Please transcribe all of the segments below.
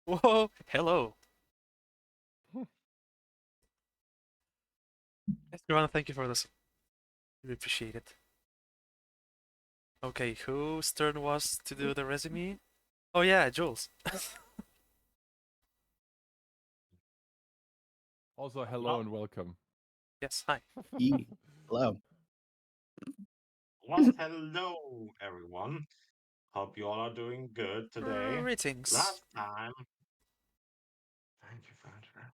Whoa, hello. Yes, Joanna, thank you for this. We appreciate it. Okay, whose turn was to do the resume? Oh yeah, Jules. Also, hello Well, and welcome. Yes, hi. Hello. hello everyone. Hope you all are doing good today. Greetings. Last time, thank you, Frederick.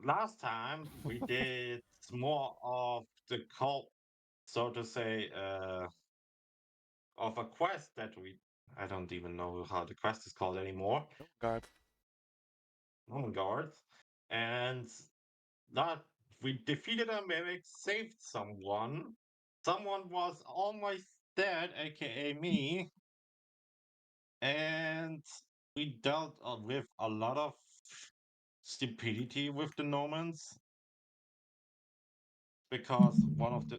Last time we did more of the cult, so to say, of a quest that I don't even know how the quest is called anymore. Oh God. On guards, and that we defeated a mimic, saved someone. Someone was almost dead, aka me, and we dealt with a lot of stupidity with the Normans because one of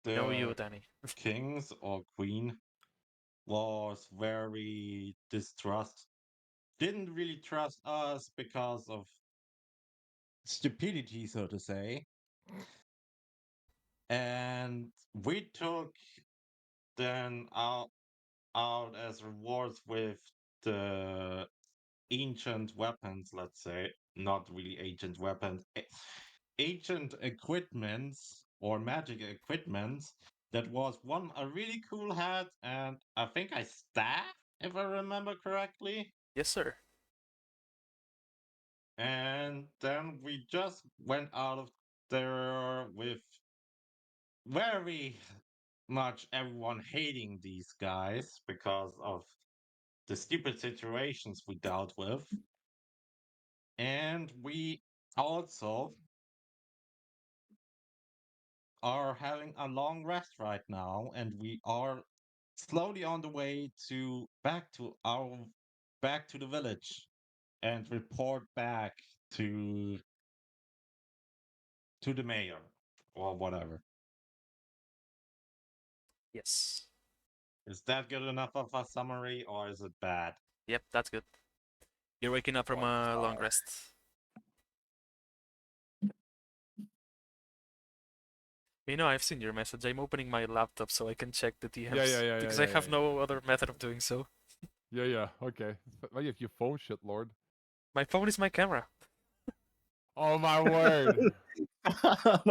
No, you, the Danny. kings or queen was very distrust, didn't really trust us because of stupidity, so to say. And we took then out as rewards with the ancient weapons, let's say, not really ancient weapons, ancient equipments or magic equipments. That was one a really cool hat, and I think I staff, if I remember correctly. Yes, sir. And then we just went out of there with very much everyone hating these guys because of the stupid situations we dealt with. And we also are having a long rest right now, and we are slowly on the way to back to the village and report back to to the mayor or whatever. Yes. Is that good enough of a summary or is it bad? Yep, that's good. You're waking up from a long Wonderful. rest. You know, I've seen your message. I'm opening my laptop so I can check the DMs because I have no other method of doing so. Yeah. Okay. Why you have your phone shit, Lord? My phone is my camera. Oh my word. My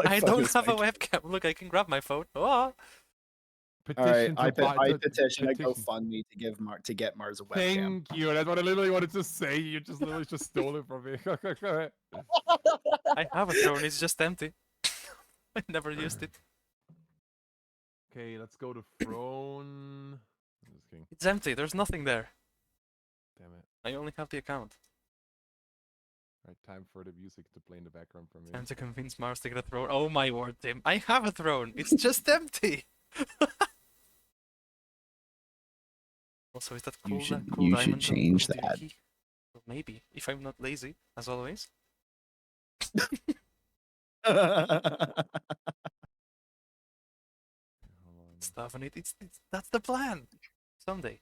I phone don't is have my a webcam. Look, I can grab my phone. Oh, All right, Petition I, to buy. I petition a Petition. GoFundMe to get Mars a webcam. Thank you. That's what I literally wanted to say. You just literally just stole it from me. I have a throne. It's just empty. I never used it. Okay, let's go to throne. I'm just kidding. It's empty. There's nothing there. Damn it. I only have the account. Right, time for the music to play in the background for me. Time to convince Mars to get a throne. Oh my word, Tim. I have a throne. It's just empty. Also, is that cool? Cool you should diamond change cool that. key? Well, maybe if I'm not lazy, as always. Stuff and it's that's the plan. Someday.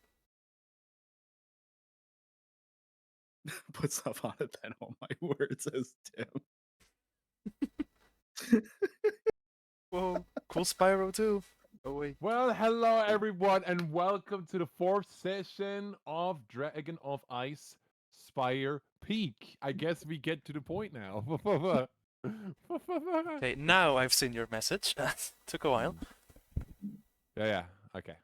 Put stuff on it then. Oh my word, says Tim. Whoa, cool Spyro too. Oh wait. Well, hello everyone, and welcome to the fourth session of Dragon of Ice Spire Peak. I guess we get to the point now. Okay, now I've seen your message. Took a while. Yeah, okay.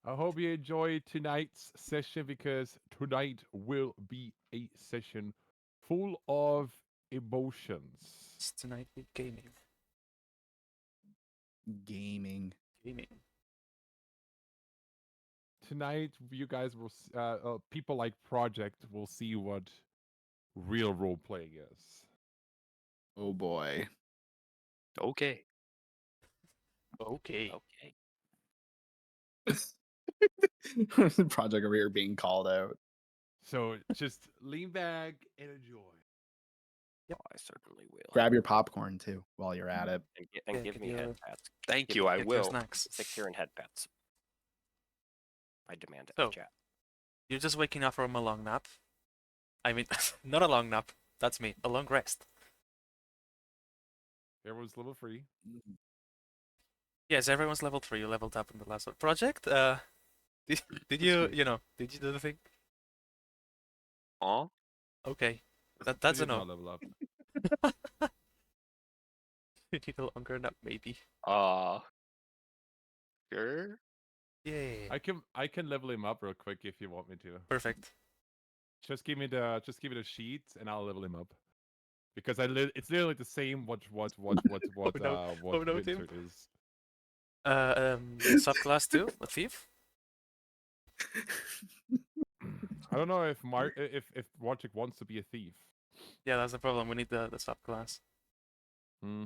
I hope you enjoy tonight's session because tonight will be a session full of emotions. It's tonight with gaming. Gaming. Tonight, you guys will, people like Project will see what real role playing is. Oh boy. Okay. Okay. Project over here being called out. So just lean back and enjoy. Oh, I certainly will. Grab your popcorn too while you're at it. And Yeah, give get me your- head pats. Thank get- you, I get your will. snacks. 6 here in head pats. I demand it, So- chat. You're just waking up from a long nap. I mean, not a long nap. That's me. A long rest. Everyone's level 3. Yes, everyone's level 3. You leveled up in the last one. Project? Did you did you do the thing? Huh? Okay. I That's a did no. not level up. You need a longer nap, maybe. Sure. Yeah. I can level him up real quick if you want me to. Perfect. Just give me the sheet and I'll level him up. Because it's literally the same what Oh no, Tim. Winter is. Subclass 2, a thief? I don't know if if Logic wants to be a thief. Yeah, that's the problem. We need the subclass. Hmm.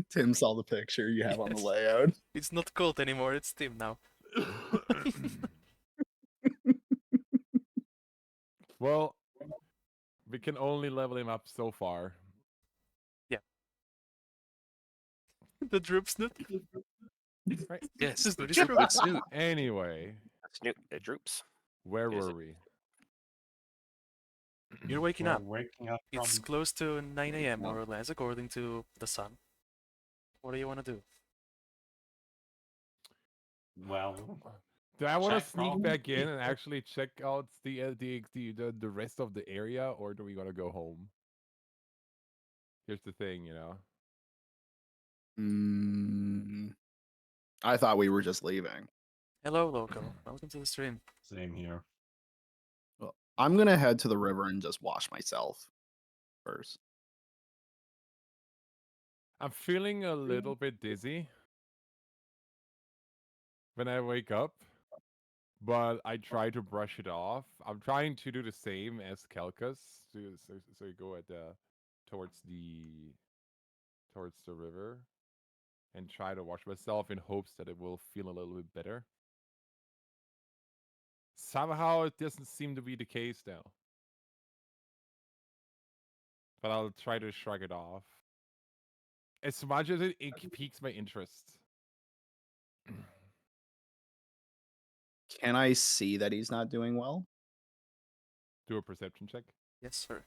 Tim saw the picture you have on the Yes. layout. It's not cold anymore, it's Tim now. Well, we can only level him up so far. Yeah. The droop snoot. Right. Yes, Just the the droop. droop. It's Snoot. Anyway, Snoot. It droops. where Is were it? we? You're waking We're up. waking up from It's close to 9 a.m. No. more or less, according to the sun. What do you want to do? well. Do I want to Check sneak from- back in and actually check out the rest of the area, or do we gotta go home? Here's the thing, you know. I thought we were just leaving. Hello, local. Welcome to the stream. Same here. Well, I'm gonna head to the river and just wash myself first. I'm feeling a little bit dizzy when I wake up, but I try to brush it off. I'm trying to do the same as Kelkas, so you go at towards the towards the river and try to wash myself in hopes that it will feel a little bit better. Somehow it doesn't seem to be the case now. But I'll try to shrug it off. As much as it piques my interest. Can I see that he's not doing well? Do a perception check. Yes, sir.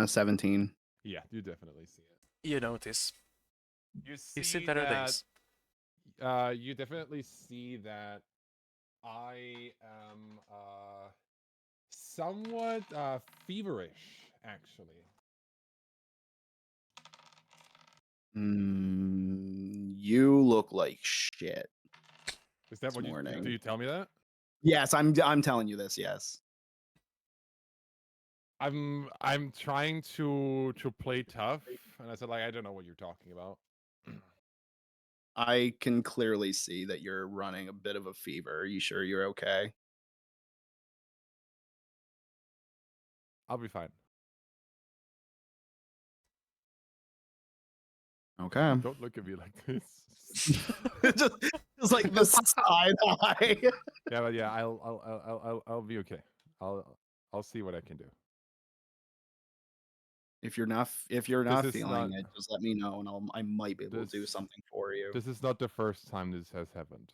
17. Yeah, you definitely see it. You notice. You He's see seen better that. days. You definitely see that I am somewhat feverish, actually. You look like shit. Is that This what you morning. do? You tell me that? Yes, I'm telling you this. Yes. I'm trying to play tough, and I said like I don't know what you're talking about. I can clearly see that you're running a bit of a fever. Are you sure you're okay? I'll be fine. Okay. Don't look at me like this. just like the side eye. Yeah, but yeah, I'll be okay. I'll see what I can do. If you're not This is feeling not- it, just let me know and I might be able to do This- something for you. This is not the first time this has happened.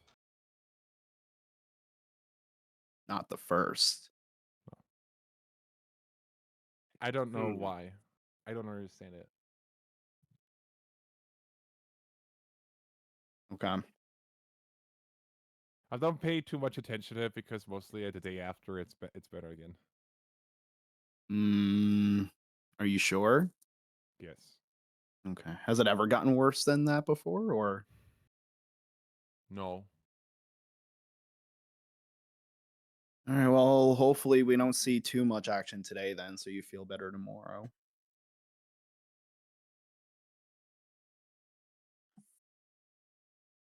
Not the first. I don't know Hmm. why. I don't understand it. Okay. I don't pay too much attention to it because mostly the day after it's better again. Are you sure? Yes. Okay. Has it ever gotten worse than that before, or? No. All right. Well, hopefully we don't see too much action today, then, so you feel better tomorrow.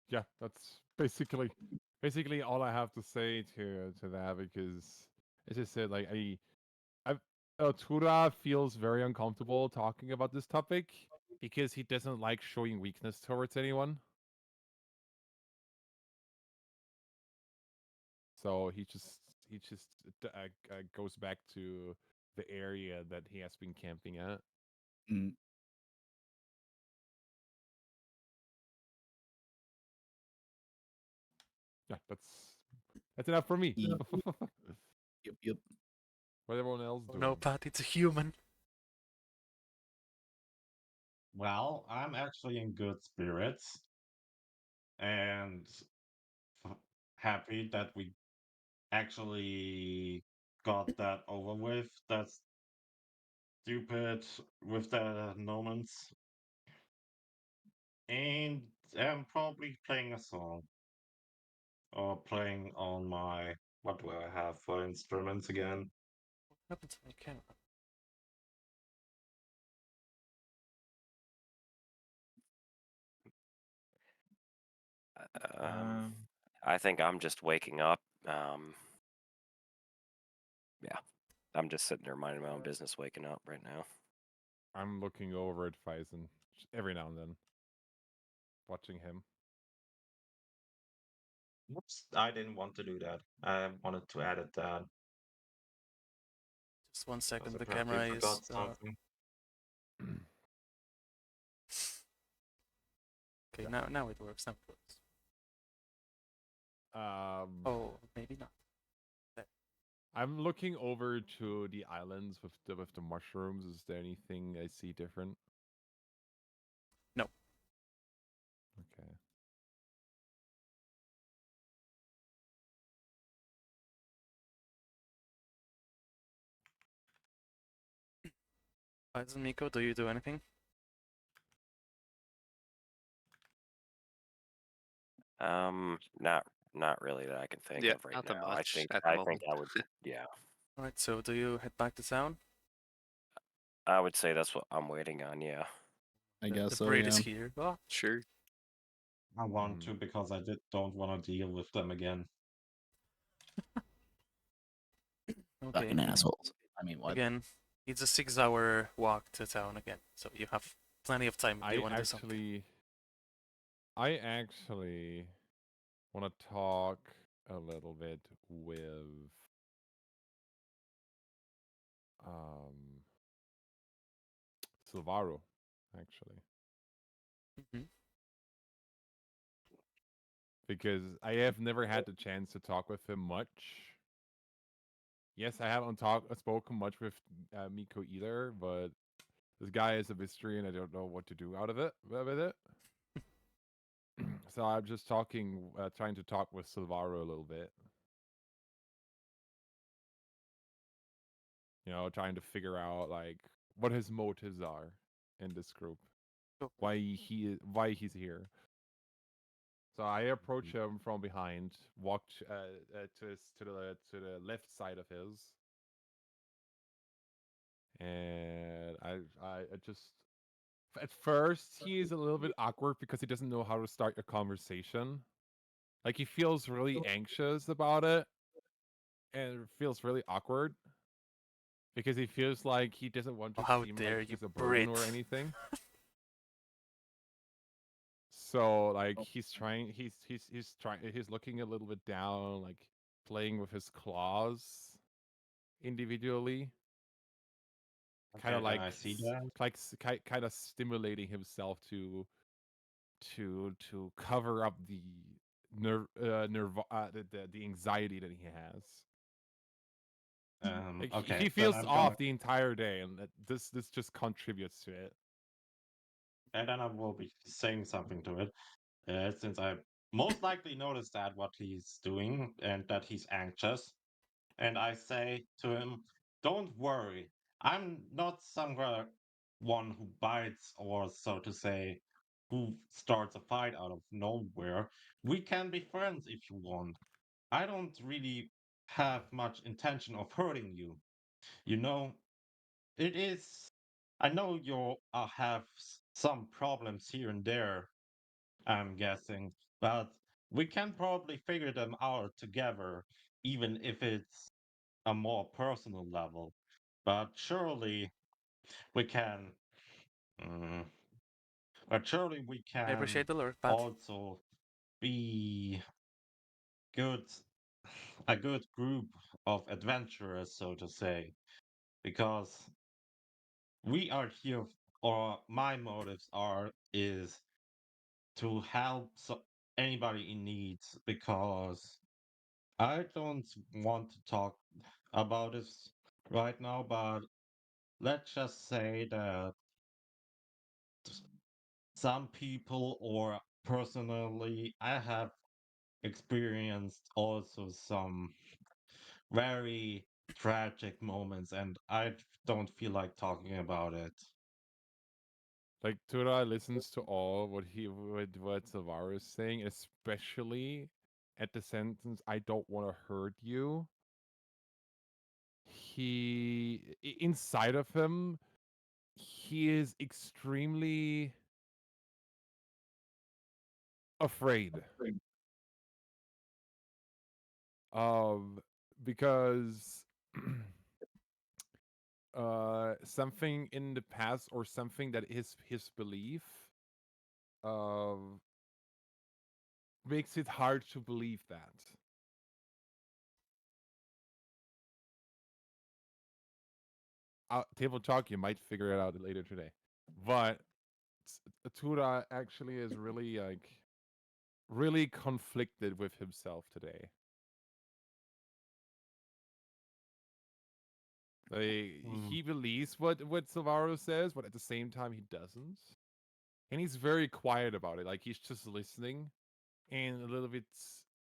Yeah, that's basically all I have to say to that because as I said, like Tura feels very uncomfortable talking about this topic because he doesn't like showing weakness towards anyone. So he just goes back to the area that he has been camping at. Mm. Yeah, that's enough for me. Yep. Yep. What everyone else Oh doing? no, Pat, it's a human. Well, I'm actually in good spirits and happy that we actually got that over with. That's stupid with the moments. And I'm probably playing a song or playing on my. What do I have for instruments again? What happened to my camera? Um, I think I'm just waking up. Yeah, I'm just sitting there minding my own business, waking up right now. I'm looking over at Faison every now and then, watching him. Oops, I didn't want to do that. I wanted to edit that. Just 1 second, Because the apparently camera I is. forgot something. Okay, now it works. Now it works. Oh, maybe not. I'm looking over to the islands with the mushrooms. Is there anything I see different? No. Okay. Bison Miko, do you do anything? Not really that I can think Yeah, of right nothing now. much at the I think moment. I would, yeah, Alright, so do you head back to town? I would say that's what I'm waiting on. Yeah. I guess The so. breed Yeah. is here. Oh, Sure. I want to because I don't want to deal with them again. okay. Fucking assholes. I mean, what? Again, it's a 6-hour walk to town again, so you have plenty of time if you want to do something. I actually want to talk a little bit with Silvaro, actually. Mhm. Because I have never had the chance to talk with him much. Yes, I haven't spoken much with Miko either, but this guy is a mystery, and I don't know what to do out of it with it. So I'm just trying to talk with Silvaro a little bit. You know, trying to figure out like what his motives are in this group, why he's here. So I approach him from behind, walked to the left side of his, and I just at first he is a little bit awkward because he doesn't know how to start a conversation. Like he feels really anxious about it, and it feels really awkward because he feels like he doesn't want to How seem like dare you, he's a burden Brit? or anything. So like he's looking a little bit down, like playing with his claws individually, kind of Okay, then I see that. kind of stimulating himself to cover up the the anxiety that he has. Like Okay, he then feels I'm gonna off the entire day, and this just contributes to it. and then I will be saying something to it. Since I most likely noticed that what he's doing and that he's anxious. And I say to him, "Don't worry. I'm not one who bites or, so to say, who starts a fight out of nowhere. We can be friends if you want. I don't really have much intention of hurting you. You know, it is. I know you have some problems here and there, I'm guessing, but we can probably figure them out together, even if it's a more personal level. But surely we can. mm, but surely we I can appreciate the lure, Pat. also be good, a good group of adventurers, so to say, because we are here, or my motives are is to help anybody in need, because I don't want to talk about this right now, but let's just say that some people, or personally, I have experienced also some very tragic moments, and I don't feel like talking about it. Like Tura listens to all what Silvaro is saying, especially at the sentence "I don't want to hurt you." Inside of him, he is extremely afraid of because something in the past or something that is his belief makes it hard to believe that. Table talk, you might figure it out later today. But Tura actually is really conflicted with himself today. He believes what Silvaro says, but at the same time he doesn't. And he's very quiet about it. Like he's just listening. And a little bit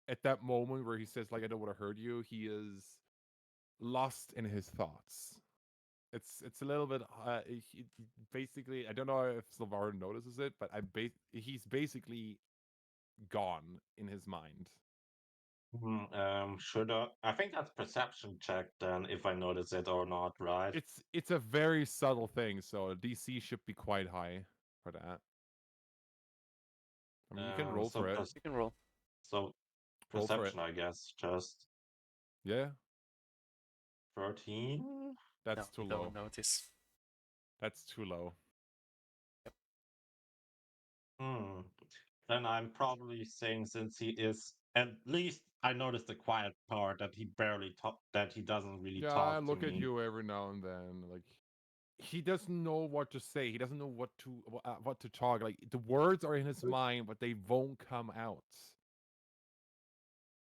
at that moment where he says, like, I don't want to hurt you, he is lost in his thoughts. It's a little bit basically, I don't know if Silvaro notices it, but he's basically gone in his mind. Should I think that's perception check then, if I notice it or not, right? It's a very subtle thing, so DC should be quite high for that. I mean, you can roll for it. You can roll. So Roll for it. perception, I guess, just Yeah, 13. that's too you low. don't notice. That's too low. Then I'm probably saying, since he is, at least I noticed the quiet part, that he barely talk, that he doesn't really Yeah, I talk to look at me. you every now and then. Like he doesn't know what to say. He doesn't know what to talk. Like the words are in his mind, but they won't come out.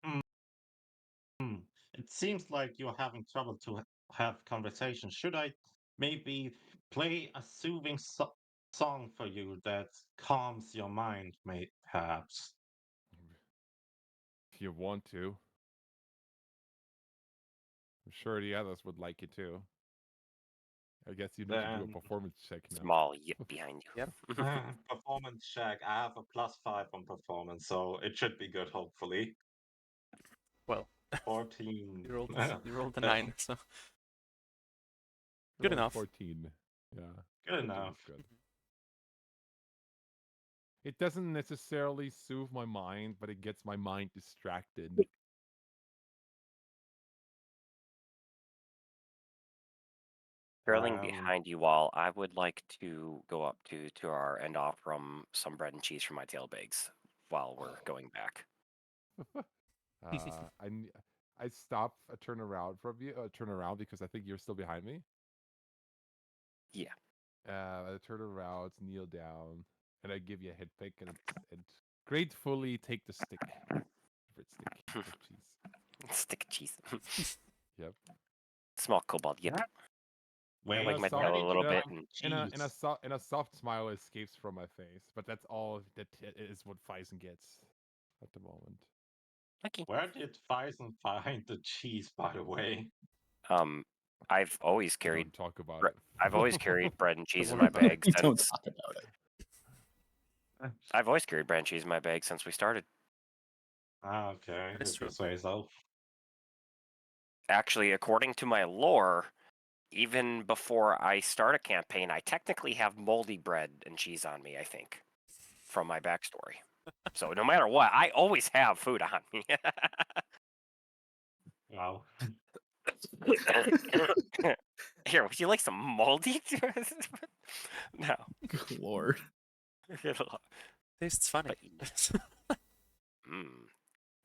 Hmm. It seems like you're having trouble to have conversations. Should I maybe play a soothing song for you that calms your mind, perhaps? If you want to, I'm sure the others would like it too. I guess you need to do a Then performance check now. Small yip behind you. Yep. performance check. I have a +5 on performance, so it should be good, hopefully. Well, 14. you rolled a 9, so good enough. 14. Yeah. Good 14 enough. is good. It doesn't necessarily soothe my mind, but it gets my mind distracted. Trailing behind you all, I would like to go up to our and offer them some bread and cheese from my tail bags while we're going back. I stop, turn around from you, turn around because I think you're still behind me. Yeah. I turn around, kneel down, and I give you a head pick and gratefully take the stick. Favorite stick of cheese. Stick of cheese. Yep. Small cobalt yip. Wait, Wag my soft- tail a little yeah, bit and and a soft smile escapes from my face, but that's all that is what Faisen gets at the moment. lucky. where did Faisen find the cheese, by the way? I've always carried Don't talk about it. I've always carried bread and cheese in worry my about it. bag We don't since talk about it. I've always carried bread and cheese in my bag since we started. Okay, That's if you true. say so. Actually, according to my lore, even before I start a campaign, I technically have moldy bread and cheese on me, I think, from my backstory. So no matter what, I always have food on me. Wow. Here, would you like some moldy? No. Good Lord. Tastes funny.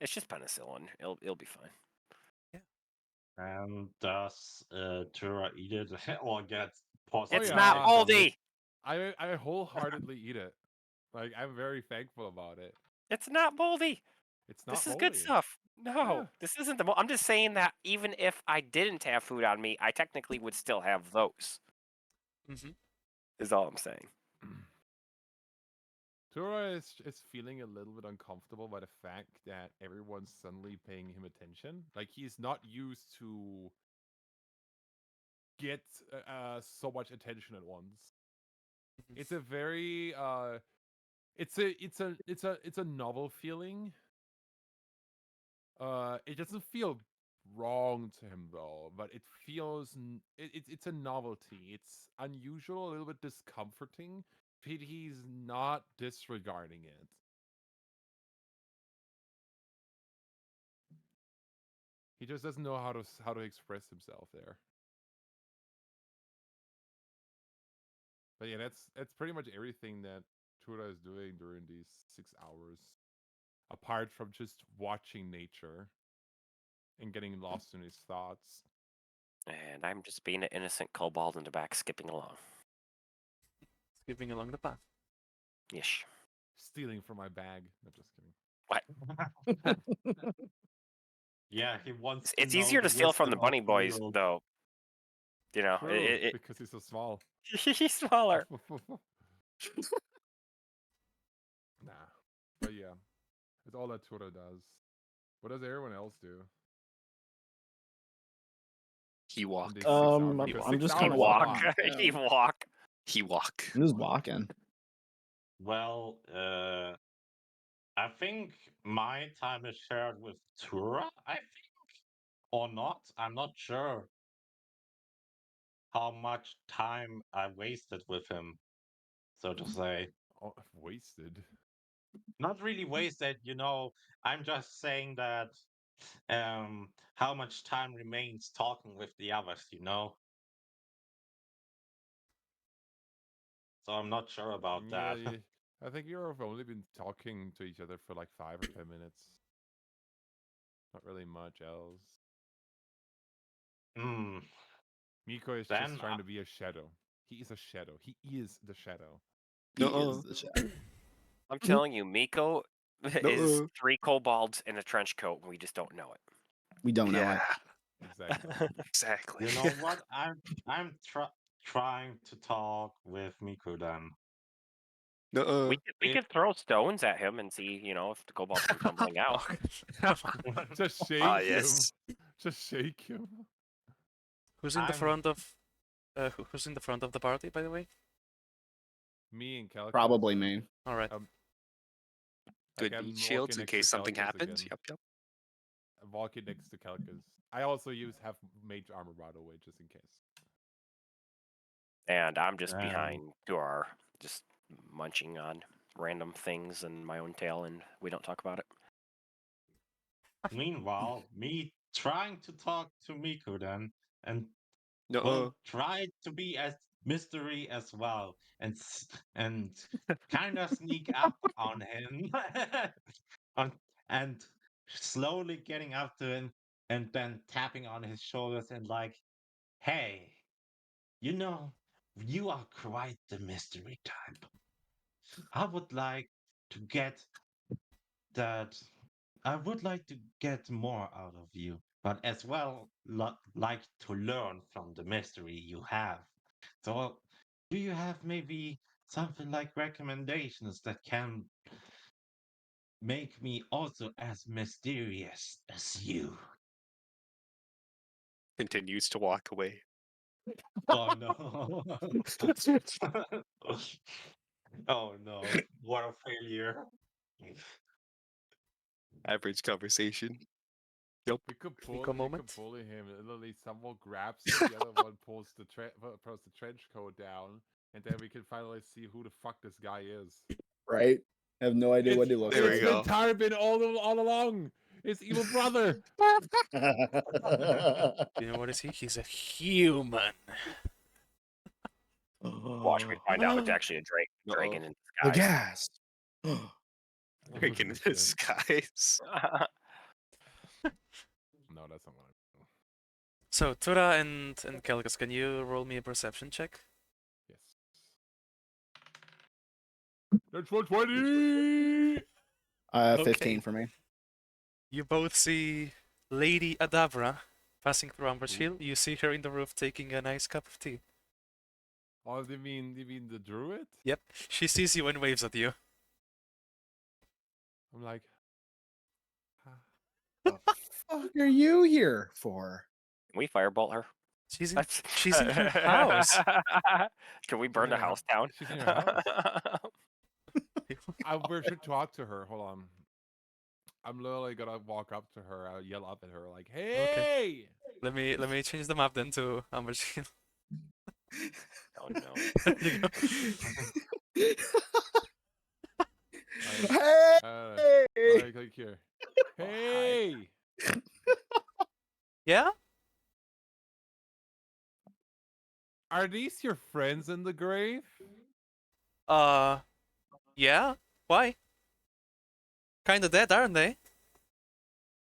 It's just penicillin. It'll be fine. And does Tura eat it or get positive? It's yeah, not I- moldy. I wholeheartedly eat it. Like I'm very thankful about it. It's not moldy. It's not This is good moldy. stuff. No, Yeah. this isn't the. I'm just saying that even if I didn't have food on me, I technically would still have those. Mm-hmm. Is all I'm saying. Tura is feeling a little bit uncomfortable by the fact that everyone's suddenly paying him attention. Like he's not used to get so much attention at once. Mhm. It's a very it's a novel feeling. It doesn't feel wrong to him though, but it feels it's a novelty. It's unusual, a little bit discomforting, but he's not disregarding it. He just doesn't know how to express himself there. But yeah, that's pretty much everything that Tura is doing during these 6 hours, apart from just watching nature and getting lost in his thoughts. And I'm just being an innocent kobold in the back, skipping along. Skipping along the path. Ish. Stealing from my bag. No, just kidding. Yeah, he wants to It's know easier the to steal from the wisdom of bunny the boys, world. though. You know, True, because he's so small. he's smaller. Nah. But yeah, it's all that Tura does. What does everyone else do? He in walk. these 6 hours? Because I'm 6 just hours kind is of a walking. lot. He walk. He walk. I'm just walking. Well, I think my time is shared with Tura, I think. Or not. I'm not sure how much time I wasted with him, so to say. Oh, wasted. Not really wasted, I'm just saying that how much time remains talking with the others. So I'm not sure about Yeah, that. I think you've only been talking to each other for like 5 or 10 minutes. Not really much else. Hmm. Miko is Then just trying to be a shadow. He is a shadow. He is the shadow. He Nuh-uh. is the shadow. I'm telling you, Miko is Nuh-uh. 3 kobolds in a trench coat, and we just don't know it. We don't know Yeah, it. Exactly. exactly. you know what? I'm trying to talk with Miku then. Nuh-uh. We If could throw stones at him and see, if the kobolds come tumbling out. Come on. Just shake Ah, him. yes. Just shake him. Who's in the I'm- front of? Who's in the front of the party, by the way? Me and Calcus. Probably me. All right. Like, Good I'm meat walking shields in next to case something Calcus happens. again. Yep. I'm walking next to Calcus. I also have mage armor, by the way, just in case. And I'm just Um, behind Duar, just munching on random things and my own tail, and we don't talk about it. Meanwhile, me trying to talk to Miku then, and Nuh-uh. will try to be as mystery as well, and kind of sneak up on him, on, and slowly getting up to him, and then tapping on his shoulders and like, hey, you are quite the mystery type. I would like to get that. I would like to get more out of you, but as well like to learn from the mystery you have. So, do you have maybe something like recommendations that can make me also as mysterious as you? Continues to walk away. Oh no. Oh no. What a failure. Average conversation. We could Miko we moment. could bully him. Literally, someone grabs him, the other one pulls the trench coat down, and then we can finally see who the fuck this guy is. Right? I have no idea what he looks There we It's go. been Tarbin all along. His evil brother. You know what is he? He's a human. Watch me find out it's actually a dragon in The disguise. gas. Breaking in Shit. disguise. No, that's not what I do. So Tura and Kelgus, can you roll me a perception check? Yes. That's 120. Okay. 15 for me. You both see Lady Adabra passing through Amber's Ooh. Hill. You see her in the roof taking a nice cup of tea. Oh, you mean the druid? Yep, she sees you and waves at you. I'm like, The fuck are you here for? Can we firebolt her? She's in her house. Can we She's burn in the her hou- house down? she's in her house. We should talk to her. Hold on. I'm literally gonna walk up to her, yell up at her like, "Hey!" Let me change the map then to Amber's Hill. Oh no. There you go. Hey! Like here. Hey! Yeah? Are these your friends in the grave? Yeah? Why? Kinda dead, aren't they?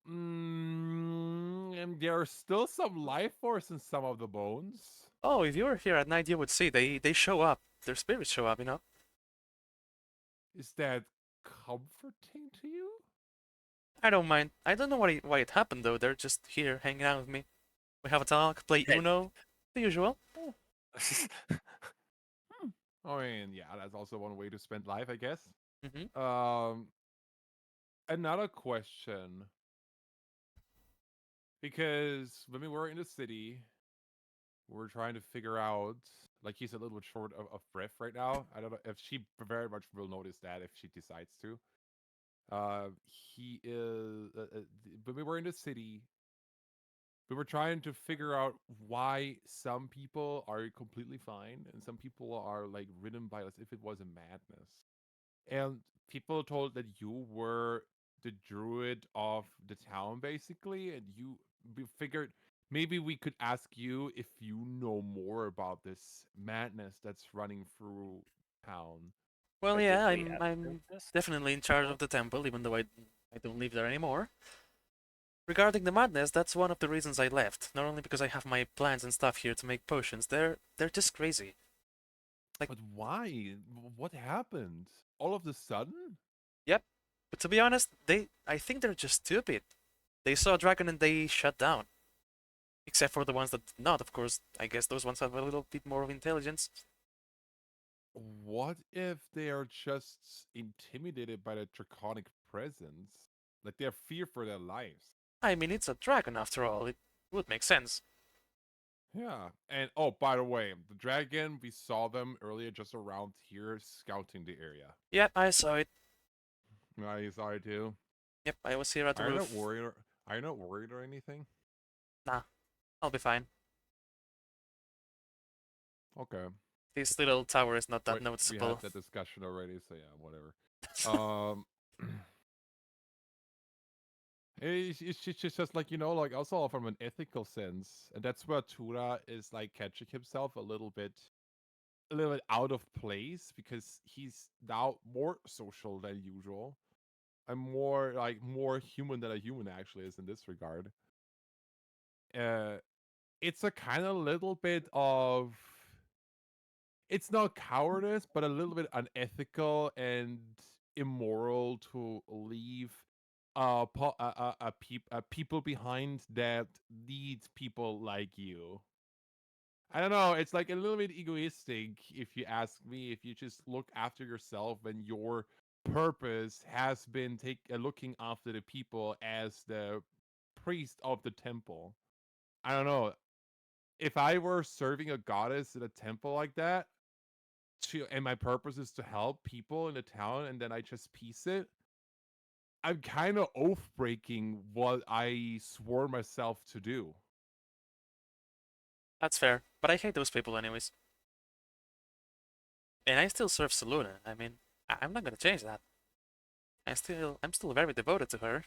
And there are still some life force in some of the bones. Oh, if you were here at night, you would see. They show up. Their spirits show up, you know? Is that comforting to you? I don't mind. I don't know why it happened, though. They're just here hanging out with me. We have a talk, play Hey. Uno. The usual. I mean, yeah, that's also one way to spend life, I guess. Mm-hmm. Another question. Because when we were in the city, we're trying to figure out, like he's a little bit short of breath right now. I don't know if she very much will notice that if she decides to. He is. When we were in the city, we were trying to figure out why some people are completely fine and some people are like ridden by as if it was a madness. And people told that you were the druid of the town, basically, and we figured maybe we could ask you if you know more about this madness that's running through town. Well, But yeah, did we ask I'm this? definitely in charge of the temple, even though I don't live there anymore. Regarding the madness, that's one of the reasons I left. Not only because I have my plants and stuff here to make potions, they're just crazy. Like- But why? What happened? All of a sudden? Yep. But to be honest, I think they're just stupid. They saw a dragon and they shut down. Except for the ones that did not, of course. I guess those ones have a little bit more of intelligence. What if they are just intimidated by the draconic presence? Like they're fear for their lives. I mean, it's a dragon after all. It would make sense. Yeah. And oh, by the way, the dragon, we saw them earlier just around here scouting the area. Yep, I saw it. I saw it too. Yep, I was here at the Are you roof. not worried are you not worried or anything? Nah, I'll be fine. Okay. This little tower is not that We noticeable. had that discussion already, so yeah, whatever. It's just like, like also from an ethical sense, and that's where Tura is like catching himself a little bit out of place because he's now more social than usual. And more human than a human actually is in this regard. It's a kind of little bit of, it's not cowardice, but a little bit unethical and immoral to leave people behind that need people like you. I don't know. It's like a little bit egoistic, if you ask me. If you just look after yourself, when your purpose has been looking after the people as the priest of the temple. I don't know. If I were serving a goddess in a temple like that, and my purpose is to help people in the town, and then I just piece it, I'm kind of oath breaking what I swore myself to do. That's fair, but I hate those people anyways. And I still serve Saluna. I mean, I'm not gonna change that. I'm still very devoted to her.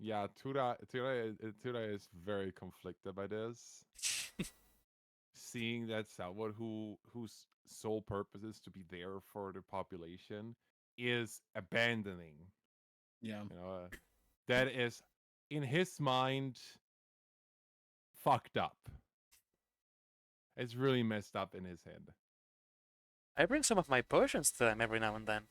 Yeah, Tura is very conflicted by this. Seeing that someone whose sole purpose is to be there for the population is abandoning. Yeah. That is, in his mind, fucked up. It's really messed up in his head. I bring some of my potions to them every now and then.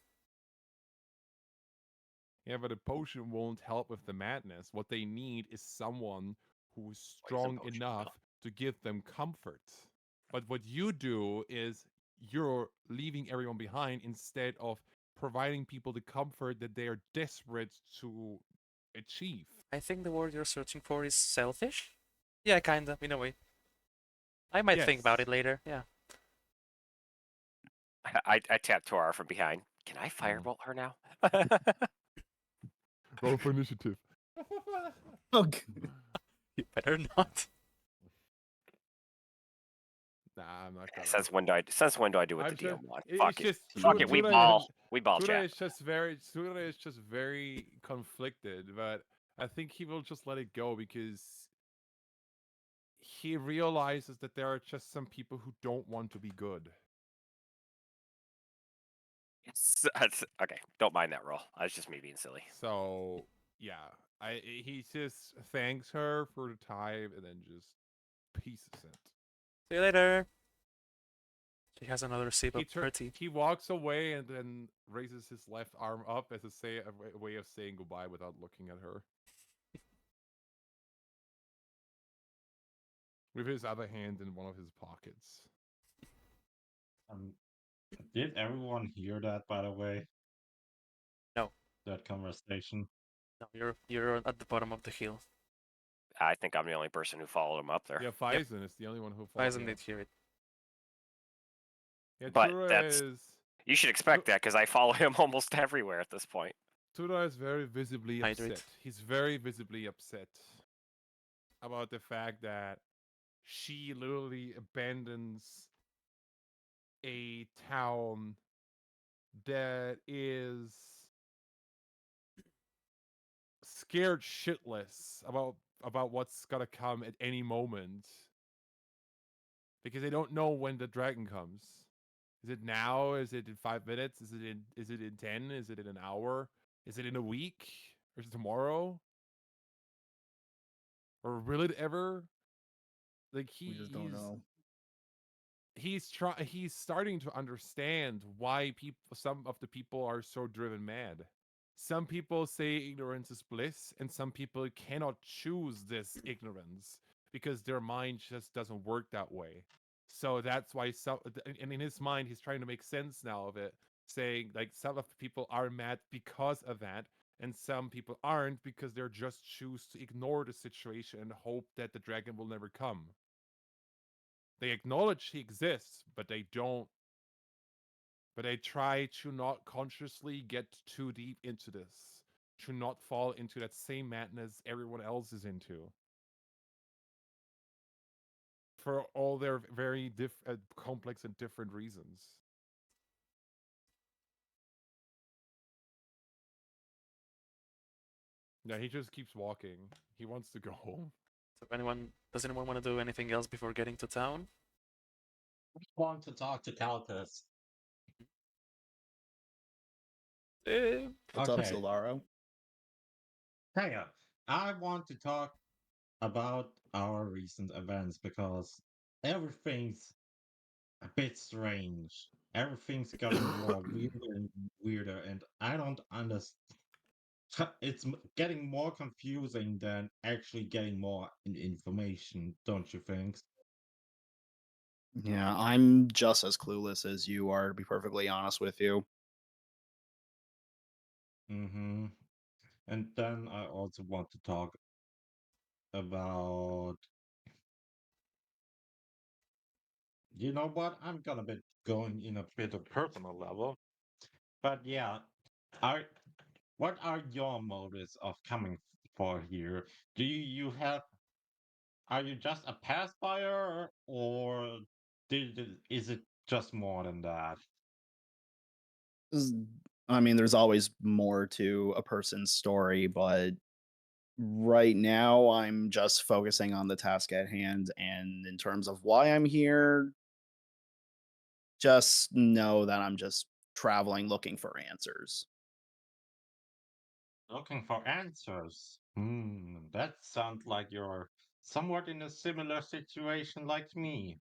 Yeah, but a potion won't help with the madness. What they need is someone who is Poison strong potions, enough huh? to give them comfort. But what you do is you're leaving everyone behind instead of providing people the comfort that they are desperate to achieve. I think the word you're searching for is selfish? Yeah, kinda, in a way. I might think about it Yes. later, yeah. I tap Tora from behind. Can I Mm. firebolt her now? Roll for initiative. Okay. You better not. Nah, I'm not gonna. Since when do I do what the I'm DM just. wants? It's Fuck it. just Fuck it. We ball Tura chat. is just very conflicted, but I think he will just let it go because he realizes that there are just some people who don't want to be good. Okay, don't mind that roll. That's just me being silly. So yeah, he just thanks her for the time and then just pieces it. See you later. She has another sip of her tea. He walks away and then raises his left arm up as a way of saying goodbye without looking at her. With his other hand in one of his pockets. Um, did everyone hear that, by the way? No. That conversation? No, you're at the bottom of the hill. I think I'm the only person who followed him up there. Yeah, Faison is the only one who Ryzen yeah. did hear it. Yeah, But Tura that's is you should expect that because I follow him almost everywhere at this point. Tura is very visibly Hydrate. upset. He's very visibly upset about the fact that she literally abandons a town that is scared shitless about what's gonna come at any moment because they don't know when the dragon comes. Is it now? Is it in 5 minutes? Is it in 10? Is it in an hour? Is it in a week? Or is it tomorrow? Or will it ever? Like We just don't know. he's starting to understand why some of the people are so driven mad. Some people say ignorance is bliss, and some people cannot choose this ignorance because their mind just doesn't work that way. So that's why and in his mind he's trying to make sense now of it, saying like some of the people are mad because of that, and some people aren't because they're just choose to ignore the situation and hope that the dragon will never come. They acknowledge he exists, but they don't. But they try to not consciously get too deep into this, to not fall into that same madness everyone else is into. For all their very complex and different reasons. Yeah, he just keeps walking. He wants to go home. So does anyone want to do anything else before getting to town? I want to talk to Calcus. What's up, Okay, Silvaro? hang on. I want to talk about our recent events because everything's a bit strange. Everything's getting more weirder and weirder, and I don't understand. It's getting more confusing than actually getting more information, don't you think? Yeah, I'm just as clueless as you are, to be perfectly honest with you. Mm-hmm. And then I also want to talk about, you know what? I'm gonna be going in a bit of personal level, but yeah, are what are your motives of coming for here? Do you have? Are you just a pass buyer, or is it just more than that? S- I mean, there's always more to a person's story, but right now I'm just focusing on the task at hand. And in terms of why I'm here, just know that I'm just traveling looking for answers. Looking for answers. That sounds like you're somewhat in a similar situation like me.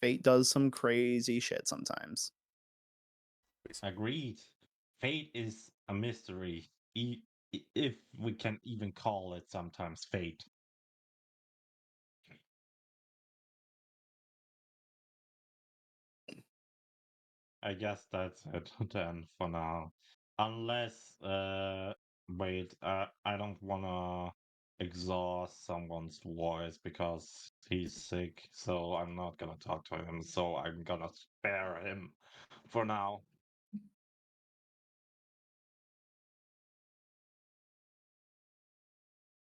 Fate does some crazy shit sometimes. Agreed. Fate is a mystery, if we can even call it sometimes fate. I guess that's it then for now. Unless, wait, I don't wanna exhaust someone's voice because he's sick, so I'm not gonna talk to him, so I'm gonna spare him for now.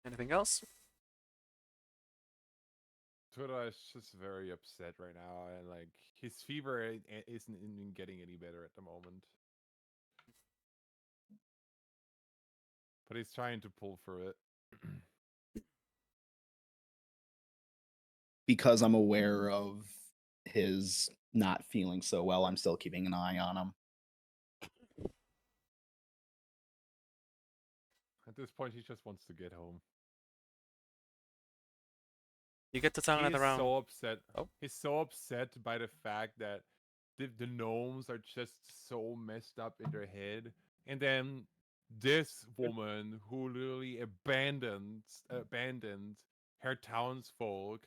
Anything else? Tura is just very upset right now, and like his fever isn't even getting any better at the moment. But he's trying to pull through it. Because I'm aware of his not feeling so well, I'm still keeping an eye on him. At this point, he just wants to get home. You get to town at He's around. so upset. Oh. He's so upset by the fact that the gnomes are just so messed up in their head, and then this woman who literally abandoned her townsfolk.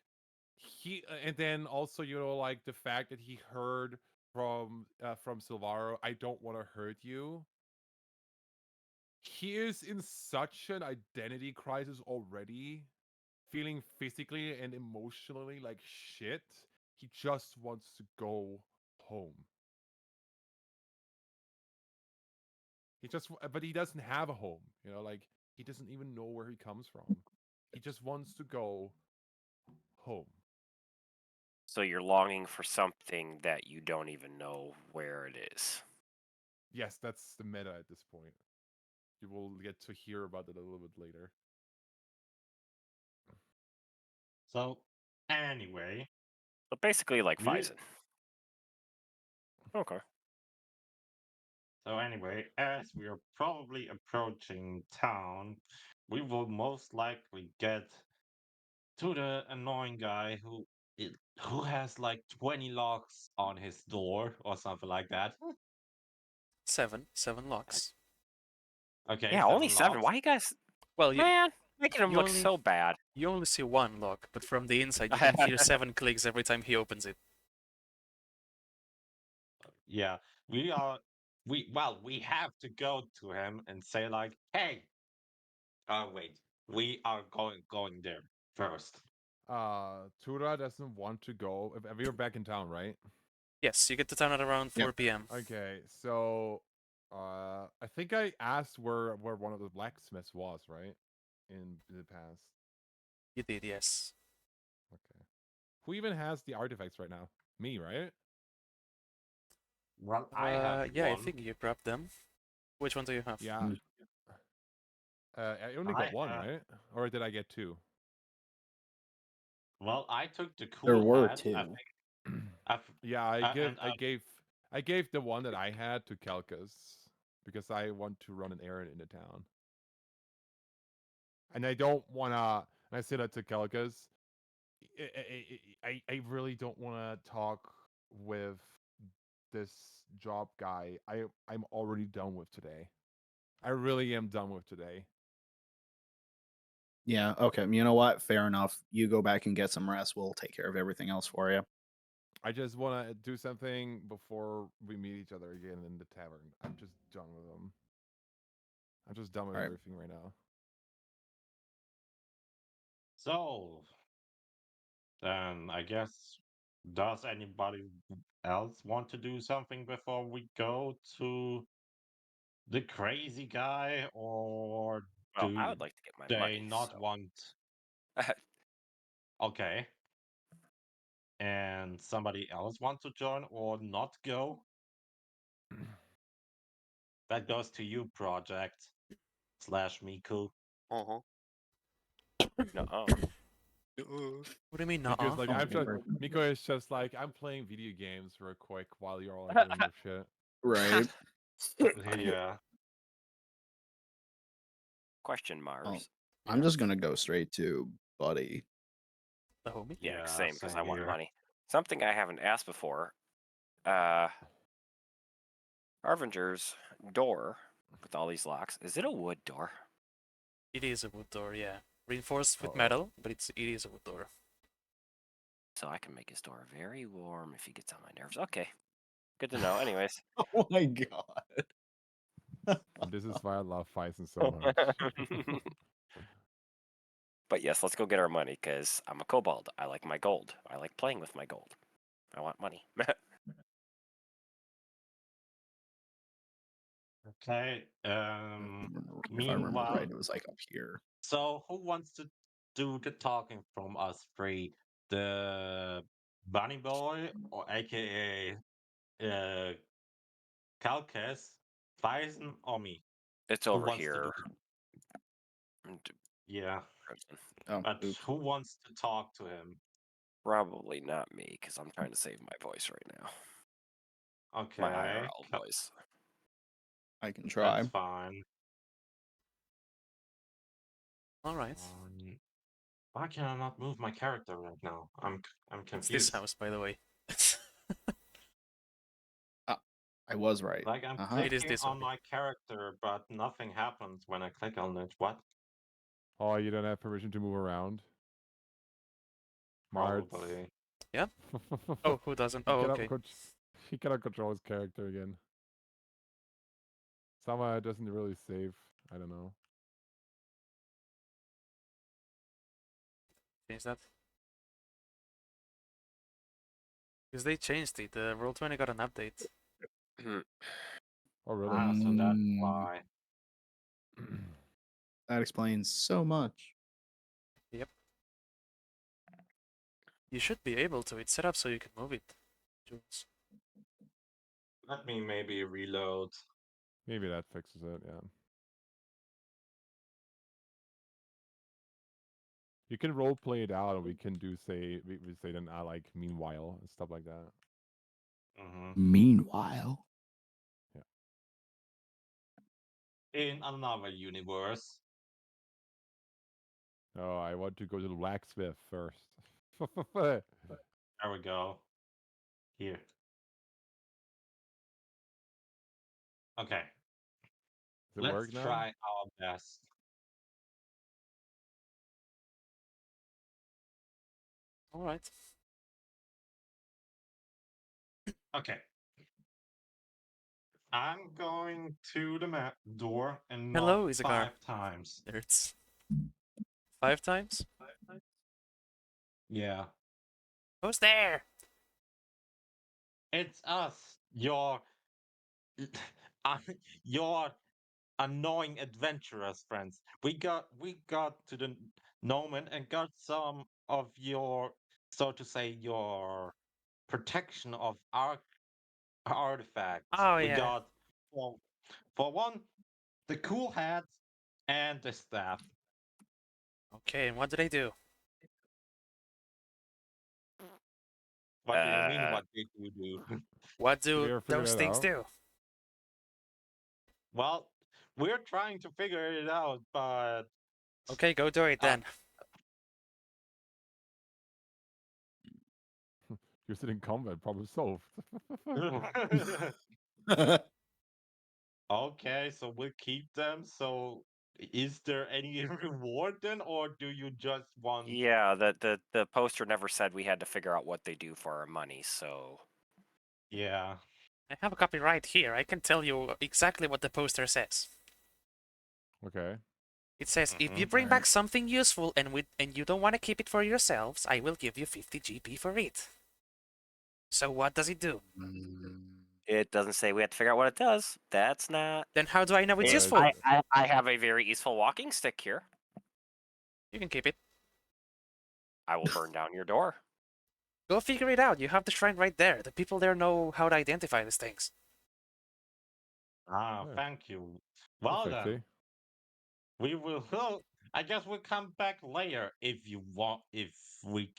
And then also like the fact that he heard from Silvaro, I don't want to hurt you. He is in such an identity crisis already, feeling physically and emotionally like shit. He just wants to go home. But he doesn't have a home, like he doesn't even know where he comes from. He just wants to go home. So you're longing for something that you don't even know where it is. Yes, that's the meta at this point. You will get to hear about it a little bit later. So, anyway, But basically, like we Phison. Okay. So anyway, as we are probably approaching town, we will most likely get to the annoying guy who has like 20 locks on his door or something like that. Seven locks. Okay, Yeah, only 7 7. locks. Why you guys, Well, man, making him you look only- so bad. you only see one lock, but from the inside you can hear 7 clicks every time he opens it. Yeah, we have to go to him and say like, hey, wait, we are going there first. Tura doesn't want to go. If you're back in town, right? Yes, you get to town at around 4 Yep. p.m. Okay, so I think I asked where one of the blacksmiths was, right? In the past. You did, yes. Okay. Who even has the artifacts right now? Me, right? Well, I have Yeah, I one. think you grabbed them. Which one do you have? Yeah. Mm. I only I got one, have- right? Or did I get 2? Well, I took the There cool were hat. 2. Yeah, And I gave the one that I had to Kelkas because I want to run an errand in the town. And I don't wanna. And I said that to Kelkas. I really don't want to talk with this job guy. I'm already done with today. I really am done with today. Yeah, okay. You know what? Fair enough. You go back and get some rest. We'll take care of everything else for you. I just want to do something before we meet each other again in the tavern. I'm just done with them. I'm just done with Alright. everything right now. so then I guess, does anybody else want to do something before we go to the crazy guy, or Well, I do would like to get my they money. not So. want? Okay. And somebody else want to join or not go? That goes to you, project / Miku. Uh-huh. No. What do you mean, Because nuh-uh? like Oh, I'm just perfect. Miko is just like I'm playing video games real quick while you're all like doing your shit. Right. Yeah. Question Mars. I'm just gonna go straight to Buddy. The homie? Yeah, Yeah, same, because I same want here. money. Something I haven't asked before. Harvinger's door with all these locks. Is it a wood door? It is a wood door, yeah. Reinforced with Uh-oh. metal, but it is a wood door. So I can make his door very warm if he gets on my nerves. Okay. Good to know. Anyways. Oh my god. And this is why I love Faison so much. But yes, let's go get our money because I'm a kobold. I like my gold. I like playing with my gold. I want money. Okay. If I remember Meanwhile, right, it was like up here. so who wants to do the talking from us three? The bunny boy, or aka Calcas, Bison, or me? It's Who over wants to do here. Yeah, Oh, but oops. who wants to talk to him? Probably not me because I'm trying to save my voice right now. My Okay, IRL voice. I can try. that's fine. Alright. Why can I not move my character right now? I'm It's this confused. house, by the way. I was right. Like I'm Uh-huh. It is clicking this on way. my character, but nothing happens when I click on it. What? Oh, you don't have permission to move around? Marts. Probably. Yeah? Oh, who doesn't? Oh, okay. He cannot control his character again. Somehow it doesn't really save. I don't know. Change that. Because they changed it. The Roll20 got an update. Oh, really? Ah, so that's Mm, why. that explains so much. Yep. You should be able to. It's set up so you can move it. Jules. Let me maybe reload. Maybe that fixes it, yeah. You can role play it out, or we can do we say then I like meanwhile and stuff like that. Meanwhile, In another universe. Oh, I want to go to the blacksmith first. Does There we go. Here. Okay. it Let's work now? try our best. Alright. Okay. I'm going to the map door and Hello, knock Isakar. 5 times. There it's 5 times? Yeah. Who's there? It's us. Your annoying adventurous friends. We got to the Nomen and got some of your, so to say, your protection of our artifacts. Oh, We yeah. got for one the cool hat and the staff. Okay, and what do they do? What do you mean? What did you do? What Did you do ever figure those that things out? do? Well, we're trying to figure it out, but Okay, go do it then. You're sitting in combat, problem solved. okay, so we'll keep them. So, is there any reward then, or do you just want? Yeah, the poster never said we had to figure out what they do for our money, so Yeah. I have a copy right here. I can tell you exactly what the poster says. Okay. It says, if you Mhm. bring back something useful and you don't want to keep it for yourselves, I will give you 50 GP for it. So what does it do? it doesn't say we have to figure out what it does. That's not. Then how do I know it's Yeah, useful? I have a very useful walking stick here. You can keep it. I will burn down your door. Go figure it out. You have the shrine right there. The people there know how to identify these things. Ah, Yeah. thank you. Well Perfect, then, we will. Well, I guess we'll come back later if you want. If we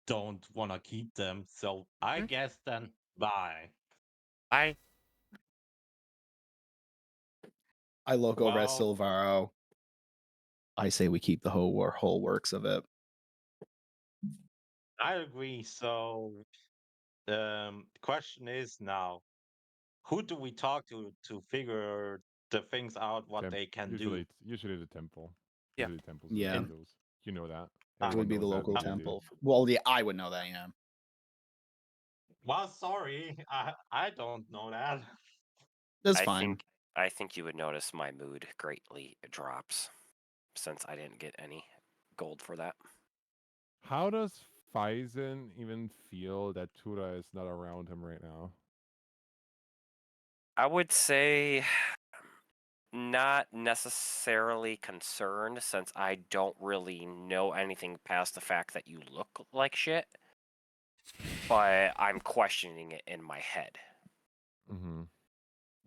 don't want to keep them, so I Hmm? guess then bye. Bye. I look over at Well, Silvaro. I say we keep the whole works of it. I agree. So question is now, who do we talk to figure the things out what they can do? Usually the temple. Yeah. Usually temples Yeah. do And those. You know that. Ah, It would Everyone be the knows that, local but they do. temple. Well, yeah, I would know that. Yeah. well, sorry, I don't know that. That's I fine. think you would notice my mood greatly drops since I didn't get any gold for that. How does Faison even feel that Tura is not around him right now? I would say not necessarily concerned since I don't really know anything past the fact that you look like shit. But I'm questioning it in my head. Mm-hmm.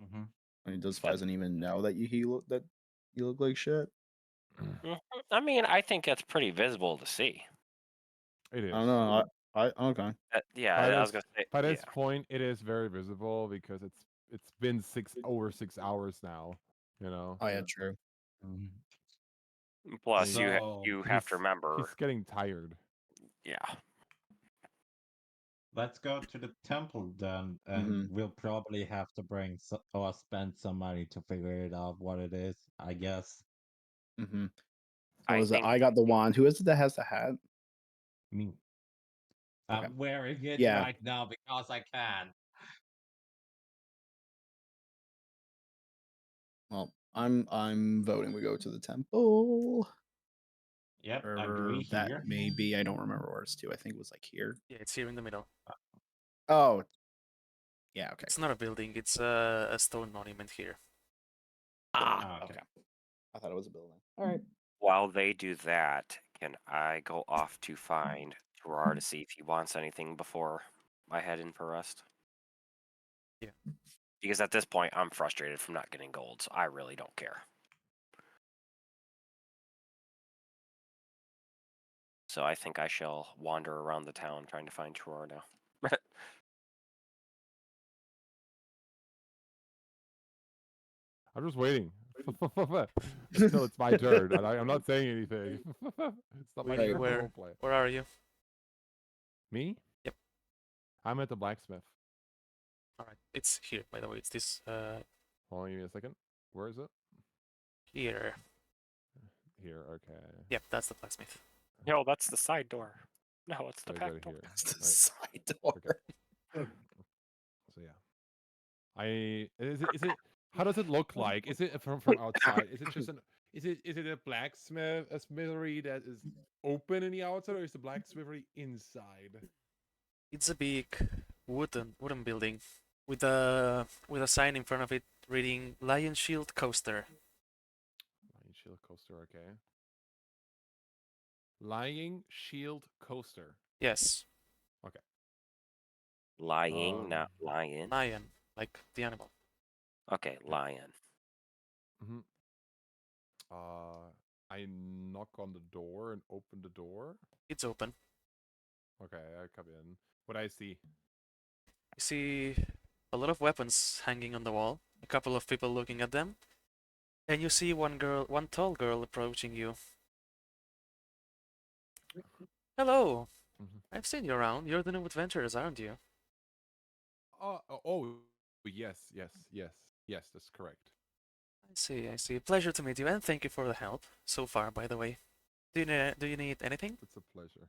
Mm-hmm. I mean, does Faison even know that you look like shit? I mean, I think it's pretty visible to see. It is. I don't know. I okay. Yeah, By I was this, gonna say. by Yeah. this point, it is very visible because it's been over 6 hours now. You know. Oh yeah, true. Plus, So you have to remember. He's getting tired. Yeah. let's go to the temple then, and Mhm. we'll probably have to bring or spend some money to figure it out what it is, I guess. Mm-hmm. I What was it? think I got the wand. Who is it that has the hat? Me. Okay. I'm wearing it Yeah. right now because I can. Well, I'm voting we go to the temple. Yep, Or agree that here. may be. I don't remember where it's to. I think it was like here. Yeah, it's here in the middle. Oh. Yeah. Okay. It's not a building, it's a stone monument here. Ah, okay. Okay. I thought it was a building. All right. while they do that, can I go off to find Gerard to see if he wants anything before I head in for rest? Yeah. Because at this point, I'm frustrated from not getting gold, so I really don't care. So I think I shall wander around the town trying to find Gerard now. I'm just waiting until it's my turn. I'm not saying anything. It's not like Wait, a where roleplay. where are you? Me? Yep. I'm at the blacksmith. Alright, it's here, by the way. It's this Hold on, give me a second. Where is it? here. Here. Okay. Yep, that's the blacksmith. No, that's the side door. No, it's the So I back got it door. here. That's the Right. side door. Okay. So yeah. Is it how does it look like? Is it from outside? Is it just an is it a blacksmith a smithery that is open in the outside, or is the blacksmithery inside? It's a big wooden building with a sign in front of it reading Lion Shield Coaster. Lion shield coaster, okay. Lying shield coaster. Yes, Lying, not Um, lion. lion, like the animal. Okay, lion. hmm I knock on the door and open the door. It's open. Okay, I come in. What I see? You see a lot of weapons hanging on the wall, a couple of people looking at them, and you see one tall girl approaching you. Hello, Mhm. I've seen you around. You're the new adventurers, aren't you? Oh, yes, that's correct. I see, I see. Pleasure to meet you, and thank you for the help so far, by the way. Do you need anything? It's a pleasure.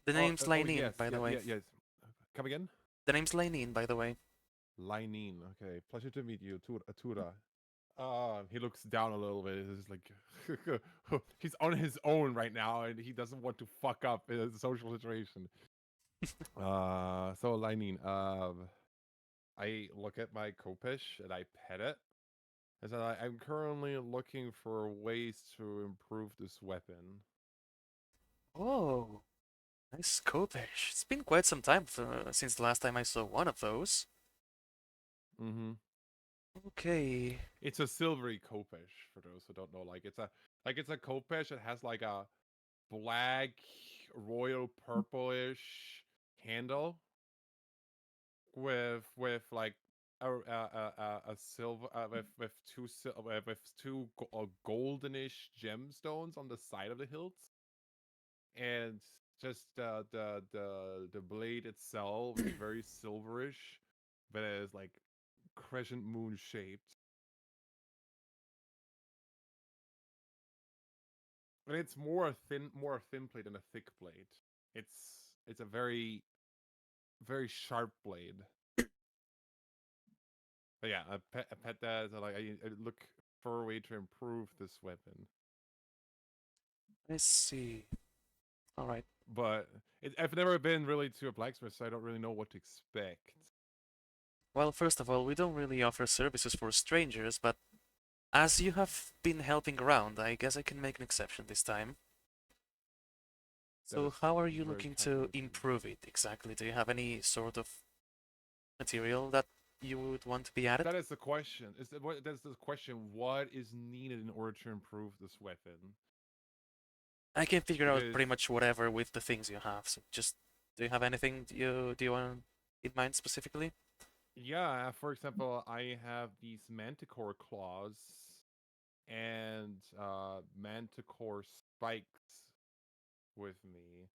The name's Laineen, yes, by the way. yes. Come again? The name's Laineen, by the way. Lineen. Okay, pleasure to meet you, Tura. He looks down a little bit. He's like, he's on his own right now, and he doesn't want to fuck up in a social situation. So Lineen, I look at my Kopish and I pet it. I said, I'm currently looking for ways to improve this weapon. Oh, nice Kopesh. It's been quite some time since the last time I saw one of those. Mm-hmm. Okay. It's a silvery Kopesh, for those who don't know. It's a Kopesh that has like a black, royal purplish handle with like a silver with two goldenish gemstones on the side of the hilts, and Just the blade itself is very silverish, but it is like crescent moon shaped. And it's more a thin blade than a thick blade. It's a very sharp blade. But yeah, I pet that. So like I look for a way to improve this weapon. I see. All right. But I've never been really to a blacksmith, so I don't really know what to expect. Well, first of all, we don't really offer services for strangers, but as you have been helping around, I guess I can make an exception this time. That So is how are you very looking kind of to you. improve it exactly? Do you have any sort of material that you would want to be added? That is the question. That's the question. What is needed in order to improve this weapon? I can figure out pretty Because much whatever with the things you have. So just, do you have anything do you want in mind specifically? yeah, for example, I have these manticore claws and manticore spikes with me.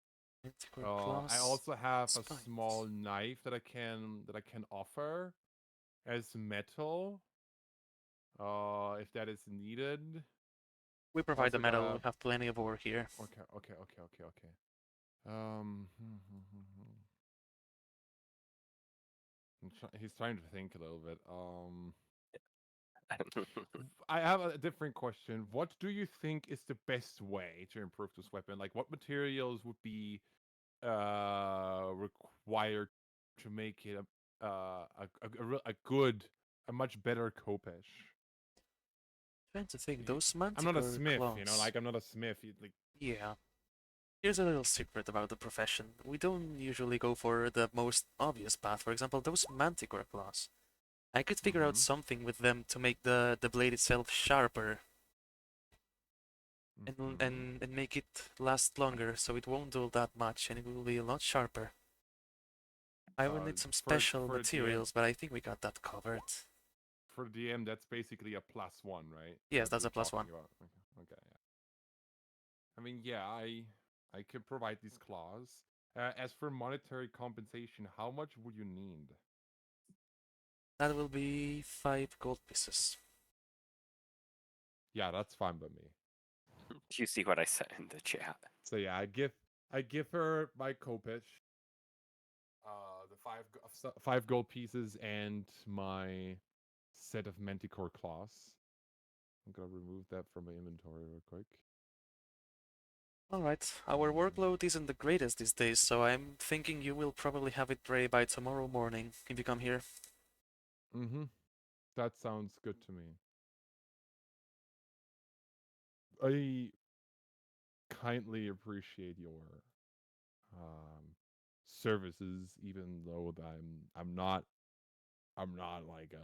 Manticore I claws, also have a spikes. small knife that I can offer as metal. If that is needed. We I provide the also metal. We got have plenty of ore here. okay. Um, he's trying to think a little bit. I have a different question. What do you think is the best way to improve this weapon? Like, what materials would be required to make it a good, a much better Kopesh? Trying to think, 'Cause those I'm not a manticore smith, you know. claws. Like, I'm not a smith. Like, Yeah. Here's a little secret about the profession. We don't usually go for the most obvious path. For example, those manticore claws. I could figure out something with them to make the blade itself sharper and make it last longer, so it won't dull that much and it will be a lot sharper. I will need some special for DM materials, but I think we got that covered. for DM, that's basically a +1, right? Yes, What that's we're a +1. talking about. Okay, yeah. I mean, yeah, I could provide these claws. As for monetary compensation, how much would you need? That will be 5 gold pieces. Yeah, that's fine by me. You see what I said in the chat. So yeah, I give her my Kopesh, the five gold pieces and my set of Manticore claws. I'm gonna remove that from my inventory real quick. Alright, our workload isn't the greatest these days, so I'm thinking you will probably have it ready by tomorrow morning if you come here. Mm-hmm. That sounds good to me. I kindly appreciate your services, even though I'm not like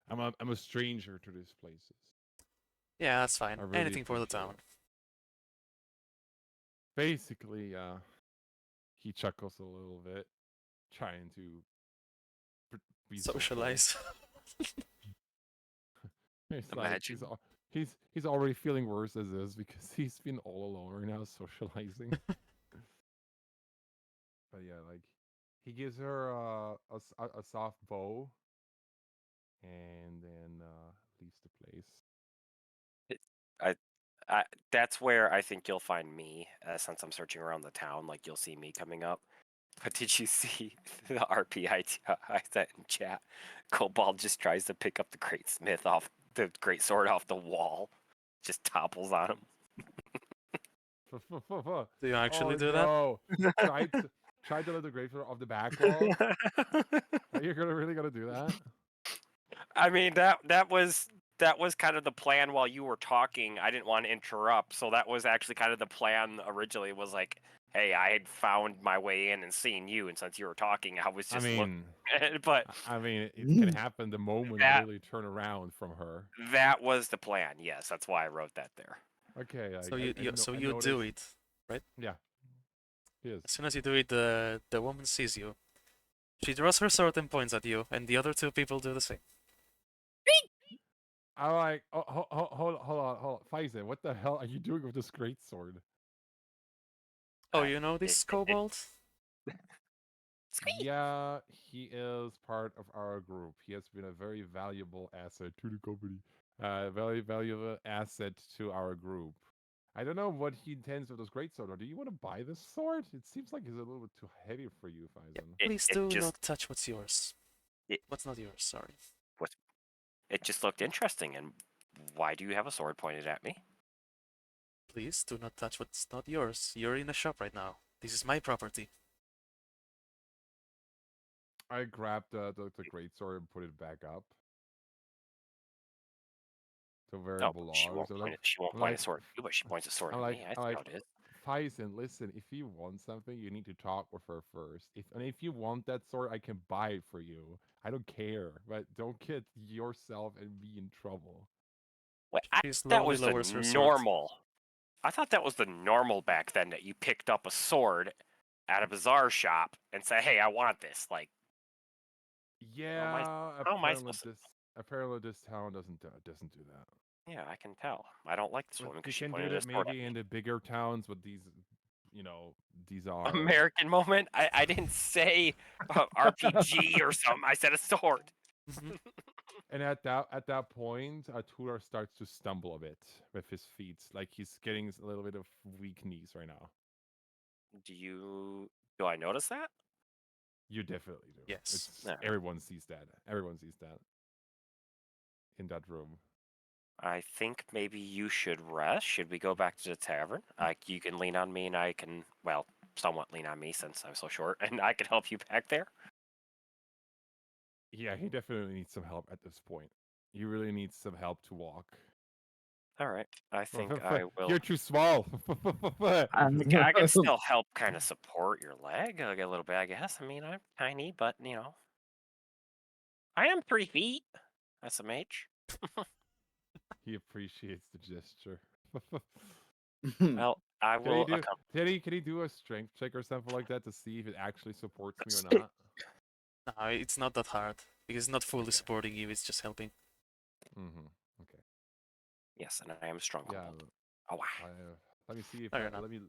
I'm a stranger to these places. Yeah, that's fine. I really Anything for the appreciate town. it. Basically, he chuckles a little bit, trying to be sociable. Socialize. He's like Imagine. he's already feeling worse as is because he's been all alone right now socializing. But yeah, like he gives her a soft bow, and then leaves the place. I, that's where I think you'll find me, since I'm searching around the town. Like you'll see me coming up. But did you see the RPI I sent in chat? Cobalt just tries to pick up the great smith off the great sword off the wall, just topples on him. Do you actually Oh do that? no! Tried to let the grave off the back wall. Are you really gonna do that? I mean that was kind of the plan while you were talking. I didn't want to interrupt, so that was actually kind of the plan originally. Was like, hey, I had found my way in and seen you, and since you were talking, I was I just looking. mean, But I mean, it can happen the moment you that literally turn around from her. that was the plan. Yes, that's why I wrote that there. Okay, So I you do noticed. it, right? Yeah, he is. As soon as you do it, the woman sees you. She draws her sword and points at you, and the other two people do the same. I'm like, oh, hold on, Faisal, what the hell are you doing with this great sword? Oh, Uh, you know this kobold? Squeak. Yeah, he is part of our group. He has been a very valuable asset to the company. Very valuable asset to our group. I don't know what he intends with this great sword. Or do you want to buy this sword? It seems like it's a little bit too heavy for you, Faison. Please It do just not touch what's yours. it, What's not yours, sorry. it just looked interesting. And why do you have a sword pointed at me? Please do not touch what's not yours. You're in a shop right now. This is my property. I grabbed the great sword and put it back up to where No, it she belongs. won't point it. She won't I'm point a like, sword at you, but she points a sword I'm at like, me. I I'm see like, how it is. Faison, listen, if you want something, you need to talk with her first. If you want that sword, I can buy it for you. I don't care, but don't get yourself and be in trouble. Wait, She that slowly was the lowers her sword. normal. I thought that was the normal back then that you picked up a sword at a bazaar shop and say, "Hey, I want this." Like, Yeah, how am I supposed to? apparently this town doesn't do that. Yeah, I can tell. I don't like this But woman you because she can do pointed a that sword at maybe me. in the bigger towns, but these are American moment. I didn't say RPG or something. I said a sword. Mhm. And at that point, Tudor starts to stumble a bit with his feet, like he's getting a little bit of weak knees right now. Do I notice that? You definitely do. Yes. It's No. everyone sees that. Everyone sees that in that room. I think maybe you should rest. Should we go back to the tavern? You can lean on me, and I can, well, somewhat lean on me since I'm so short, and I can help you back there. Yeah, he definitely needs some help at this point. He really needs some help to walk. All right. I think I will. You're too small. I can still help kind of support your leg a little bit, I guess. I mean, I'm tiny, but, I am 3 feet. That's a mage. He appreciates the gesture. Well, I Can he will do? Can he do a strength check or something like that to see if it actually supports me or not? No, it's not that hard. Because it's not fully Okay. supporting you, it's just helping. Mm-hmm. Okay. Yes, and I am a strong Yeah. kobold. Oh, wow. Let me see if Fair I, enough. let me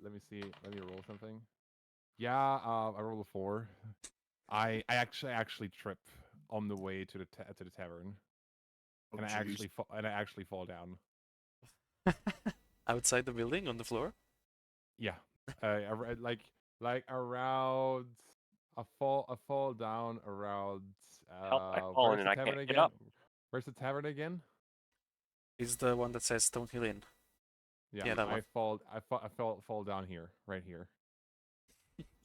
roll something. Yeah. I rolled a 4. I actually trip on the way to the tavern, Oh, and jeez. I actually fall down. Outside the building, on the floor? Yeah. Like around. I fall down around. Help, I've fallen Where's and the I can't tavern get again? up. Where's the tavern again? Is the one that says Stonehill Inn. Yeah, Yeah, that one. fall down here, right here.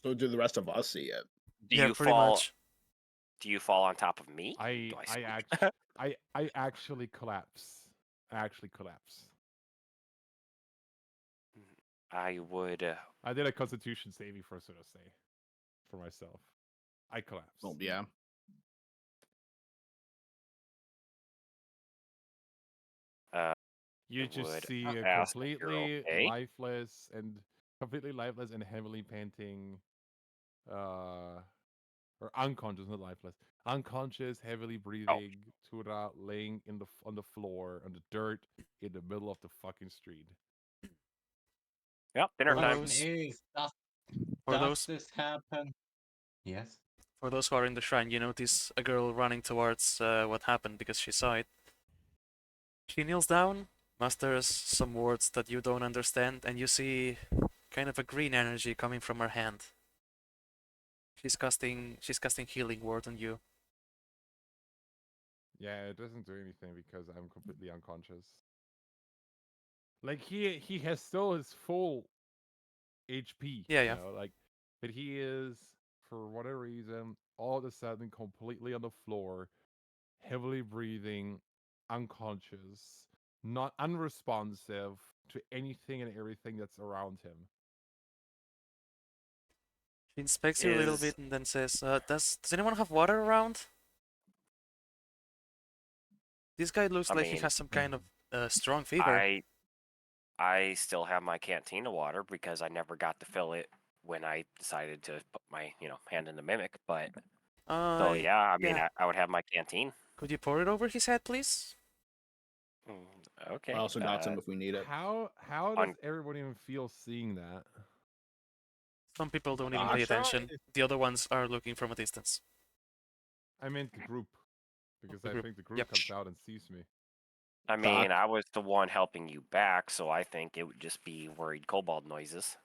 So do the rest of us see it? Do Yeah, you pretty fall? much. Do you fall on top of me? I Do I I squeak? act I actually collapse. I actually collapse. I would. I did a Constitution saving for so to say, for myself. I collapse. Well, yeah. You I just would see a ask if you're okay. completely lifeless and heavily panting, or unconscious, not lifeless, unconscious, heavily Oh, breathing Tura laying on the floor on the dirt in the middle of the fucking street. yep, dinner For time. Question those is, for does those this happen? Yes. for those who are in the shrine, you notice a girl running towards what happened because she saw it. She kneels down, musters some words that you don't understand, and you see kind of a green energy coming from her hand. She's casting healing word on you. Yeah, it doesn't do anything because I'm completely unconscious. Like he has still his full HP, Yeah, yeah. like, but he is for whatever reason all of a sudden completely on the floor, heavily breathing, unconscious, not unresponsive to anything and everything that's around him. She inspects you a little Is bit and then says, "Does anyone have water around? This guy looks I like he mean, has some kind of strong fever." I I still have my canteen of water because I never got to fill it when I decided to put my hand in the mimic. But so yeah, I mean, Yeah. I would have my canteen. Could you pour it over his head, please? Mm, I okay. also got some if we need it. How does On everyone even feel seeing that? Some people don't even Ah, pay sure. attention. The other ones are looking from a distance. I meant the group. Because The I group. think the group Yep. comes out and sees me. I mean, I was the one helping you back, so I think it would just be worried kobold noises.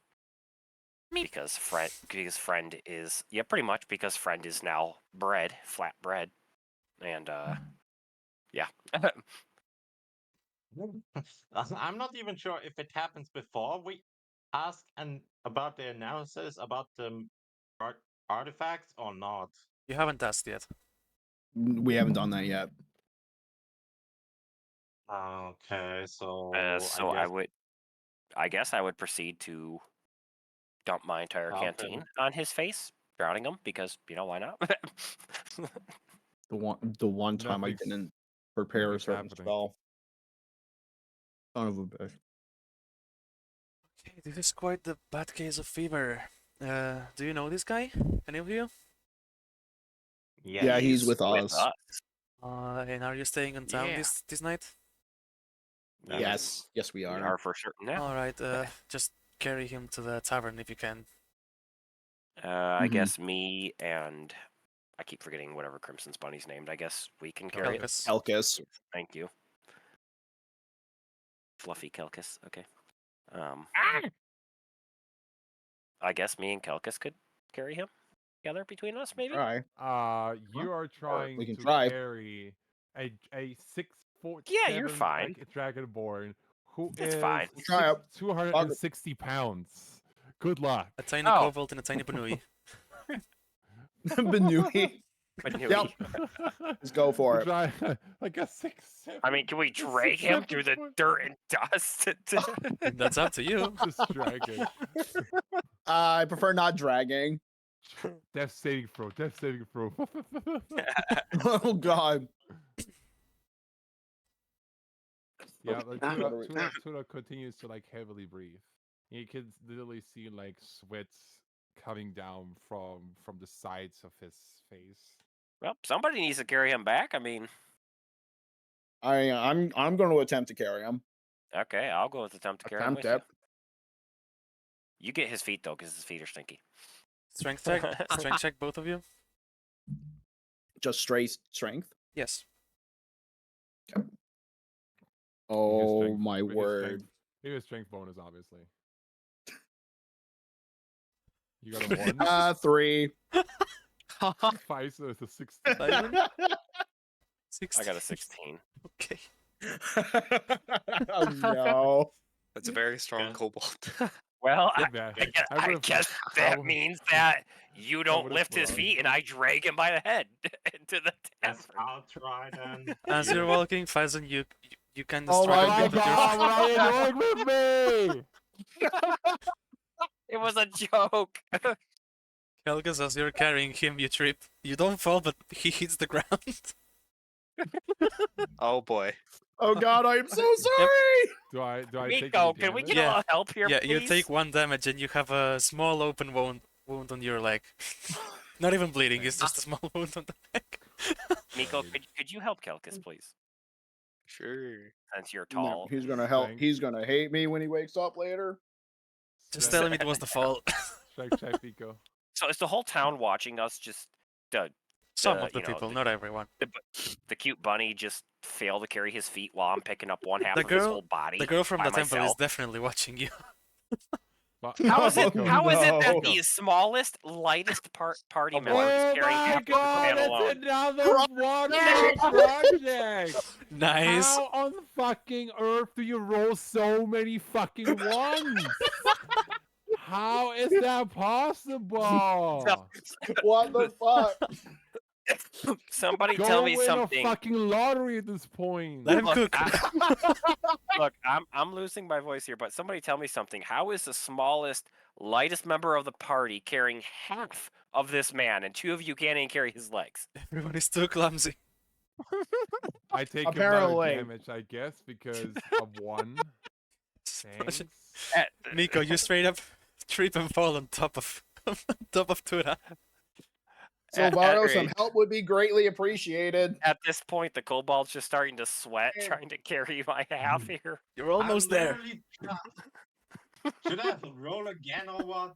Because friend is pretty much because friend is now flat bread. And yeah. I'm not even sure if it happens before we ask about the analysis about the artifacts or not. You haven't asked yet. We haven't done that yet. Okay, so So I guess I would proceed to dump my entire Okay. canteen on his face, drowning him because why not? The one time I Nothing's- didn't prepare a nothing's certain happening. spell. Son of a bitch. Okay, this is quite the bad case of fever. Do you know this guy? Any of you? Yeah, he's with us. And are you staying in town Yeah. this night? Yes, yes, we We are. are for sure. Yeah. All right. Just carry him to the tavern if you can. I Mhm. guess me and I keep forgetting whatever Crimson's bunny's named. I guess we can carry it. Kelkus. Elkis. Thank you. Fluffy Kelkus. Okay. I guess me and Kelkus could carry him together between us, maybe. Try. You are trying we can to try. carry a 6'7" Yeah, you're fine. dragonborn who It's is fine. Try it. 260 pounds. Good luck. A tiny Oh. kobold and a tiny Banui. Benui. Yep. Let's go for it. Try like a 6'7". I mean, can we drag him through the dirt and dust? That's up to you. Just drag it. I prefer not dragging. Death saving throw. Death saving throw. Oh god. Yeah, like What are we- Tuna continues to like heavily breathe. You can literally see like sweats coming down from the sides of his face. Well, somebody needs to carry him back. I mean, I'm going to attempt to carry him. okay, I'll go with attempt to carry him with Attempt you. it. You get his feet though, because his feet are stinky. Strength check. Strength check, both of you. Just straight strength. Yes. Oh my word. Maybe a strength bonus, obviously. You got a 1? 3. 5, so it's a 16. Simon? I 16. got a 16. Okay. Oh no. That's a very strong Yeah. kobold. Well, Yeah, I guess that means that you don't would've lift his thrown. feet and I drag him by the head into the Yes, tavern. I'll try then. As you're walking, Faison, you kind of Oh struggle my with your God, what are you doing with me? It was a joke. Kelgus, as you're carrying him, you trip. You don't fall, but he hits the ground. Oh boy. Oh god, I am so sorry. Do I take Miko, any can we damage? get Yeah. a little help here, Yeah, please? you take 1 damage and you have a small open wound on your leg. Not even bleeding, it's just a small wound on the leg. Miko, could you help Kelkus, please? Sure. Since you're No, tall. he's gonna help. Strength. He's gonna hate me when he wakes up later. Just tell him it was the fall. Strength check, Pico. So is the whole town watching us? Just Some The- of the you know, people, the- not everyone. the cute bunny just fail to carry his feet while I'm picking up one half The of his girl- whole body. The girl from by the temple is myself. definitely watching you. But- How is it? Oh, How is it that no. the smallest, lightest party Oh, member is Oh carrying my half of the God! man It's alone? another water project. Nice. How on fucking earth do you roll so many fucking ones? How is that possible? What the fuck? Somebody Go tell me win something. a fucking lottery at this point. Let him Look, cook. Look, I'm losing my voice here, but somebody tell me something. How is the smallest, lightest member of the party carrying half of this man, and 2 of you can't even carry his legs? Everyone is too clumsy. I take Apparently. another damage, I guess, because of 1. Thanks. Miko, you straight up trip and fall on top of Tura. Silvano, At- some help would be greatly appreciated. At this point, the kobold's just starting to sweat, Yeah. trying to carry my half here. You're almost I'm there. literally Should I roll again or what?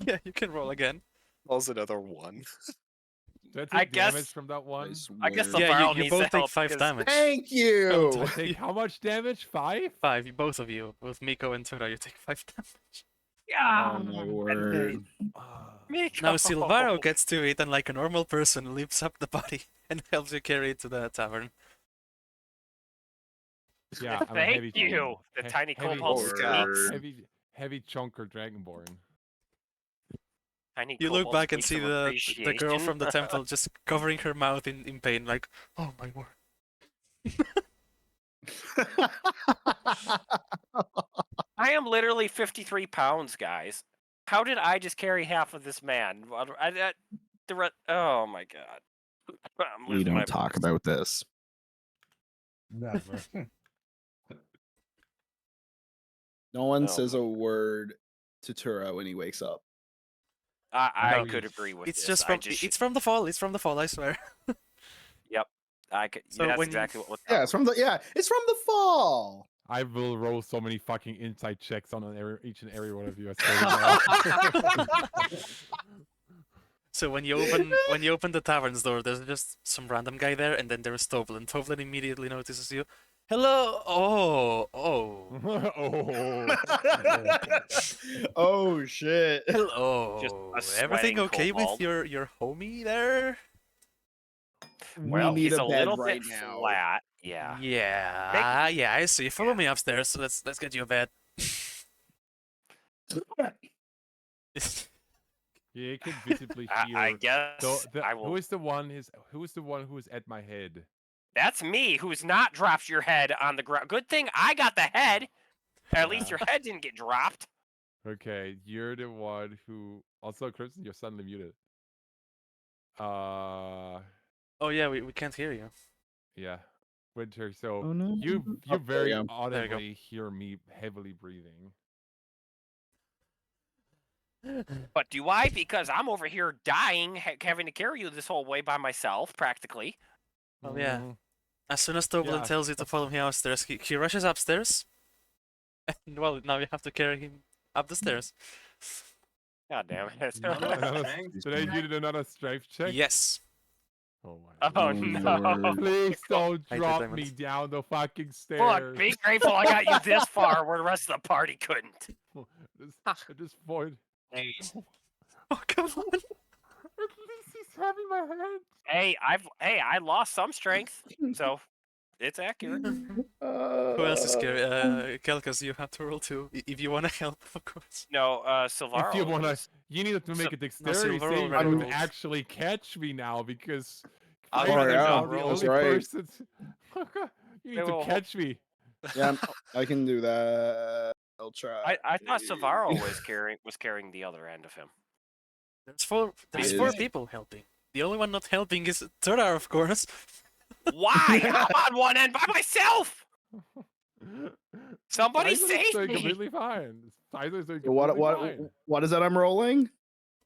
Yeah, you can roll again. Rolls another 1. Do I I take damage guess- from that one? I guess the Yeah, Varl you needs to both take help 5 because- damage. Thank Oh, you. I take how much damage? 5? 5, both of you. With Miko and Tura, you take 5 damage. Yeah. Oh my word. Miko. Now Silvaro gets to it and like a normal person lifts up the body and helps you carry it to the tavern. Yeah, I'm a Thank heavy you. The tiny kobold Word. sneaks. heavy chunker dragonborn. Tiny You look kobold back and sneaks see of the girl appreciation. from the temple just covering her mouth in pain, like, oh my word. I am literally 53 pounds, guys. How did I just carry half of this man? Oh my god. I'm We losing my don't talk voice. about this. Never. No one Oh says my a word to Tura when he wakes up. I No, could agree with It's this. just from it's from the fall. It's from the fall, I swear. Yep. I could. So That's when- exactly what. Yeah, it's from the fall. I will roll so many fucking insight checks on each and every one of you. I swear to God. So when you open the tavern's door, there's just some random guy there, and then there's Tovlin. Tovlin immediately notices you. Hello. Oh. Oh. Oh shit. Hello. Just a Everything sweating okay with kobold. your homie there? Well, we need he's a a bed little right bit now. flat. Yeah. Yeah, I see. Follow me upstairs. So let's get you a bed. Yeah, you can visibly hear. I guess I will. Who is the one who is at my head? That's me, who's not dropped your head on the ground. Good thing I got the head. At least Yeah. your head didn't get dropped. Okay, you're the one who also Crimson, you're suddenly muted. Oh yeah, we can't hear you. Yeah. Winter, so Oh, no. you Oh, there very we go. audibly hear me heavily breathing. But do I? Because I'm over here dying, having to carry you this whole way by myself, practically. Oh yeah. Mhm. As soon as Toblin Yeah, tells you to follow me upstairs, he rushes upstairs. And well, now you have to carry him up the stairs. God damn it. Another- Thanks. Did I do another strength check? Yes. Oh my Oh Oh, no. Lord. Please don't I did drop damage. me down the fucking Look, stairs. be grateful I got you this far where the rest of the party couldn't. At this point. Hey, Oh come on. At least he's having my hand. Hey, I lost some strength, so it's accurate. Who else is scary? Kelkas, you have to roll too. If you want to help, of course. No, Silvaro. If you wanna, is- you need to make a dexterity Silver saving already throw to rolled. actually catch me now because I'll Fraser rather is now not the roll. only That's right. person. You need to Well, catch me. Yeah, I can do that. I'll try. I thought Silvaro was carrying the other end of him. There's It four is. people helping. The only one not helping is Tura, of course. Why? I'm on one end by myself. Somebody Sizer is save doing me! completely fine. Sizer is doing So what completely fine. what is that I'm rolling?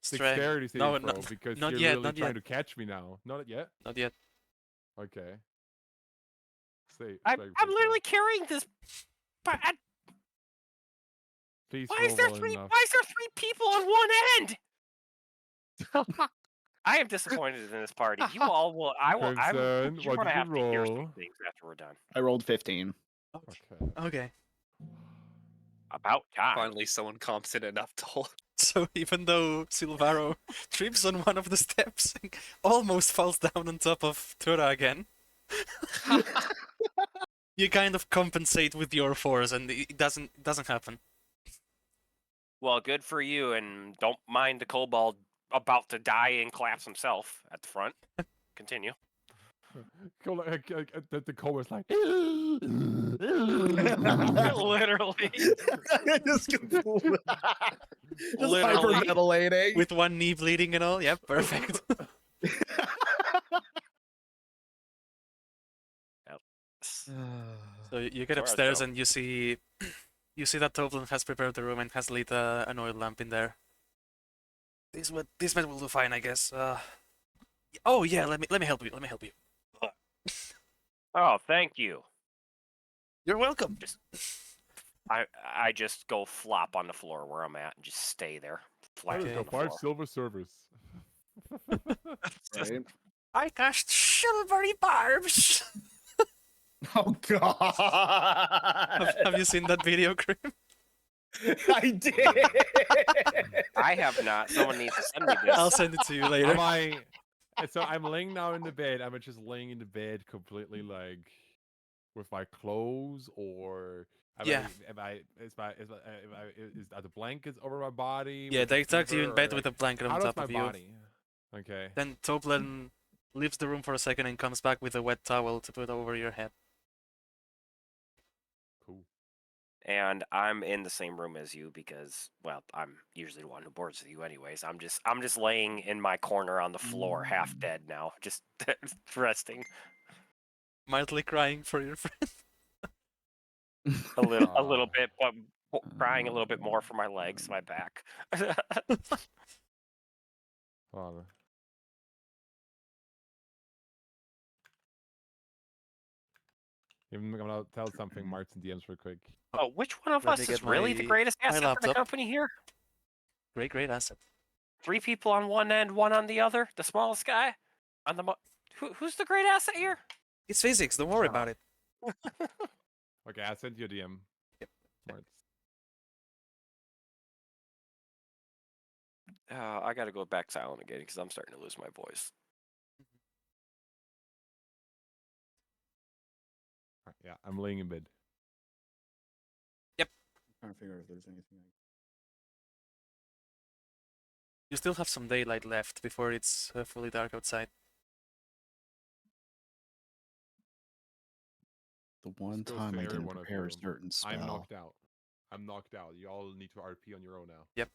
Strength. Dexterity No, saving no, throw because not you're yet, really not trying yet. to catch me now. Not yet. Not yet. Okay. Say, I'm saving literally carrying this. But Please why roll is there well three? enough. Why is there three people on one end? I am disappointed in this party. You all will. I will. Crimson, You're what gonna did you have to hear some roll? things after we're done. I rolled 15. Okay. Okay. About time. Finally, someone competent enough to hold. So even though Silvaro trips on one of the steps and almost falls down on top of Tura again, you kind of compensate with your force, and it doesn't happen. Well, good for you, and don't mind the kobold about to die and collapse himself at the front. Continue. The call was like. Literally. Just completely. Just Literally. hyperventilating. With one knee bleeding and all. Yep, perfect. So you get Sorry, upstairs Joe. and you see that Toblin has prepared the room and has lit an oil lamp in there. This man will do fine, I guess. Oh yeah, let me help you. Let me help you. Oh, thank you. You're welcome. I just go flop on the floor where I'm at and just stay there flat Let's Okay. go on the 5 floor. silver servers. Right? I cast silvery barbs. Oh god! Have you seen that video, Grim? I did. I have not. Someone needs to send me this. I'll send it to you later. Am I? So I'm laying now in the bed. I'm just laying in the bed completely like with my clothes, or Yeah. are the blankets over my body? Yeah, with they a tucked you fever, in or, bed like, with a blanket how on does top my of you. body? Okay. Then Toplan leaves the room for a second and comes back with a wet towel to put over your head. Cool. And I'm in the same room as you because, well, I'm usually the one who boards with you anyways. I'm just laying in my corner on the floor, half dead now, just resting. Mildly crying for your friend. A little Ah. bit, but crying a little bit more for my legs, my back. Hold on. I'm gonna tell something, Martin DMs real quick. Oh, which one of Let us me is get really the my- greatest my asset for the laptop. company here? Great asset. 3 people on one end, one on the other. The smallest guy on the who's the great asset here? It's physics, don't worry Shut about up. it. Okay, I sent you a DM. Yep. Martin. I got to go back silent again because I'm starting to lose my voice. Alright, yeah, I'm laying in bed. Trying to figure out if there's anything. You still have some daylight left before it's fully dark outside. The one goes time to I every didn't one of prepare a you. certain spell. I'm knocked out. I'm knocked out. You all need to RP on your own now. Yep.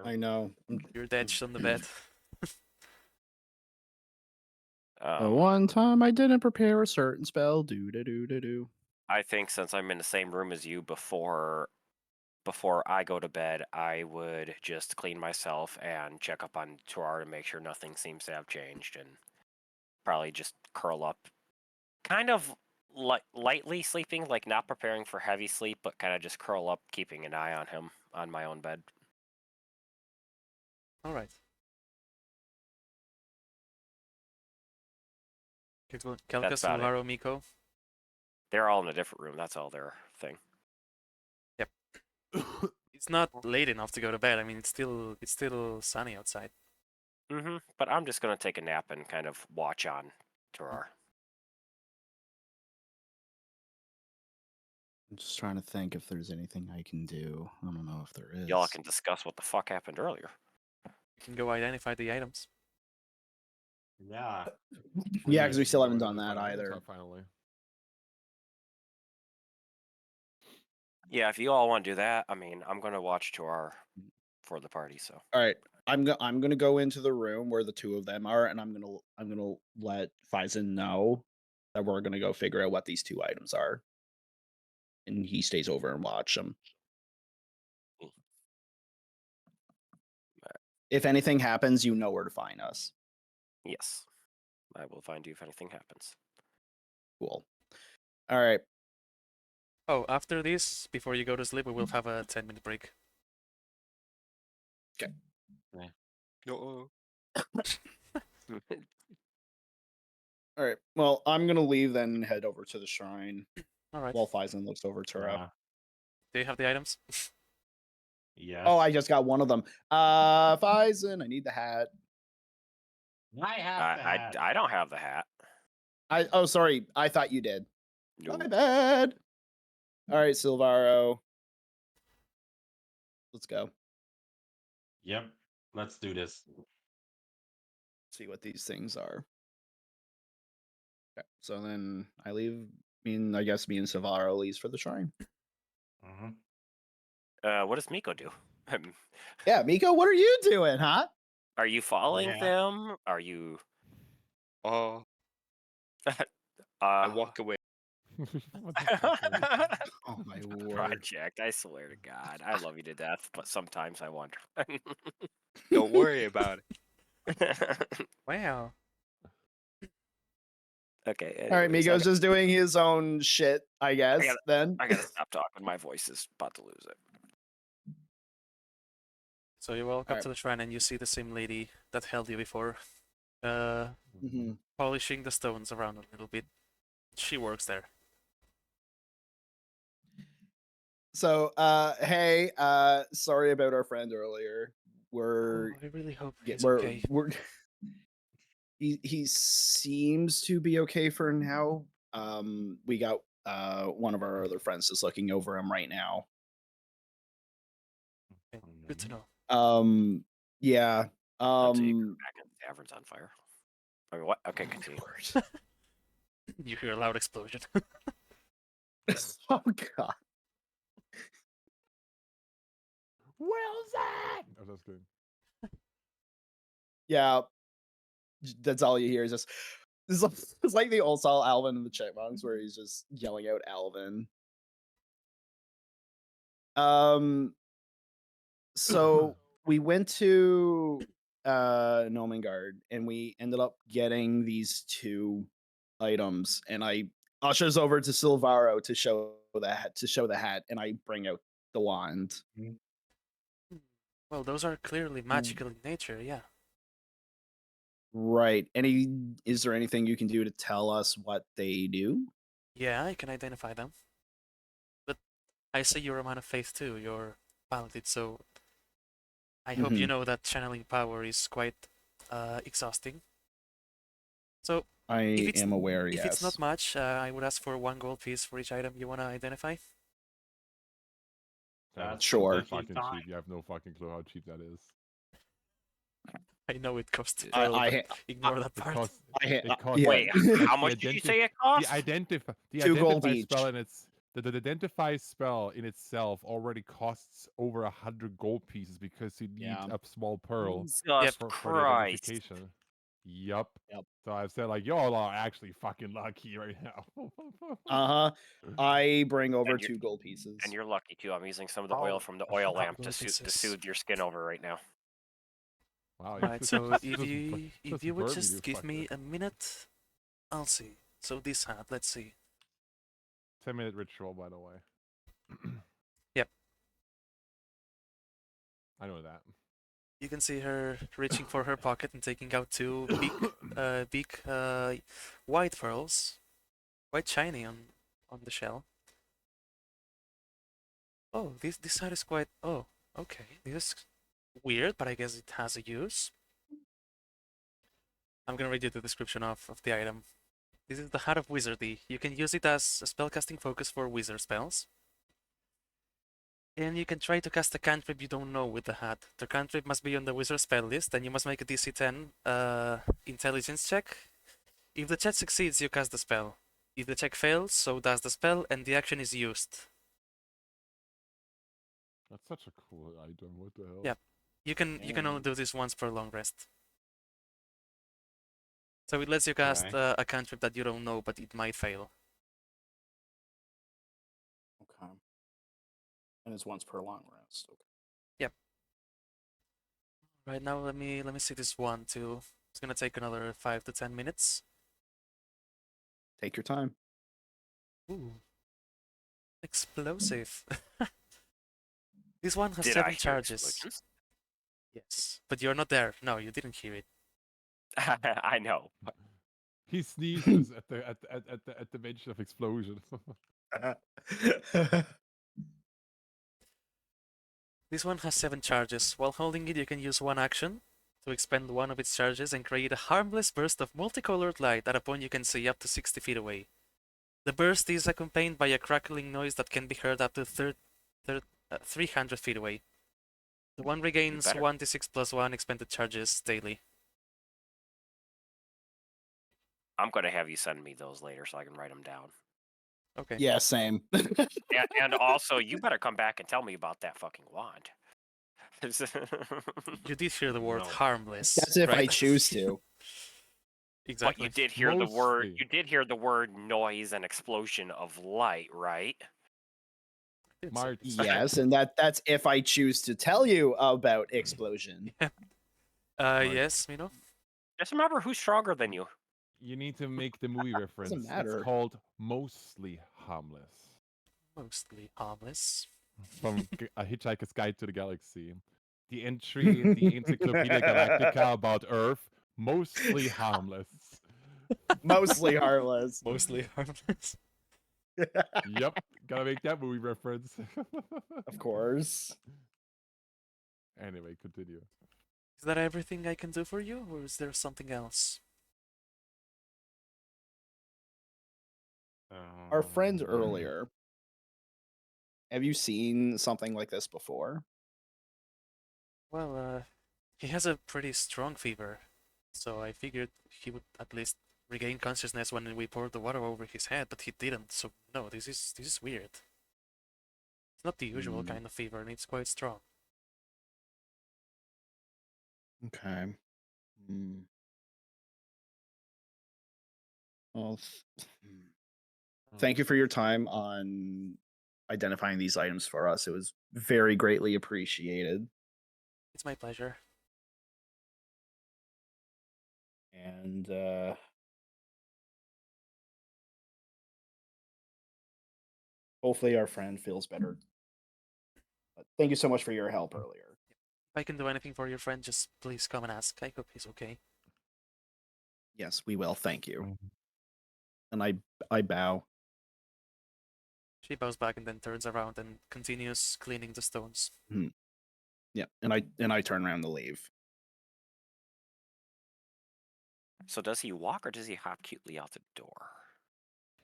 I know. You're dead on the bed. The one time I didn't prepare a certain spell. Do. I think since I'm in the same room as you before I go to bed, I would just clean myself and check up on Tuar to make sure nothing seems to have changed, and probably just curl up, kind of lightly sleeping, like not preparing for heavy sleep, but kind of just curl up, keeping an eye on him on my own bed. All right. Kelkas, about it. Alvaro, Miko. They're all in a different room. That's all their thing. It's not late enough to go to bed. I mean, it's still sunny outside. But I'm just gonna take a nap and kind of watch on Turar. I'm just trying to think if there's anything I can do. I don't know if there is. Y'all can discuss what the fuck happened earlier. You can go identify the items. Yeah. Yeah, because we still haven't Go done ahead and that find out either. stuff finally. Yeah, if you all want to do that, I mean, I'm gonna watch Turar for the party. So All right, I'm gonna go into the room where the two of them are, and I'm gonna let Faison know that we're gonna go figure out what these two items are, and he stays over and watch them. If anything happens, you know where to find us. yes, I will find you if anything happens. Cool. All right. Oh, after this, before you go to sleep, we will have a 10-minute break. No. All right. Well, I'm gonna leave then and head over to the shrine All right. while Faison looks over to her. Yeah. Do you have the items? Yes. Oh, I just got one of them. Faison, I need the hat. I have that. I don't have the hat. Oh, sorry. I thought you did. No. My bad. All right, Silvaro. Let's go. Yep. Let's do this. See what these things are. Okay, so then I leave. I guess me and Silvaro leaves for the shrine. What does Miko do? Yeah, Miko, what are you doing, huh? Are you following Yeah. them? Are you? I walk away. What the fuck is this? Oh my word. Project. I swear to God, I love you to death, but sometimes I wonder. Don't worry about it. Wow. Okay. All right, anyways, Miko's just doing his own shit, I guess. Then I gotta stop talking. My voice is about to lose it. So you walk up Alright. to the shrine and you see the same lady that held you before, uh, Mm-hmm. polishing the stones around a little bit. She works there. So, hey, sorry about our friend earlier. We're Oh, I really hope get he's we're okay. we're he seems to be okay for now. We got one of our other friends is looking over him right now. Okay, good to know. Yeah. Until you go back and the tavern's on fire. I mean, what? Okay, continue. You hear a loud explosion. Oh god. Where's that? Oh, that's good. Yeah. That's all you hear is just it's like the old style Alvin and the Chipmunks where he's just yelling out Alvin. So we went to Nomengard and we ended up getting these two items, and I ushers over to Silvaro to show the hat, and I bring out the wand. Well, those are clearly magical in nature, yeah. Right. Is there anything you can do to tell us what they do? Yeah, I can identify them. But I see you're a man of faith too. You're paladin, so I hope you know that channeling power is quite exhausting. So I if it's am aware, if it's not yes. much, I would ask for 1 gold piece for each item you want to identify. That's Sure. So completely fucking fine. cheap. You have no fucking clue how cheap that is. I know it costs I- 12, I but ignore that It part. costs. I It costs. yeah. Wait, like how the much did you identi- say it The costs? the 2 gold identify each. spell in its the identify spell in itself already costs over 100 gold pieces because you need Yeah. a small pearl Jesus for the Christ. identification. Yup. Yep. So I've said like y'all are actually fucking lucky right now. Uh-huh. I bring over And you're- 2 gold pieces. And you're lucky too. I'm using some of the oil Oh, from the oil lamp to, gold to pieces. soothe your skin over right now. Wow. Right, so if you would burn me, just you give me fucker. a minute, I'll see. So this hat, let's see. 10-minute ritual, by the way. Yep. I know that. You can see her reaching for her pocket and taking out two big white pearls, quite shiny on the shell. Oh, this side is quite. Oh, okay. This is weird, but I guess it has a use. I'm gonna read you the description of the item. This is the Hat of Wizardy. You can use it as a spellcasting focus for wizard spells. And you can try to cast a cantrip you don't know with the hat. The cantrip must be on the wizard spell list, and you must make a DC 10 intelligence check. If the check succeeds, you cast the spell. If the check fails, so does the spell, and the action is used. That's such a cool item. What the hell? Yep. You can only do this once per long rest. So it lets you cast Okay. a cantrip that you don't know, but it might fail. Okay. And it's once per long rest. Okay. Yep. Right now, let me see this one too. It's gonna take another 5 to 10 minutes. Take your time. Ooh. Explosive. This one has Did 7 I hear charges. explosions? Yes. But you're not there. No, you didn't hear it. I know. He sneezes at the mention of explosion. This one has 7 charges. While holding it, you can use one action to expend one of its charges and create a harmless burst of multicolored light at a point you can see up to 60 feet away. The burst is accompanied by a crackling noise that can be heard up to 300 feet away. The one regains better. 1d6 plus 1 expended charges daily. I'm gonna have you send me those later so I can write them down. Okay. Yeah, same. And also, you better come back and tell me about that fucking wand. You did hear the word No. harmless. That's if I right? choose to. Exactly. But you did hear the word. Mostly. You did hear the word noise and explosion of light, right? Did say Mart. this. Yes, and that's if I choose to tell you about explosion. Right. Yes, Mino? Just remember who's stronger than you. You need to make the movie reference. matter. It's called Mostly Harmless Mostly harmless. from A Hitchhiker's Guide to the Galaxy. The entry in the Encyclopedia Galactica about Earth, mostly harmless. Mostly harmless. Mostly harmless. Yep, gotta make that movie reference. Of course. Anyway, continue. Is that everything I can do for you, or is there something else? Our friend Um, earlier. Have you seen something like this before? Well, he has a pretty strong fever, so I figured he would at least regain consciousness when we poured the water over his head, but he didn't. So no, this is weird. It's not the usual Hmm. kind of fever, and it's quite strong. Okay. Well, thank you for your time on identifying these items for us. It was very greatly appreciated. It's my pleasure. And hopefully our friend feels better. But thank you so much for your help earlier. If I can do anything for your friend, just please come and ask. I hope he's okay. Yes, we will. Thank you. Mhm. And I bow. She bows back and then turns around and continues cleaning the stones. Yeah, and I turn around to leave. So does he walk or does he hop cutely out the door?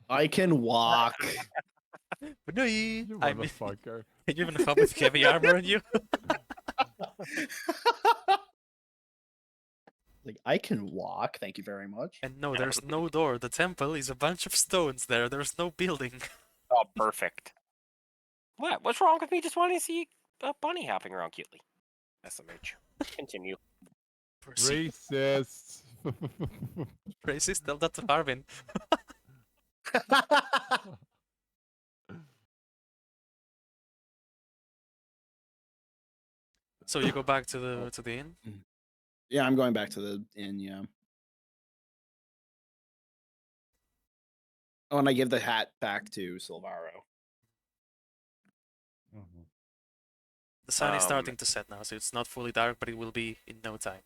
I can walk. But no, You I mean, motherfucker. can you even hop with heavy armor on you? Like I can walk. Thank you very much. And no, there's no door. The temple is a bunch of stones there. There's no building. Oh, perfect. What? What's wrong with me just wanting to see a bunny hopping around cutely? SMH. Continue. Proceed. Racist. Racist, tell that to Harvin. So you go back to the inn? Yeah, I'm going back to the inn. Yeah. Oh, and I give the hat back to Silvaro. Mhm. The sun is starting to set now, so it's not fully dark, but it will be in no time.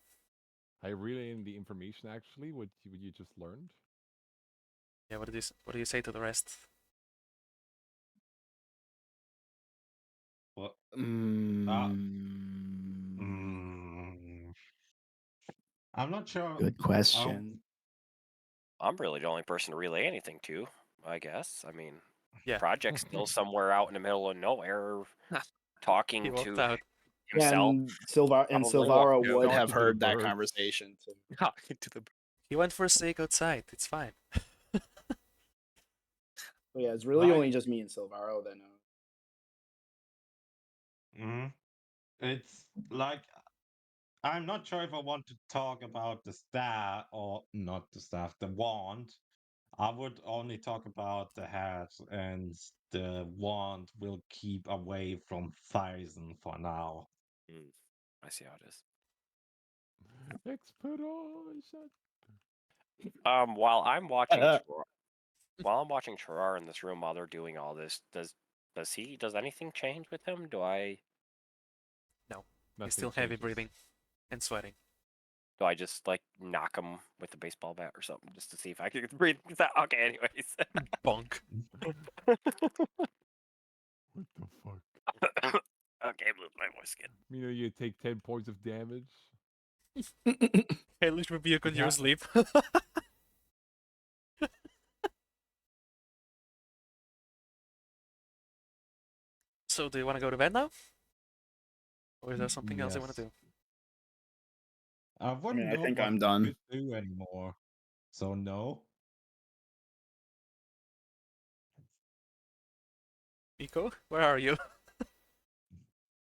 I relay in the information actually, what you just learned. Yeah, what do you say to the rest? What? Mm, Mm, I'm not sure. Good question. I'm really the only person to relay anything to, I guess. I mean, Yeah, Project's still somewhere out in the middle of nowhere he talking walked to out. himself. And Probably Silvaro walked out. would have Talking to the heard that birds. conversation too. to the He went for a steak outside. It's fine. But yeah, it's really Right. only just me and Silvaro then. Mhm. It's like I'm not sure if I want to talk about the staff or not the staff, the wand. I would only talk about the hat, and the wand will keep away from Thyson for now. I see how it is. Exploration. While I'm watching Uh, while I'm watching Charar in this room while they're doing all this, does anything change with him? Do I No, he's Nothing still heavy changes. breathing and sweating. just like knock him with a baseball bat or something just to see if I can breathe? Okay, anyways. Bonk. What the fuck? Okay, lose my voice again. You know, you take 10 points of damage. Hellish rebuke on your Yeah. sleep. So, do you want to go to bed now? Or is there something else you want to Yes. do? I wouldn't I know think what I'm we done. could do anymore. So no. Miko, where are you?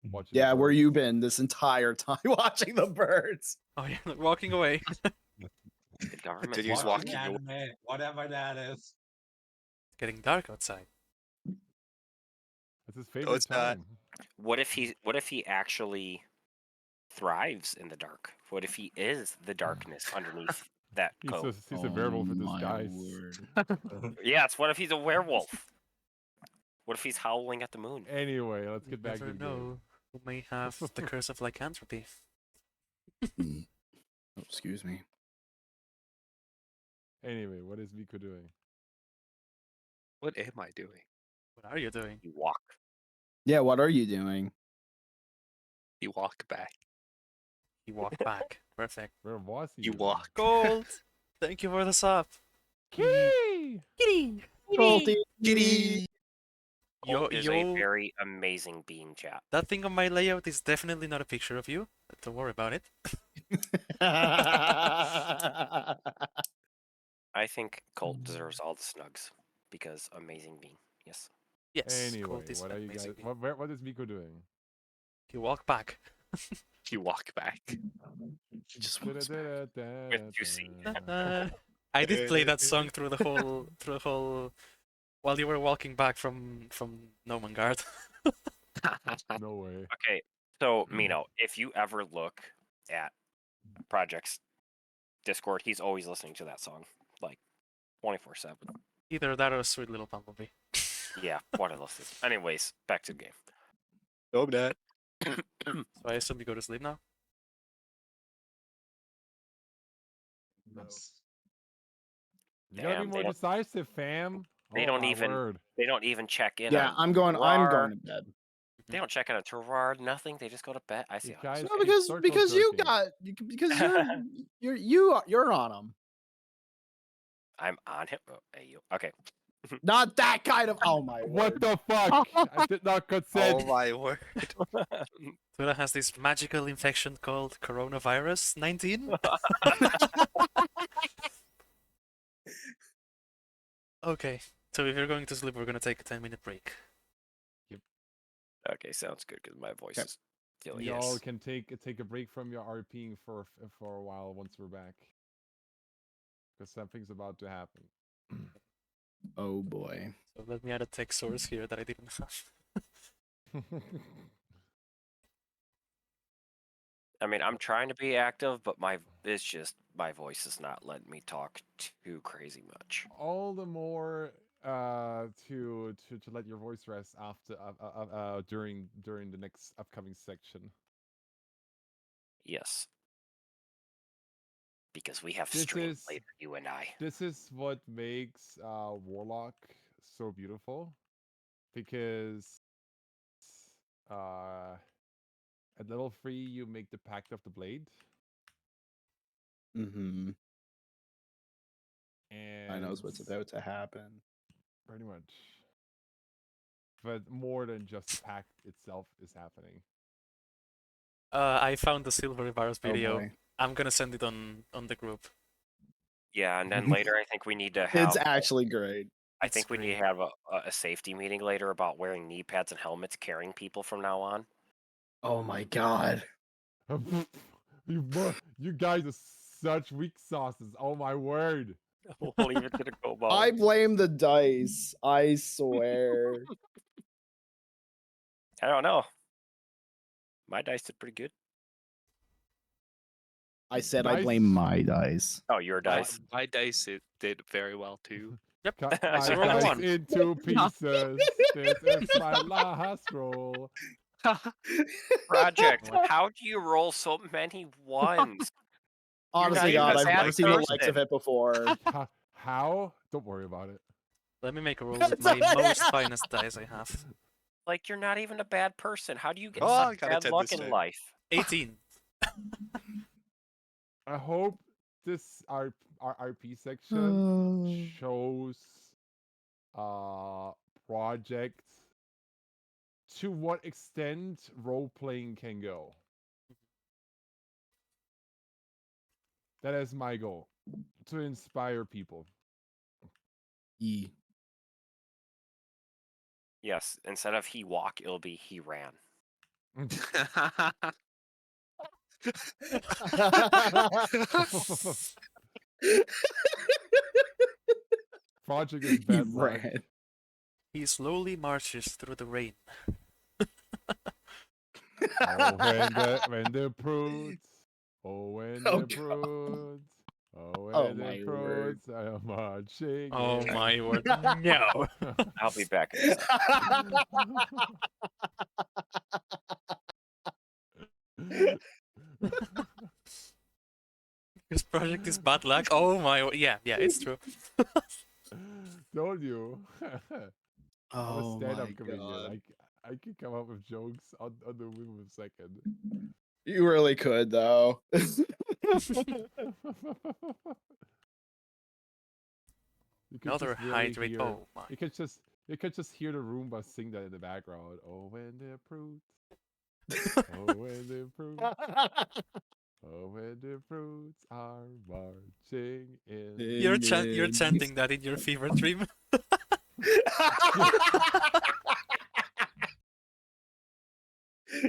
Watching Yeah, the where birds. you been this entire time watching the birds? Oh, yeah, walking away. The government. Did he was Watching walking away. anime, whatever that is. It's getting dark outside. That's his No, favorite it's not. time. What if he actually thrives in the dark? What if he is the darkness underneath that coat? He's a werewolf in my disguise. word. Yes, what if he's a werewolf? What if he's howling at the moon? Anyway, let's You get back to never the game. know. who may have the curse of lycanthropy. Oh, excuse me. Anyway, what is Miko doing? What am I doing? What are you doing? You walk. Yeah, what are you doing? You walk back. You walk back. Perfect. Where was he? You then? walk. Gold! Thank you for the sub. Kitty! Kitty! Salty. Kitty. Yo, Is yo, a very amazing being, chat. that thing on my layout is definitely not a picture of you. Don't worry about it. I think Colt deserves all the snugs because amazing being. Yes. Yes, Anyway, Gold is what an are you guys? amazing being. What is Miko doing? You walk back. You walk back. Just wants back. With juicy. I did play that song through the whole while you were walking back from Nomangard. No way. Okay, so Mino, if you ever look at Project's Discord, he's always listening to that song, like 24/7. Either that or Sweet Little Bumblebee. Yeah, one of those things. Anyways, back to the game. No, that. So I assume you go to sleep now? Yes. You gotta be Damn, more decisive, fam. they Oh, don't my even- word. They don't even check in. Yeah, on I'm going Terroir. to bed. They don't check in on Terroir, nothing. They just go to bed. I see. You how it is. guys No, keep circle because you jerking. got you're on them. I'm on him. Oh, hey, you. Okay. Not that kind of. Oh my What word. the fuck? I did not consent. Oh my word. Tula has this magical infection called coronavirus 19. Okay, so if you're going to sleep, we're gonna take a 10-minute break. Okay, sounds good because my voice Okay. is killing Yeah. me. Y'all Yes. can take a break from your RPing for a while once we're back, because something's about to happen. Oh boy. So let me add a text source here that I didn't have. I mean, I'm trying to be active, but it's just my voice is not letting me talk too crazy much. All the more to let your voice rest after during the next upcoming section. Yes. Because we have This stream is- later, you and I. This is what makes Warlock so beautiful, because at level 3 you make the Pact of the Blade, Mm-hmm. and I knows what's about to happen. pretty much. But more than just the pact itself is happening. I found the Silvery Virus Oh video. boy. I'm gonna send it on the group. Yeah, and then later I think we need to have. It's actually great. I it's think we need to have a safety meeting later about wearing knee pads and helmets carrying people from now on. Oh my god. You guys are such weak sauces. Oh my word. We'll leave it to the go ball. I blame the dice. I swear. I don't know. My dice did pretty good. I said I Dice- blame my dice. Oh, your dice. My dice did very well too. Yep. Cut I my said roll dice one. into pieces. This is my last roll. Project, how do you roll so many ones? Honestly, not God, even I've a never bad seen the likes person. of it before. How? Don't worry about it. Let me make a roll with my most finest dice I have. Like, you're not even a bad person. How do you get Oh, I such got a bad 10 luck this in time. life? 18. I hope this our RP section shows project to what extent role playing can go. That is my goal, to inspire people. Yes, instead of he walk, it'll be he ran. Project is He bad luck. ran. He slowly marches through the rain. Oh, when the prudes. Oh, when Oh, the God. prudes. Oh, when Oh, the my word. prudes are marching. Oh in. my word. No. I'll be back in a second. Project is bad luck. Oh my, yeah, it's true. Told you. I'm a Oh stand-up my comedian. god. I can come up with jokes on the whim of a second. You really could though. You could Another just really hydrate. hear. Oh my. You could just hear the Roomba sing that in the background. Oh, when the fruits. Oh, when the fruits. Oh, when the fruits are marching in. You're chanting that in your fever dream.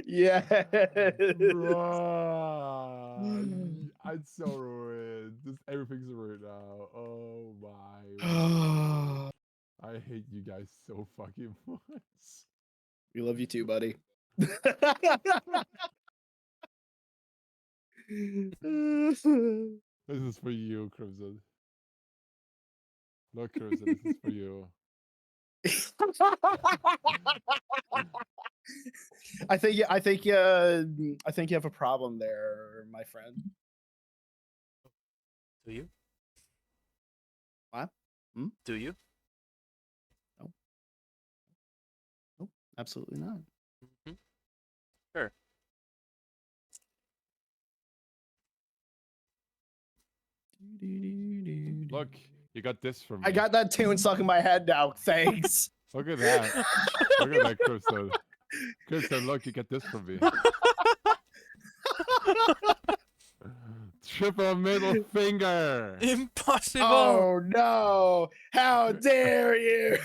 Yes. Bruh, I'm so ruined. Just everything's ruined now. Oh my word. I hate you guys so fucking much. We love you too, buddy. This is for you, Crimson. Look, Crimson, this is for you. I think you have a problem there, my friend. Do you? What? Do you? Nope, absolutely not. Mm-hmm. Sure. Look, you got this from me. I got that tune stuck in my head now. Thanks. Look at that. Look at that, Crimson. Crimson, look, you get this from me. Triple middle finger. Impossible. Oh no! How dare you!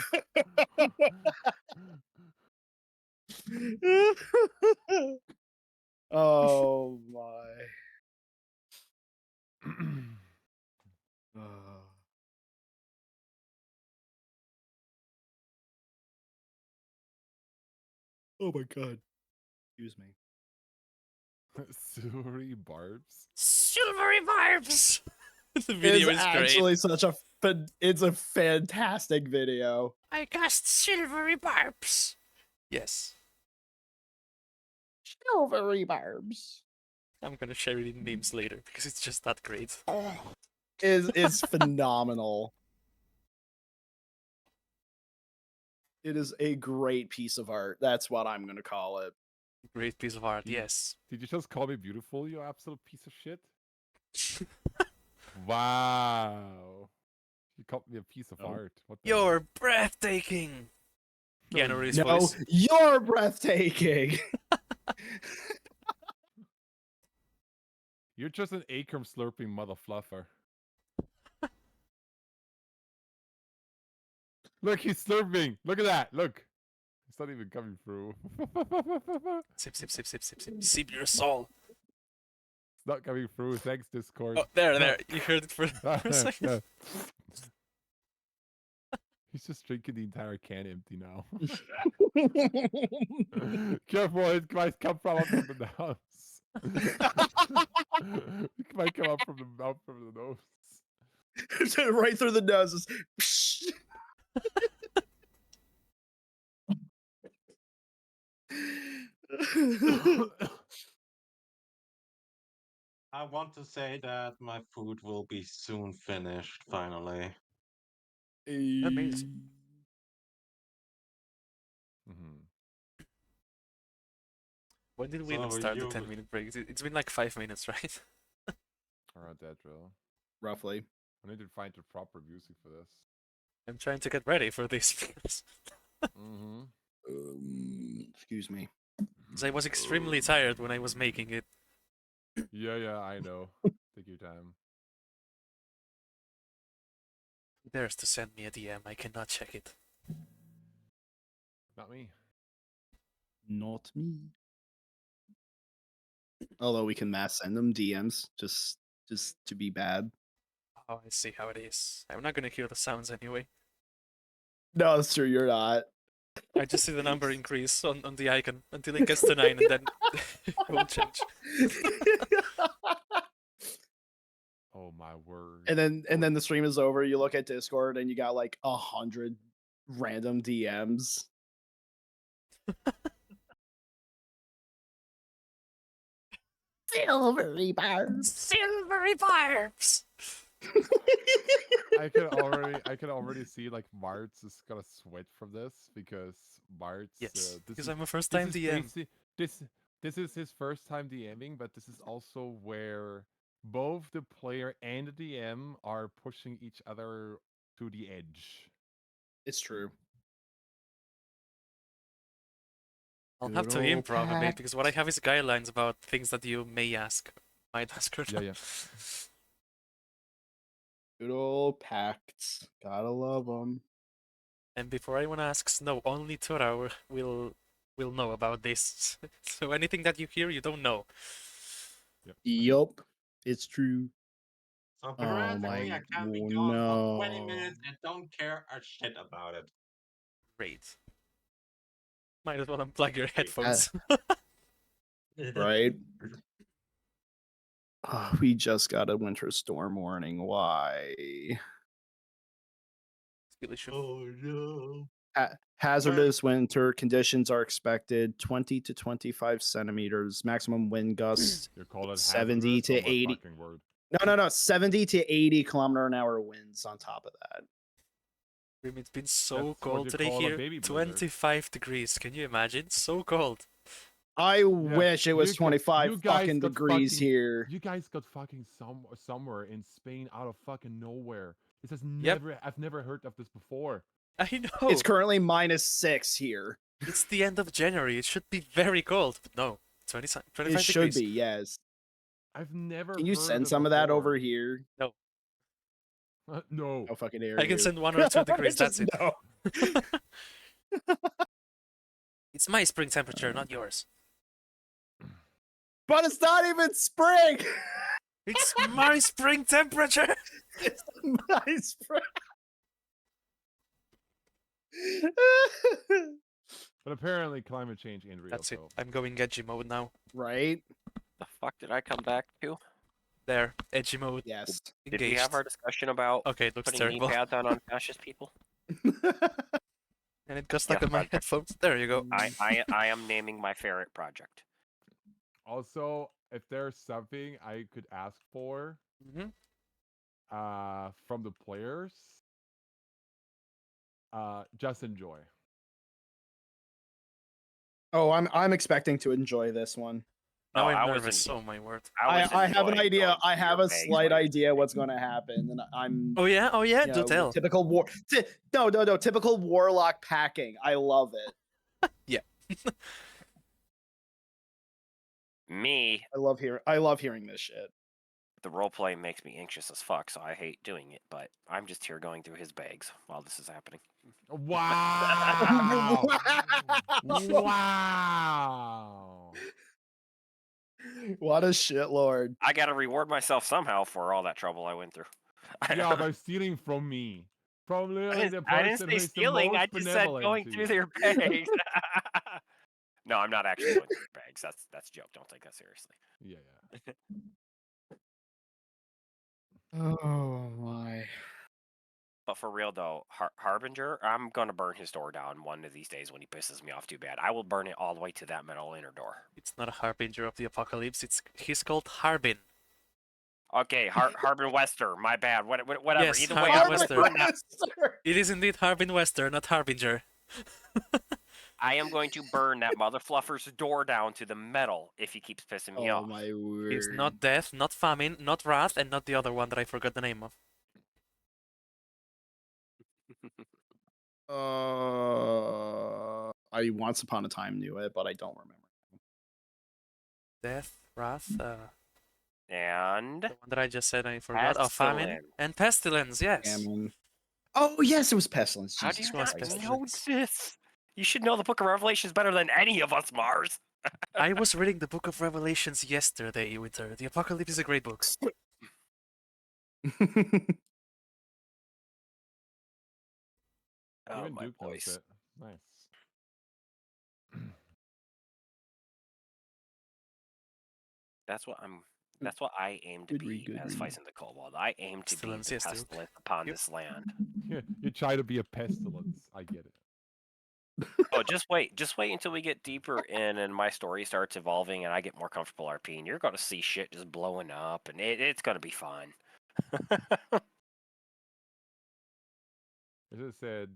Oh my. Oh my god. Excuse me. Silvery barbs. Silvery barbs. The It video is is great. actually it's a fantastic video. I cast silvery barbs. Yes. Silvery barbs. I'm gonna share it in memes later because it's just that great. Is phenomenal. It is a great piece of art. That's what I'm gonna call it. Great piece of art, You- yes. Did you just call me beautiful, you absolute piece of shit? Wow. You called me a piece of Oh. art. What the You're breathtaking. No, Keanu Reeves No, voice. you're breathtaking. You're just an acorn slurping mother fluffer. Look, he's slurping. Look at that. Look. It's not even coming through. Sip, sip, sip, sip, sip, sip. Sip your soul. It's not coming through. Thanks, Discord. Oh, there. You heard it for a second. He's just drinking the entire can empty now. Careful, it might come from up from the nose. It might come up from the mouth from the nose. Right through the nose. I want to say that my food will be soon finished, finally. Amazing. Mhm. When did we even So start the you 10-minute break? It's been like 5 minutes, right? Around that drill. Roughly. I need to find the proper music for this. I'm trying to get ready for this because Excuse me. I was extremely tired when I was making it. Yeah, I know. Take your time. He dares to send me a DM. I cannot check it. Not me. Not me. Although we can mass send them DMs just to be bad. Oh, I see how it is. I'm not gonna hear the sounds anyway. No, that's true. You're not. I just see the number increase on the icon until it gets to 9 and then it won't change. Oh my word. and then the stream is over. You look at Discord and you got like 100 random DMs. Silvery barbs. Silvery barbs. I can already see like Martz is gonna sweat from this because Martz. Yes, This because is I'm a this first-time is DM. this this is his first time DMing, but this is also where both the player and the DM are pushing each other to the edge. It's true. I'll have to Good ol' improv a bit because what I pact. have is guidelines about things that you may ask, might ask or Yeah, not. yeah. Good old pacts. Gotta love them. And before anyone asks, no, only Tora will know about this. So anything that you hear, you don't know. Yup. It's true. So Oh my theoretically, I can be gone for 20 no. minutes and don't care a shit about it. Great. Might as well unplug your headphones. Right? Oh, we just got a winter storm warning. Why? Really should. Oh no. Hazardous winter conditions are expected 20 to 25 centimeters. Maximum wind gusts You call it 70 hazardous? to Oh my 80. fucking word. No. 70 to 80 kilometer an hour winds on top of that. It's been so That's what cold you today call a here. baby blizzard. 25 degrees. Can you imagine? So cold. I wish it was you 25 guys fucking got degrees fucking- here. You guys got fucking somewhere in Spain out of fucking nowhere. This has Yep. I've never heard of this before. I know. It's currently -6 here. It's the end of January. It should be very cold. But no. 25 It should degrees. be, yes. I've never Can you heard send it some of that over before. here? No. No. No fucking air. I can send 1 or 2 degrees. That's it. No. It's my spring temperature, not yours. But it's not even spring. It's my spring temperature. It's my spring. But apparently climate change ain't real. That's it. so- I'm going edgy mode now. Right? The fuck did I come back to? There, edgy mode. Yes. Did Engaged. we have our discussion about Okay, it looks putting knee terrible. pads on unconscious people? And it got stuck Yeah, on my project. headphones. There you go. I am naming my ferret project. Also, if there's something I could ask for Mhm. from the players, just enjoy. Oh, I'm expecting to enjoy this one. Now No, I'm I was nervous. in- Oh my word. I have an enjoying idea. going I through have your a bags slight when- idea what's going to happen, and I'm. Oh yeah. Oh yeah. you Do know, tell. Typical war. No. Typical warlock packing. I love it. Me, I love hearing this shit. the roleplay makes me anxious as fuck, so I hate doing it. But I'm just here going through his bags while this is happening. Wow! Wow! What a shitlord. I gotta reward myself somehow for all that trouble I went through. Yeah, by stealing from me. From literally the I person didn't say who's the stealing. most I just said benevolent going to through you. their bags. No, I'm not actually going through their bags. That's a joke. Don't take that seriously. Yeah. Oh my. But for real though, Harbinger, I'm gonna burn his door down one of these days when he pisses me off too bad. I will burn it all the way to that metal inner door. It's not a harbinger of the apocalypse. He's called Harbin. Okay, Harbin Wester, my bad. Whatever. Yes, Either way, Harbin I'm Wester. gonna burn that. It is indeed Harbin Wester, not Harbinger. I am going to burn that mother fluffer's door down to the metal if he keeps pissing me Oh off. my word. He's not death, not famine, not wrath, and not the other one that I forgot the name of. I once upon a time knew it, but I don't remember. Death, wrath, And the one that I just said I forgot. Oh, famine Pestilence. and pestilence. Yes. Famine. Oh yes, it was pestilence. how do Jesus you Christ, not Christ. know this? You should know the Book of Revelations better than any of us, Mars. I was reading the Book of Revelations yesterday, Winter. The Apocalypse is a great book. Oh, Even my Duke knows voice. it. Nice. That's what I'm. That's what I aim to Good be read, good as read. Feising the Kobold. I aim to be Pestilence, the yes, Duke. pestilence upon Yep. this land. You try to be a pestilence. I get it. Oh, just wait. Just wait until we get deeper in and my story starts evolving and I get more comfortable RPing. You're going to see shit just blowing up and it's going to be fun. As I said,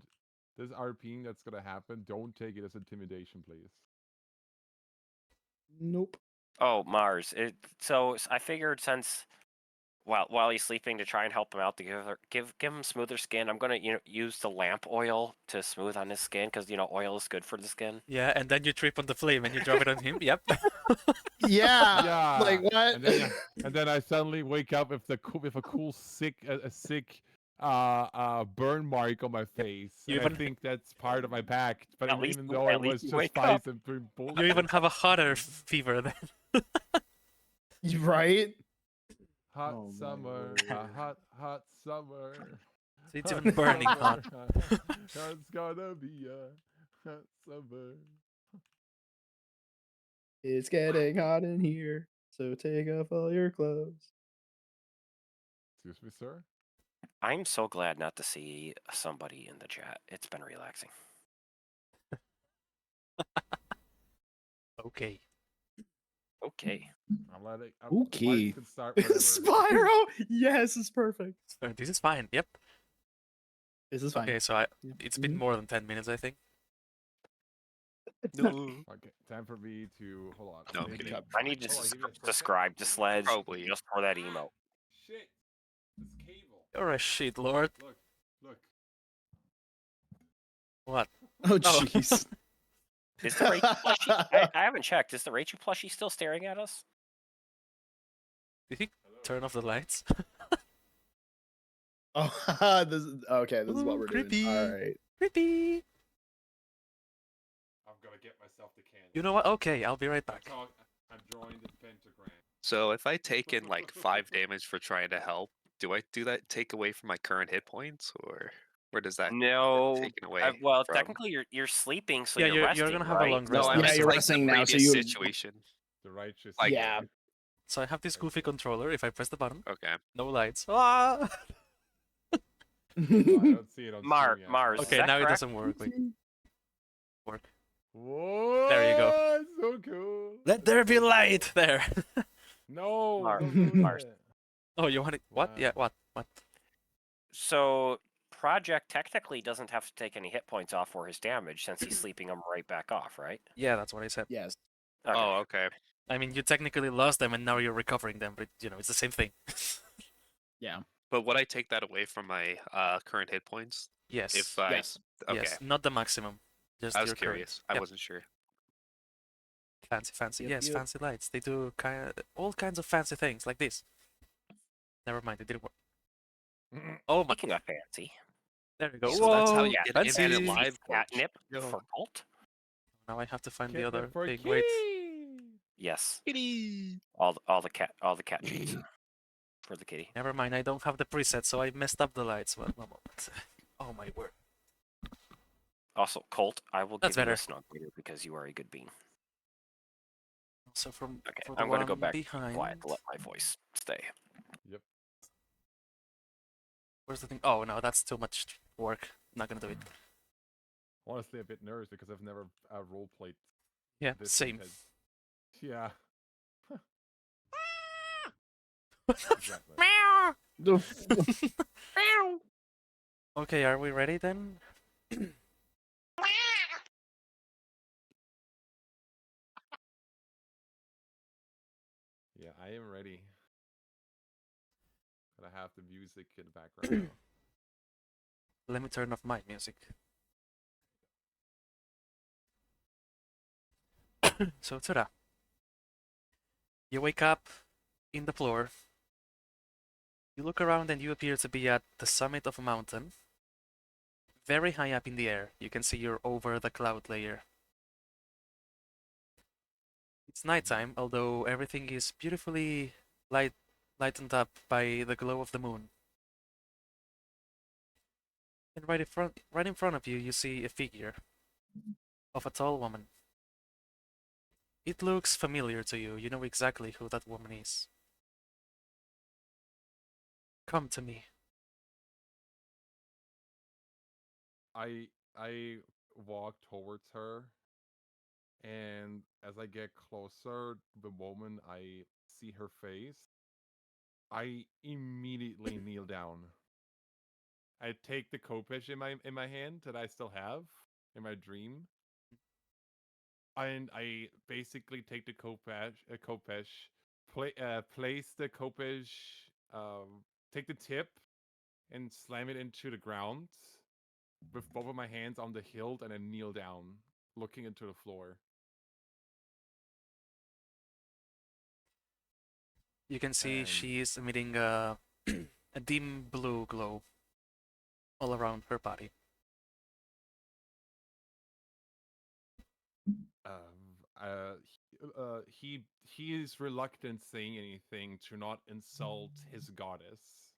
this RPing that's gonna happen, don't take it as intimidation, please. Nope. Oh, Mars. I figured since while he's sleeping to try and help him out to give him smoother skin, I'm going to use the lamp oil to smooth on his skin cuz oil is good for the skin. Yeah, and then you trip on the flame and you drop it on him. Yep. Yeah. Yeah. Like what? And then I suddenly wake up with a cool sick burn mark on my face. You And I even- think that's part of my pack. But At least even you- though at it least was you just wake spice up. and doing bullshit. You even have a hotter fever then. Right? Hot Oh my summer, word. hot summer. So it's hot even burning hot. summer. It's gonna be a hot summer. It's getting hot in here, so take off all your clothes. Excuse me, sir. I'm so glad not to see somebody in the chat. It's been relaxing. Okay. Okay. I'm letting. Okay. Can start whenever. Spyro! Yes, it's perfect. This is fine. Yep. This is fine. Okay, so it's been more than 10 minutes, I think. No. Okay, time for me to hold on. No, I'm Maybe- kidding. I need to Oh, I give you a subscribe to Sledge Probably. just for that emote. Shit, this cable. You're a shit lord. Look. What? Oh, Oh. jeez. Is the Rachel plushie? I haven't checked. Is the Rachel plushie still staring at us? Did he turn off the lights? Oh, okay. This is what Ooh, we're creepy. doing. All right. Creepy. I'm gonna get myself the candy. You know what? Okay, I'll be right back. I'm drawing the pentagram. So if I take in like 5 damage for trying to help, do I do that take away from my current hit points, or where does that get No. taken away? Well, from? technically you're sleeping, so Yeah, you're you're resting, gonna have a right? long No, rest I now. Yeah, meant you're like resting the now, so previous you would- situation. The righteous. Like- Yeah. So I have this goofy controller. If I press the button, Okay. no lights. Ah! I don't see it on Mars, stream yet. Mars. Okay, that now it correct? doesn't work. Wait. Whoa! There you go. So cool. Let there be light there. No. Mars. don't do Mars. that. Oh, you want it? What? Wow. Yeah, what? What? So Project technically doesn't have to take any hit points off for his damage since he's sleeping them right back off, right? Yeah, that's what I said. Yes. Okay. Oh, okay. I mean, you technically lost them and now you're recovering them, but it's the same thing. Yeah. But would I take that away from my current hit points? Yes. If I Yes. okay, Yes, not the maximum. Just I was your current. curious. I Yep. wasn't sure. Fancy. Yep, Yes, yep. fancy lights. They do all kinds of fancy things like this. Never mind, it didn't work. Oh my! Speaking of fancy, There we go. So that's how Whoa, you get fancy. infinite live catnip Yo. for cult. Now I have to find the Catnip other for thing. Wait. kitty. Yes, Kitty. all the cat cheats for the kitty. Never mind. I don't have the preset, so I messed up the lights. One moment. Oh my word. Also, Colt, I will That's give you better. a snug later because you are a good bean. So for the I'm gonna go one back behind. quiet to let my voice stay. Yep. Where's the thing? Oh no, that's too much work. Not gonna do it. Honestly, a bit nervous because I've never role played. Yeah, this same. intense. Yeah. Exactly. Okay, are we ready then? Yeah, I am ready. But I have the music in the background. Let me turn off my music. So Tura, you wake up in the floor. You look around and you appear to be at the summit of a mountain. Very high up in the air. You can see you're over the cloud layer. It's nighttime, although everything is beautifully lightened up by the glow of the moon. And right in front of you, you see a figure of a tall woman. It looks familiar to you. You know exactly who that woman is. Come to me. I walk towards her, and as I get closer, the moment I see her face, I immediately kneel down. I take the kopesh in my hand that I still have in my dream, and I basically take the kopesh, place the kopesh, take the tip, and slam it into the ground with both of my hands on the hilt, and then kneel down, looking into the floor. You can see And she is emitting a dim blue glow all around her body. he is reluctant saying anything to not insult his goddess.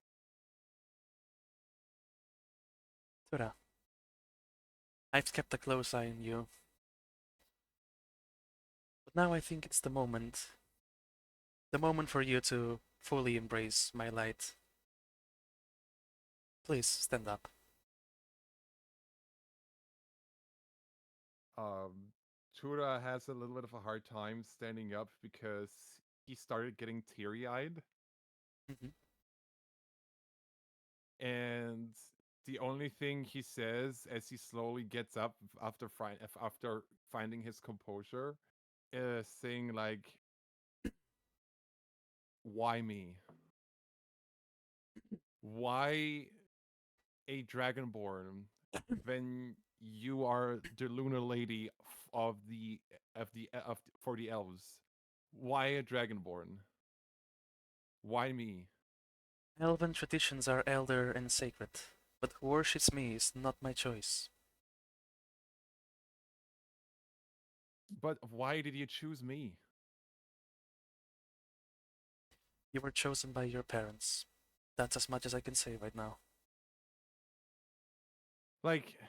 Tura, I've kept a close eye on you. But now I think it's the moment. The moment for you to fully embrace my light. Please stand up. Tura has a little bit of a hard time standing up because he started getting teary-eyed, Mhm. and the only thing he says as he slowly gets up after finding his composure is saying like, "Why me? Why a dragonborn when you are the lunar lady of for the elves? Why a dragonborn? Why me?" Elven traditions are elder and sacred, but who worships me is not my choice. But why did you choose me? You were chosen by your parents. That's as much as I can say right now. Like,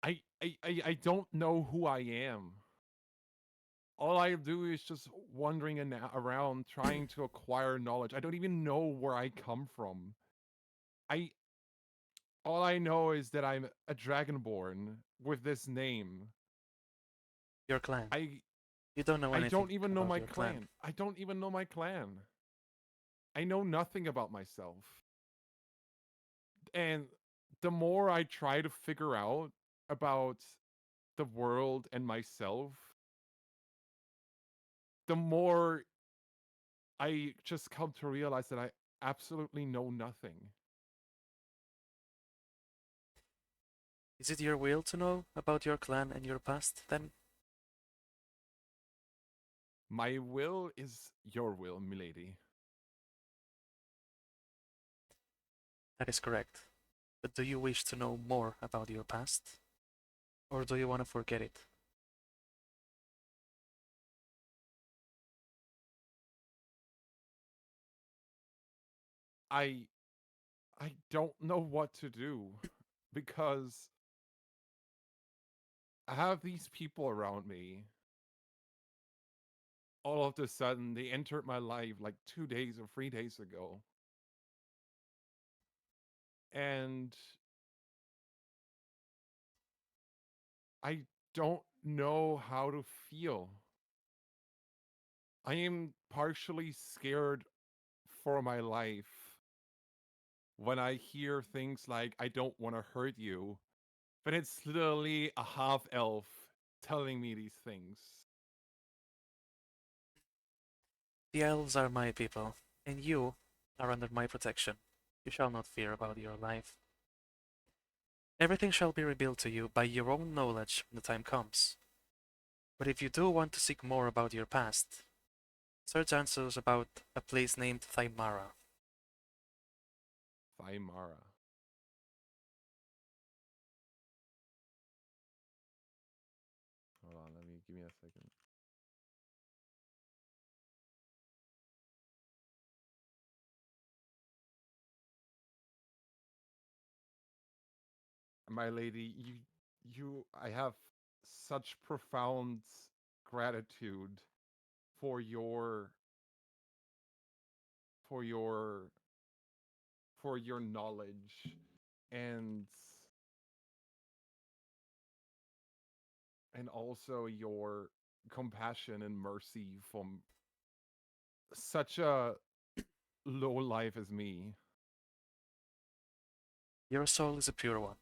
I don't know who I am. All I do is just wandering around trying to acquire knowledge. I don't even know where I come from. I all I know is that I'm a dragonborn with this name. Your clan. I You don't know I anything don't even know about my your clan. clan. I don't even know my clan. I know nothing about myself. And the more I try to figure out about the world and myself, the more I just come to realize that I absolutely know nothing. Is it your will to know about your clan and your past, then? My will is your will, milady. That is correct. But do you wish to know more about your past? Or do you want to forget it? I I don't know what to do because I have these people around me. All of a sudden, they entered my life like 2 days or 3 days ago. And I don't know how to feel. I am partially scared for my life when I hear things like, "I don't want to hurt you," but it's literally a half elf telling me these things. The elves are my people, and you are under my protection. You shall not fear about your life. Everything shall be revealed to you by your own knowledge when the time comes. But if you do want to seek more about your past, search answers about a place named Thymara. Thymara. Hold on, give me a second. My lady, I have such profound gratitude for for your your knowledge and and also your compassion and mercy from such a low life as me. Your soul is a pure one,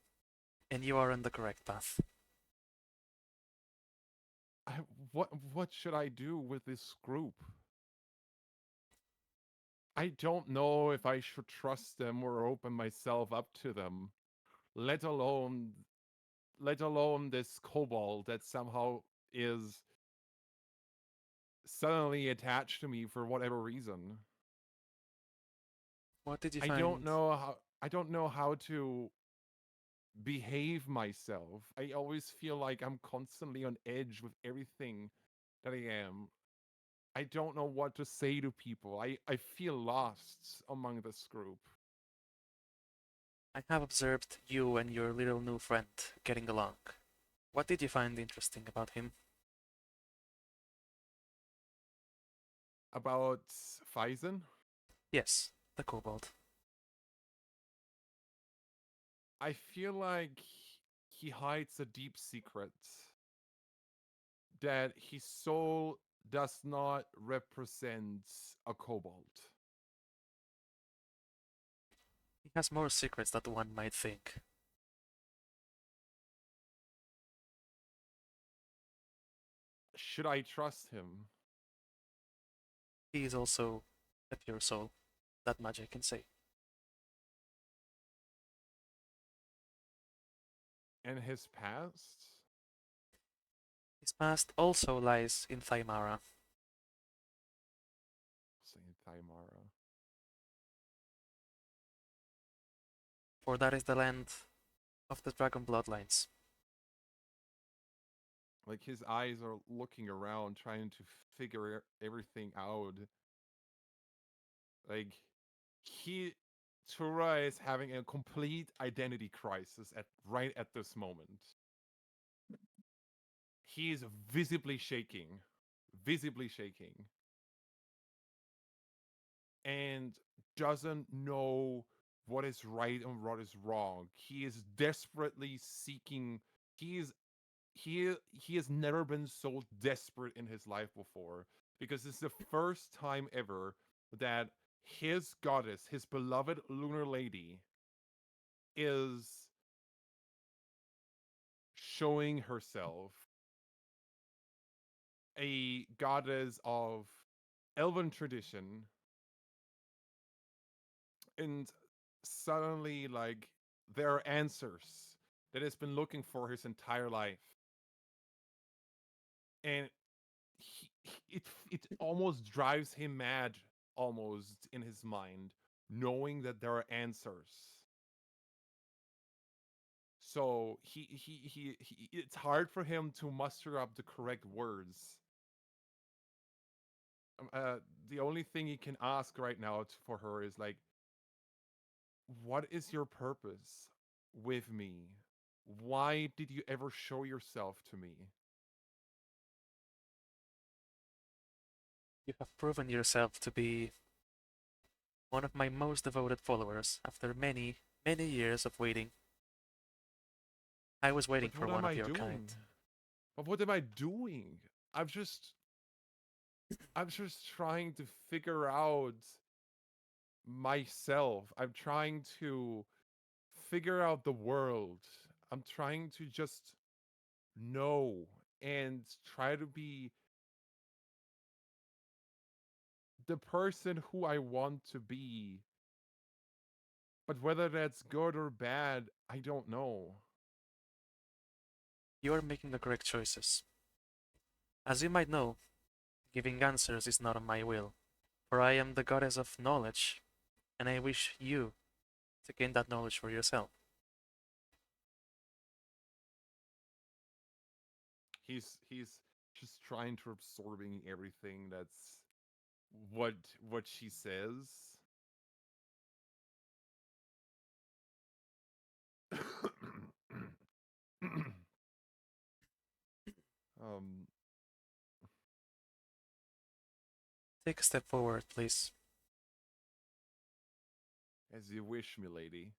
and you are on the correct path. I, what should I do with this group? I don't know if I should trust them or open myself up to them, let alone this kobold that somehow is suddenly attached to me for whatever reason. What did you I find? don't know how to behave myself. I always feel like I'm constantly on edge with everything that I am. I don't know what to say to people. I feel lost among this group. I have observed you and your little new friend getting along. What did you find interesting about him? About Faison, Yes, the kobold. I feel like he hides a deep secret that his soul does not represent a kobold. He has more secrets than one might think. Should I trust him? He is also a pure soul. That much I can say. And his past? His past also lies in Thymara, Saint Thymara. for that is the land of the dragon bloodlines. Like his eyes are looking around, trying to figure everything out. Like he, Tura is having a complete identity crisis at right at this moment. He is visibly shaking, and doesn't know what is right and what is wrong. He is desperately seeking. He is he has never been so desperate in his life before, because it's the first time ever that his goddess, his beloved lunar lady, is showing herself, a goddess of elven tradition, and suddenly, like, there are answers that he's been looking for his entire life, and it almost drives him mad, almost, in his mind, knowing that there are answers. So it's hard for him to muster up the correct words. The only thing he can ask right now for her is like, what is your purpose with me? Why did you ever show yourself to me? You have proven yourself to be one of my most devoted followers after many, many years of waiting. I was waiting But for what one am of I your doing? kind. But what am I doing? I'm just I'm just trying to figure out myself. I'm trying to figure out the world. I'm trying to just know and try to be the person who I want to be. But whether that's good or bad, I don't know. You are making the correct choices. As you might know, giving answers is not on my will, for I am the goddess of knowledge, and I wish you to gain that knowledge for yourself. He's just trying to absorbing everything that's what what she says. um Take a step forward, please. as you wish, milady.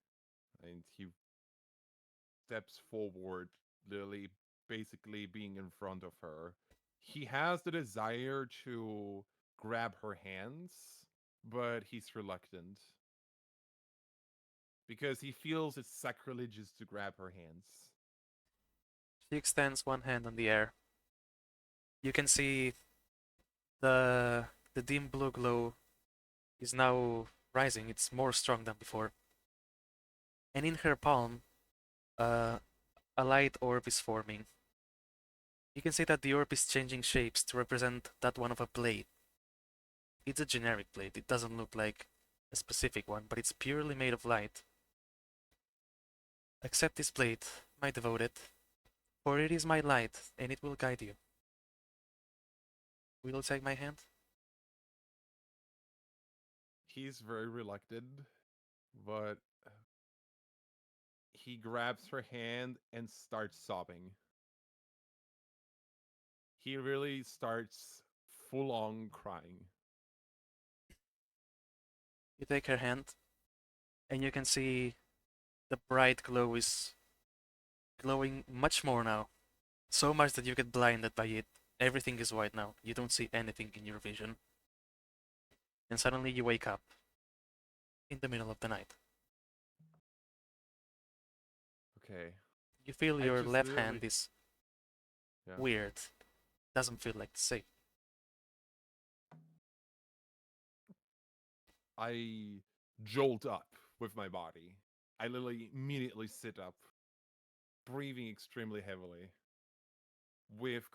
And he steps forward, literally basically being in front of her. He has the desire to grab her hands, but he's reluctant because he feels it's sacrilegious to grab her hands. She extends one hand in the air. You can see the dim blue glow is now rising. It's more strong than before. And in her palm, uh, a light orb is forming. You can see that the orb is changing shapes to represent that one of a blade. It's a generic blade. It doesn't look like a specific one, but it's purely made of light. Accept this blade, my devoted, for it is my light, and it will guide you. Will you take my hand? He's very reluctant, but he grabs her hand and starts sobbing. He really starts full on crying. You take her hand, and you can see the bright glow is glowing much more now. So much that you get blinded by it. Everything is white now. You don't see anything in your vision. And suddenly you wake up in the middle of the night. Okay. You feel I your just left literally- hand is Yeah. weird. Doesn't feel like the same. I jolt up with my body. I literally immediately sit up, breathing extremely heavily, with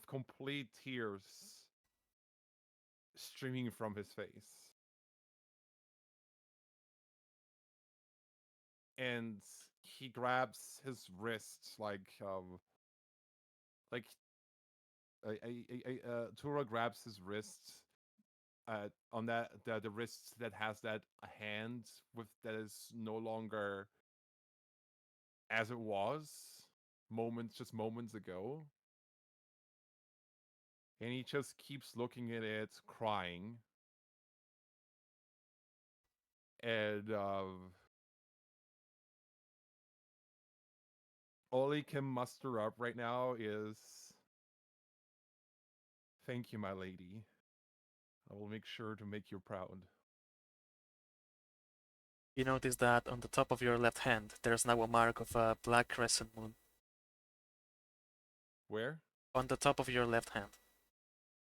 complete tears streaming from his face. And he grabs his wrist like Tura grabs his wrist on the wrist that has that hand with that is no longer as it was moments ago, and he just keeps looking at it, crying, and all he can muster up right now is, "Thank you, my lady. I will make sure to make you proud." You notice that on the top of your left hand, there's now a mark of a black crescent moon. Where? On the top of your left hand.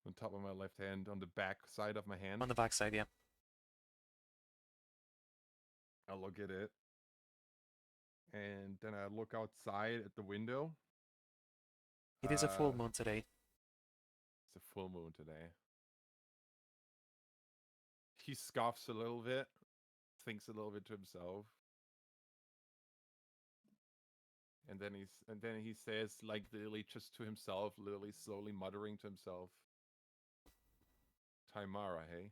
On top of my left hand, on the back side of my hand. On the back side, yeah. I look at it, and then I look outside at the window. It is a full Uh, moon today. It's a full moon today. He scoffs a little bit, thinks a little bit to himself, and then he says, like literally just to himself, literally slowly muttering to himself, "Taimara, hey."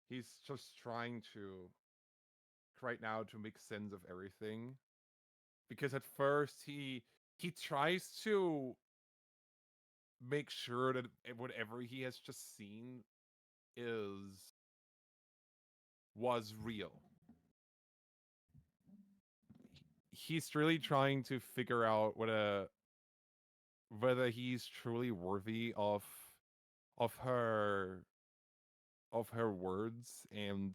He's just trying to right now to make sense of everything, because at first he tries to make sure that whatever he has just seen is was real. He's really trying to figure out whether he's truly worthy of her of her words and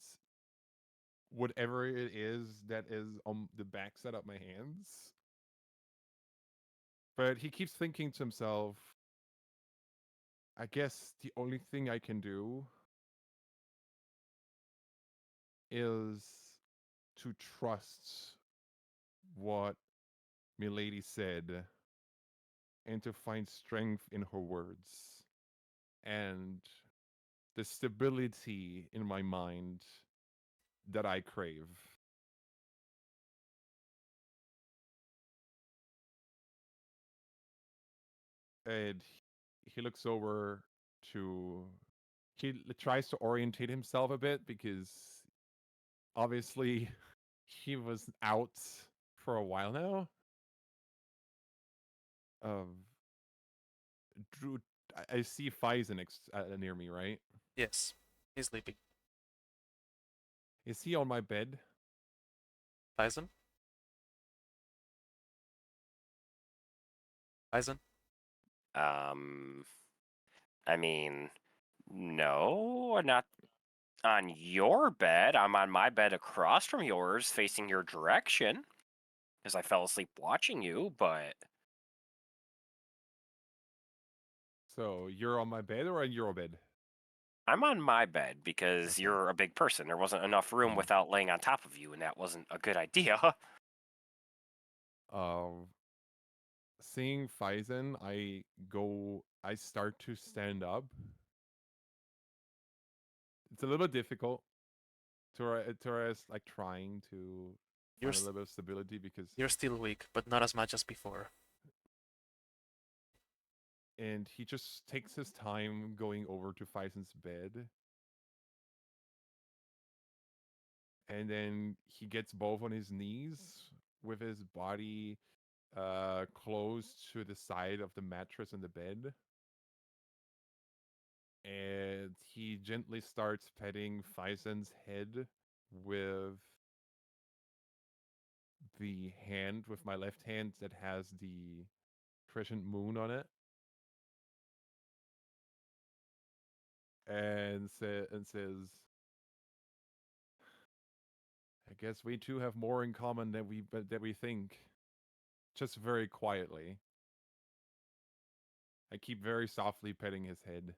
whatever it is that is on the backside of my hands. But he keeps thinking to himself, I guess the only thing I can do is to trust what Milady said and to find strength in her words and the stability in my mind that I crave. And he looks over to tries to orientate himself a bit because obviously he was out for a while now. Um, Drew, I see Faiza next near me, right? Yes, he's sleeping. Is he on my bed? Tyson? Tyson? I mean, no, I'm not on your bed. I'm on my bed across from yours, facing your direction, because I fell asleep watching you, but So you're on my bed or on your bed? I'm on my bed because Okay. you're a big person. There wasn't enough room Mm. without laying on top of you, and that wasn't a good idea. Seeing Phison, I start to stand up. It's a little bit difficult. Tora is like trying to You're find a s- little bit of stability because, You're still weak, but not as much as before. and he just takes his time going over to Phison's bed, and then he gets both on his knees with his body close to the side of the mattress in the bed. And he gently starts petting Phison's head with the hand, with my left hand that has the crescent moon on it. And says, I guess we two have more in common than we think. Just very quietly. I keep very softly petting his head.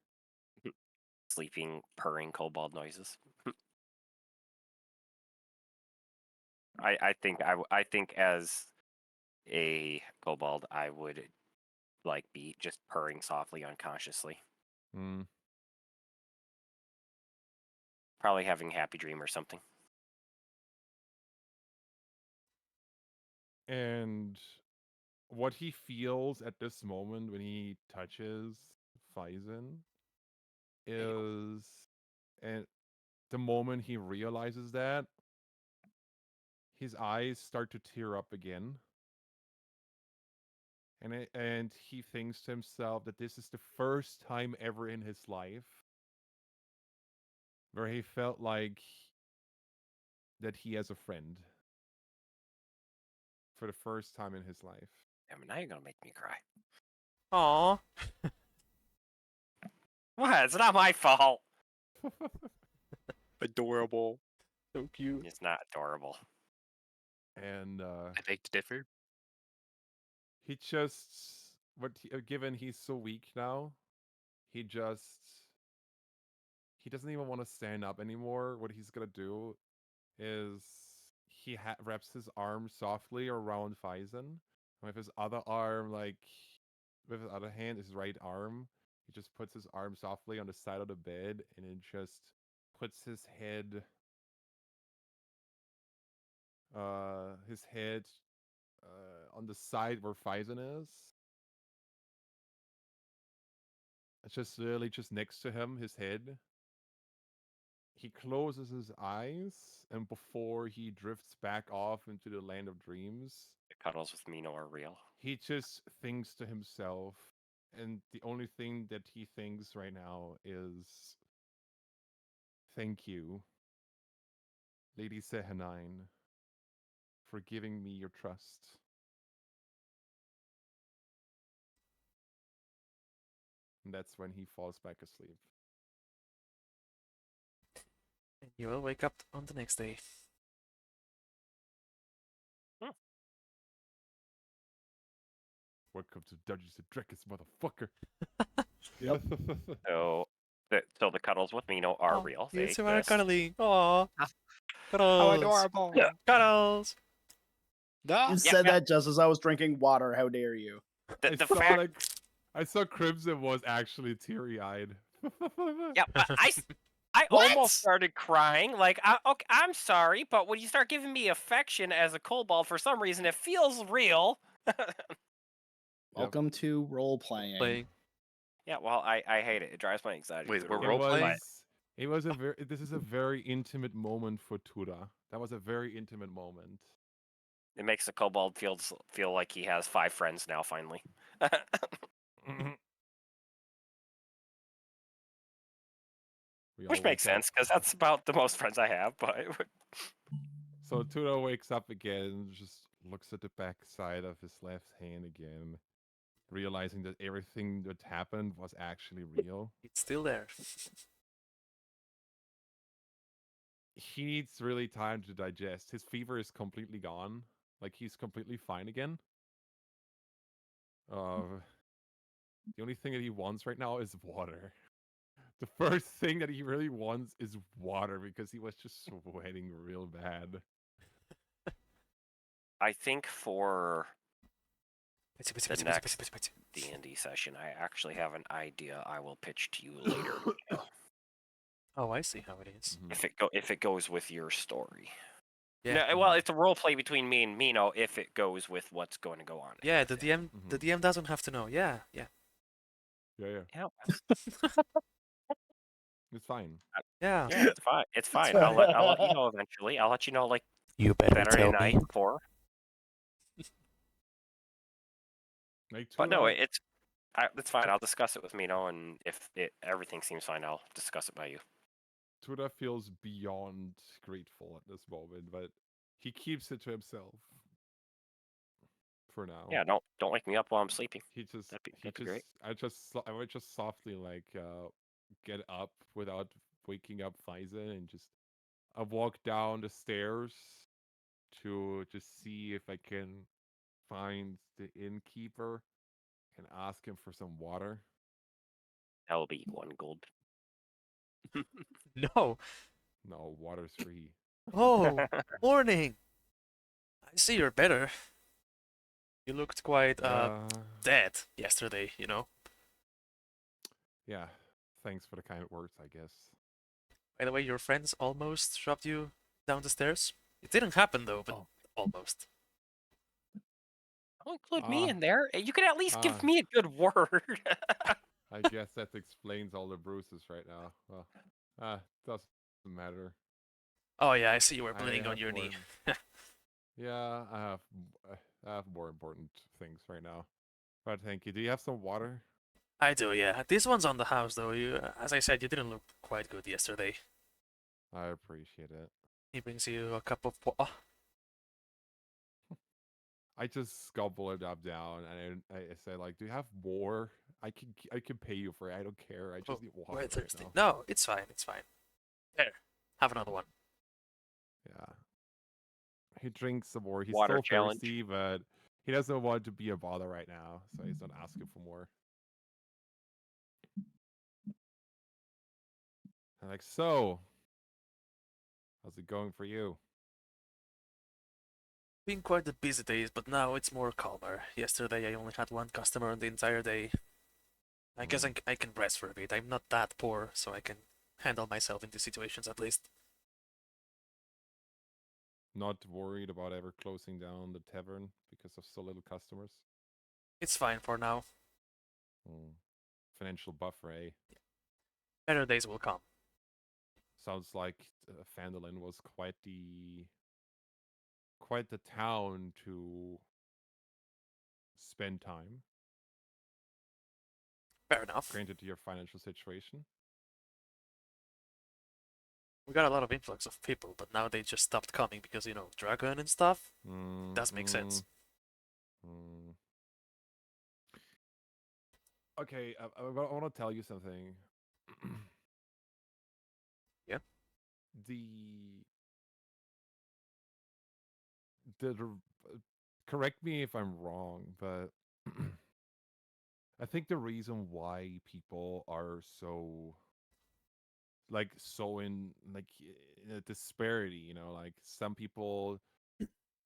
Sleeping, purring kobold noises. I think as a kobold, I would like be just purring softly unconsciously. Hmm. Probably having a happy dream or something. And what he feels at this moment when he touches Phison is, and the moment he realizes that, his eyes start to tear up again. And he thinks to himself that this is the first time ever in his life where he felt like that he has a friend for the first time in his life. Damn, now you're gonna make me cry. Aww. What? It's not my fault. Adorable. So cute. It's not adorable. And I beg to differ. he just, given he's so weak now, he doesn't even want to stand up anymore. What he's gonna do is he wraps his arm softly around Phison. With his other arm, with his other hand, his right arm, he just puts his arm softly on the side of the bed and then just puts his head on the side where Phison is. It's just really just next to him, his head. He closes his eyes, and before he drifts back off into the land of dreams, The cuddles with Mino are real. he just thinks to himself, and the only thing that he thinks right now is, thank you, Lady Sehanine, for giving me your trust. And that's when he falls back asleep. And you will wake up on the next day. Welcome to Dungeons and Dragons, motherfucker. Yep. So the cuddles with Mino are Aw, real. You They two are exist. cuddly. Aww. How Cuddles. adorable. Yeah. Cuddles. No. You said yeah. that just as I was drinking water. How dare you? The fact, I saw Crimson was actually teary-eyed. yeah, I What? almost started crying. Like, okay, I'm sorry, but when you start giving me affection as a kobold, for some reason, it feels real. Welcome to role playing. Playing. Yeah, well, I hate it. It drives my anxiety Wait, through we're the It roof. role-playing? was. It was a very. This is a very intimate moment for Tura. That was a very intimate moment. It makes the kobold feel like he has 5 friends now. Finally. We Which all makes wake up. sense, because that's about the most friends I have, but So Tudo wakes up again, just looks at the back side of his left hand again, realizing that everything that happened was actually real. It's still there. He needs really time to digest. His fever is completely gone. Like he's completely fine again. The only thing that he wants right now is water. The first thing that he really wants is water because he was just sweating real bad. I think for Pitsy, the pitsy, pitsy, next pitsy, pitsy, pitsy. D&D session, I actually have an idea I will pitch to you later. Oh, I see how it is. Mhm. If it goes with your story. Yeah. No, well, it's a role play between me and Mino if it goes with what's going to go on. Yeah, the DM Mhm. the DM doesn't have to know. Yeah, yeah. Yeah. Yeah, It's fine. Yeah. yeah, it's fine. It's fine. fine. I'll let you know eventually. I'll let you know like You better Saturday tell night me. before. Like But no, Tudo, it's fine. I'll discuss it with Mino, and if everything seems fine, I'll discuss it by you. Tuda feels beyond grateful at this moment, but he keeps it to himself for now. Yeah, don't wake me up while I'm sleeping. He just That'd be great. I would just softly like get up without waking up Faiza and just I walk down the stairs to just see if I can find the innkeeper and ask him for some water. That will be 1 gold. No. No, water's free. Oh, morning. I see you're better. You looked quite dead yesterday, you know. Yeah. Thanks for the kind words, I guess. By the way, your friends almost shoved you down the stairs. It didn't happen though, but Oh. almost. Don't include me Ah. in there. You can at least give Ah. me a good word. I guess that explains all the bruises right now. Well, doesn't matter. Oh yeah, I see you were I bleeding on have your more. knee. Yeah, I have more important things right now. But thank you. Do you have some water? I do, yeah. This one's on the house though. As I said, you didn't look quite good yesterday. I appreciate it. He brings you a cup of water. I just gobble it up down, and I say like, "Do you have more? I can pay you for it. I don't care. I just need water We're right thirsty. now." No, it's fine. It's fine. There, have another one. Yeah. He drinks some more. He's Water still challenge. thirsty, but he doesn't want to be a bother right now, so he's not asking for more. I'm like, so, how's it going for you? Been quite the busy days, but now it's more calmer. Yesterday I only had one customer on the entire day. I guess I can rest for a bit. I'm not that poor, so I can handle myself in these situations at least. Not worried about ever closing down the tavern because of so little customers. It's fine for now. Financial buffer, eh? Better days will come. Sounds like Phandalin was quite the town to spend time. Fair enough. Granted to your financial situation. We got a lot of influx of people, but now they just stopped coming because, you know, Dragon and stuff. Does make sense. Okay, I want to tell you something. Yeah. The correct me if I'm wrong, but I think the reason why people are so in a disparity, like some people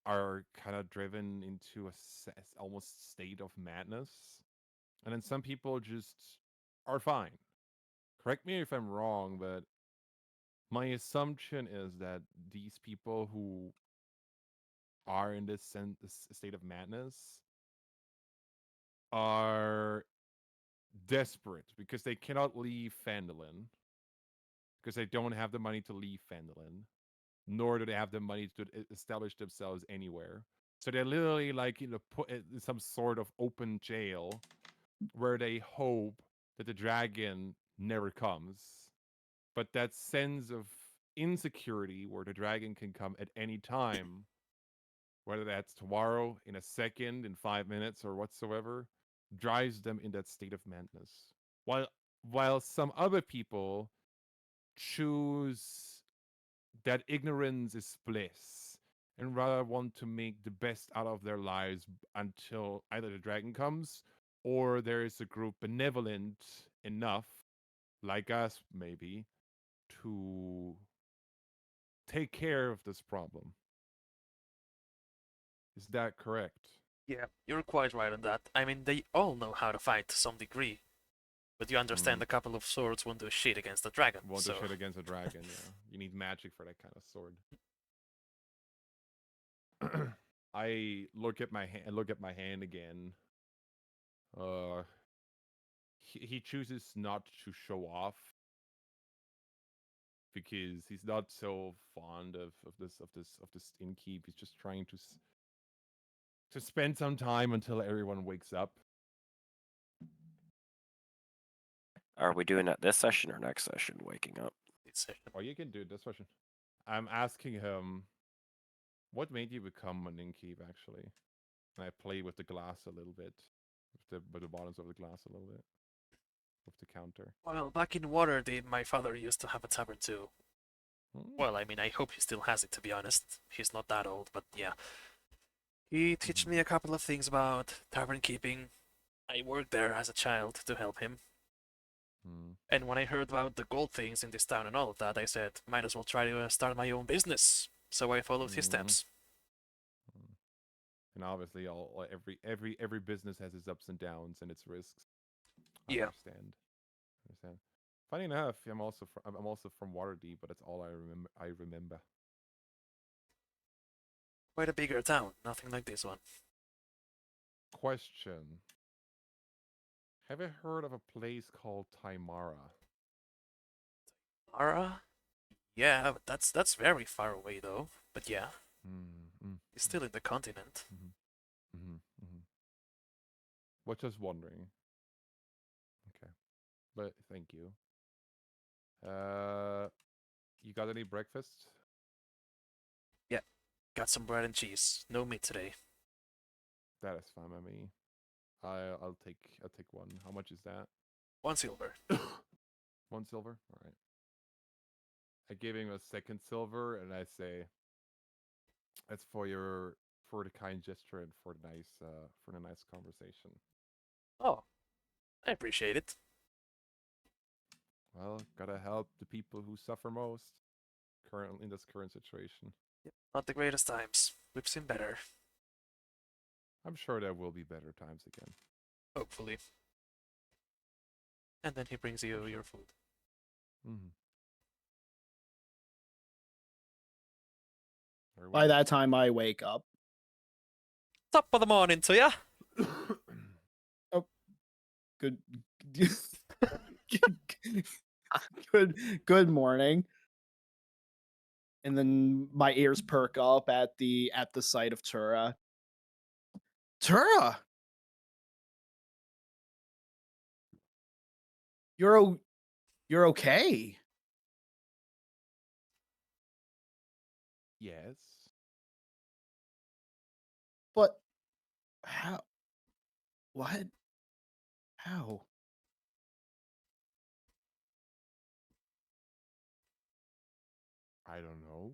are kind of driven into almost state of madness, and then some people just are fine. Correct me if I'm wrong, but my assumption is that these people who are in this state of madness are desperate because they cannot leave Phandalin, because they don't have the money to leave Phandalin, nor do they have the money to establish themselves anywhere. So they're literally like put in some sort of open jail where they hope that the dragon never comes. But that sense of insecurity where the dragon can come at any time, whether that's tomorrow, in a second, in 5 minutes, or whatsoever, drives them in that state of madness. While some other people choose that ignorance is bliss and rather want to make the best out of their lives until either the dragon comes or there is a group benevolent enough, like us maybe, to take care of this problem. Is that correct? Yeah, you're quite right on that. I mean, they all know how to fight to some degree, but you understand a couple of swords won't do shit against a dragon. Want so to shit against a dragon, yeah. You need magic for that kind of sword. I look at my hand again. He chooses not to show off because he's not so fond of this innkeep. He's just trying to spend some time until everyone wakes up. Are we doing it this session or next session? Waking up. Or you can do this question. I'm asking him, what made you become an innkeep actually? And I play with the glass a little bit, with the bottoms of the glass a little bit, with the counter. Well, back in Waterdeep, my father used to have a tavern too. Well, I mean, I hope he still has it, to be honest. He's not that old, but yeah. He taught me a couple of things about tavern keeping. I worked there as a child to help him. And when I heard about the gold things in this town and all of that, I said, might as well try to start my own business. So I followed his steps. And obviously, every business has its ups and downs and its risks. I Yeah. understand. Funny enough, I'm also from Waterdeep, but that's all I remember. Quite a bigger town, nothing like this one. Question: have you heard of a place called Taimara? Ara? Yeah, but that's very far away though. But yeah, it's still in the continent. Was just wondering. Okay, but thank you. You got any breakfast? Yeah, got some bread and cheese. No meat today. That is fine by me. I'll take one. How much is that? 1 silver. 1 silver. All right. I give him a 2nd silver, and I say, "That's for the kind gesture and for the nice conversation." Oh, I appreciate it. Well, gotta help the people who suffer most currently in this current situation. Not the greatest times. We've seen better. I'm sure there will be better times again. Hopefully. And then he brings you your food. By that time, I wake up. Top of the morning to ya. Oh, good, good morning. And then my ears perk up at the sight of Tura. Tura, you're okay. Yes. But how? What? How? I don't know.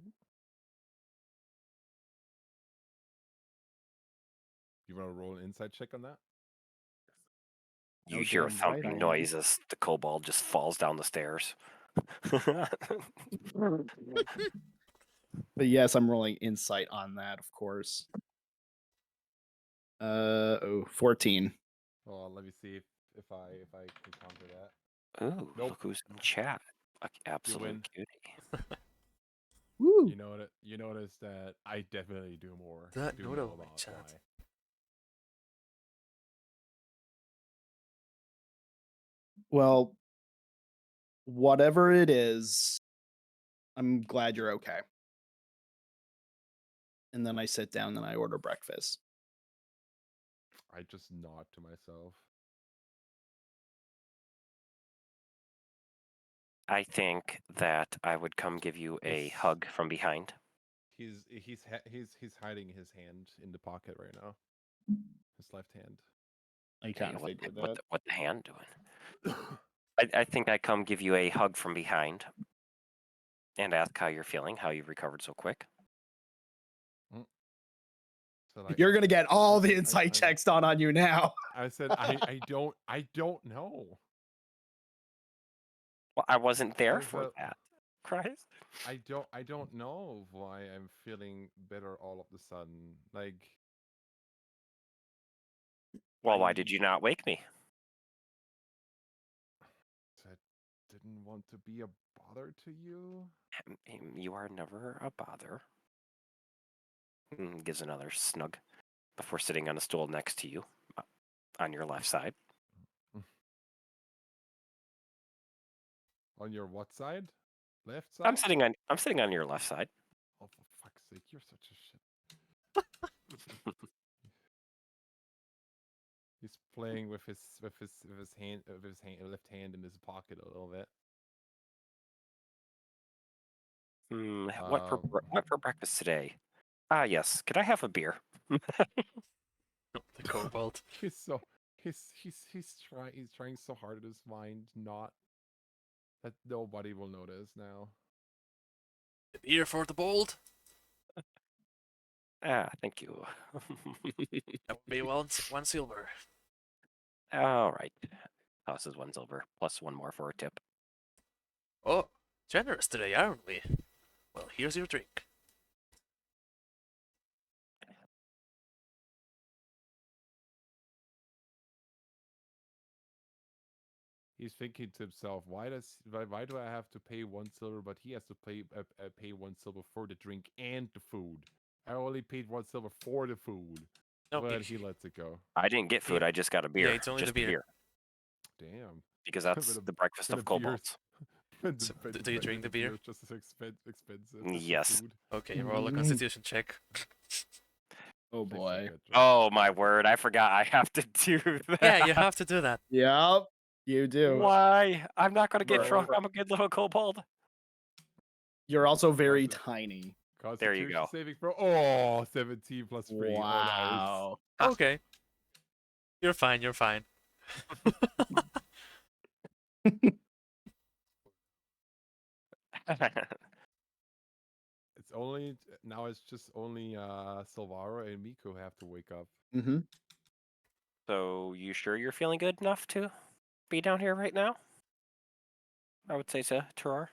You want to roll an insight check on that? You hear a thumping noise as the kobold just falls down the stairs. But yes, I'm rolling insight on that, of course. 14. Well, let me see if I can counter that. Ooh, Nope. look who's in chat. Absolute win. cutie. Woo. You notice that I definitely do more. That do note know of about chat. why. Well, whatever it is, I'm glad you're okay. And then I sit down and I order breakfast. I just nod to myself. I think that I would come give you a Yes. hug from behind. He's hiding his hand in the pocket right now. His left hand. I kind of what, figured what, that. the, what the hand doing? I think I come give you a hug from behind and ask how you're feeling, how you've recovered so quick. So like, You're gonna get all the said, insight checks done on you now. I said I don't know. Well, I wasn't there I for felt- that. Christ. I don't know why I'm feeling better all of a sudden. Like, Well, why did you not wake me? I didn't want to be a bother to you. You are never a bother. Gives another snug before sitting on a stool next to you on your left side. On your what side? Left side? I'm sitting on your left side. Oh, for fuck's sake! You're such a shit. He's playing with his left hand in his pocket a little bit. What for breakfast today? Ah, yes. Could I have a beer? The kobold. He's trying so hard in his mind not that nobody will notice now. Here for the bold. Thank you. That would be one silver. All right. Tosses 1 silver plus 1 more for a tip. Oh, generous today, aren't we? Well, here's your drink. He's thinking to himself, why do I have to pay 1 silver, but he has to pay 1 silver for the drink and the food? I only paid 1 silver for the food, No, but he lets it go. I didn't get food. I just got a beer. Yeah, it's only just the beer. Damn. Because that's the breakfast of kobolds. So, do you drink the beer? It's just as expensive as the Yes. food. Okay, roll a constitution check. Oh They boy. forget, right? Oh my word! I forgot I have to do that. Yeah, you have to do that. Yep, you do. Why? I'm not gonna get Bro. drunk. I'm a good little kobold. You're also very Consti- tiny. There you Constitution go. saving throw. Oh, 17 plus 3. Wow. Okay. You're fine, you're fine. Oh, nice. It's only now. It's just only Silvaro and Miko have to wake up. Mm-hmm. So you sure you're feeling good enough to be down here right now? I would say so, Terrar.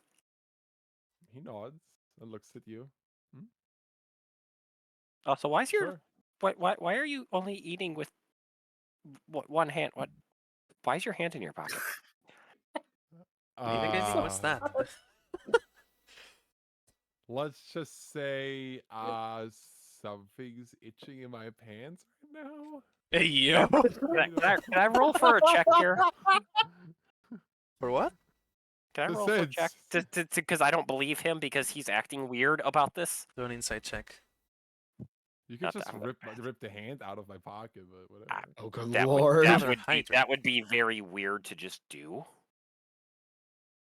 He nods and looks at you. Also, why is your Sure. why are you only eating with one hand? What? Why is your hand in your pocket? What's that? Let's just say something's itching in my pants right now. Hey, yo! Can I roll for a check here? For what? Can I The roll for a check? sense. Because I don't believe him because he's acting weird about this. Do an insight check. You could Not just that I'm gonna rip the hand out of my pocket, but whatever. Oh good That lord. that would be very weird to just do.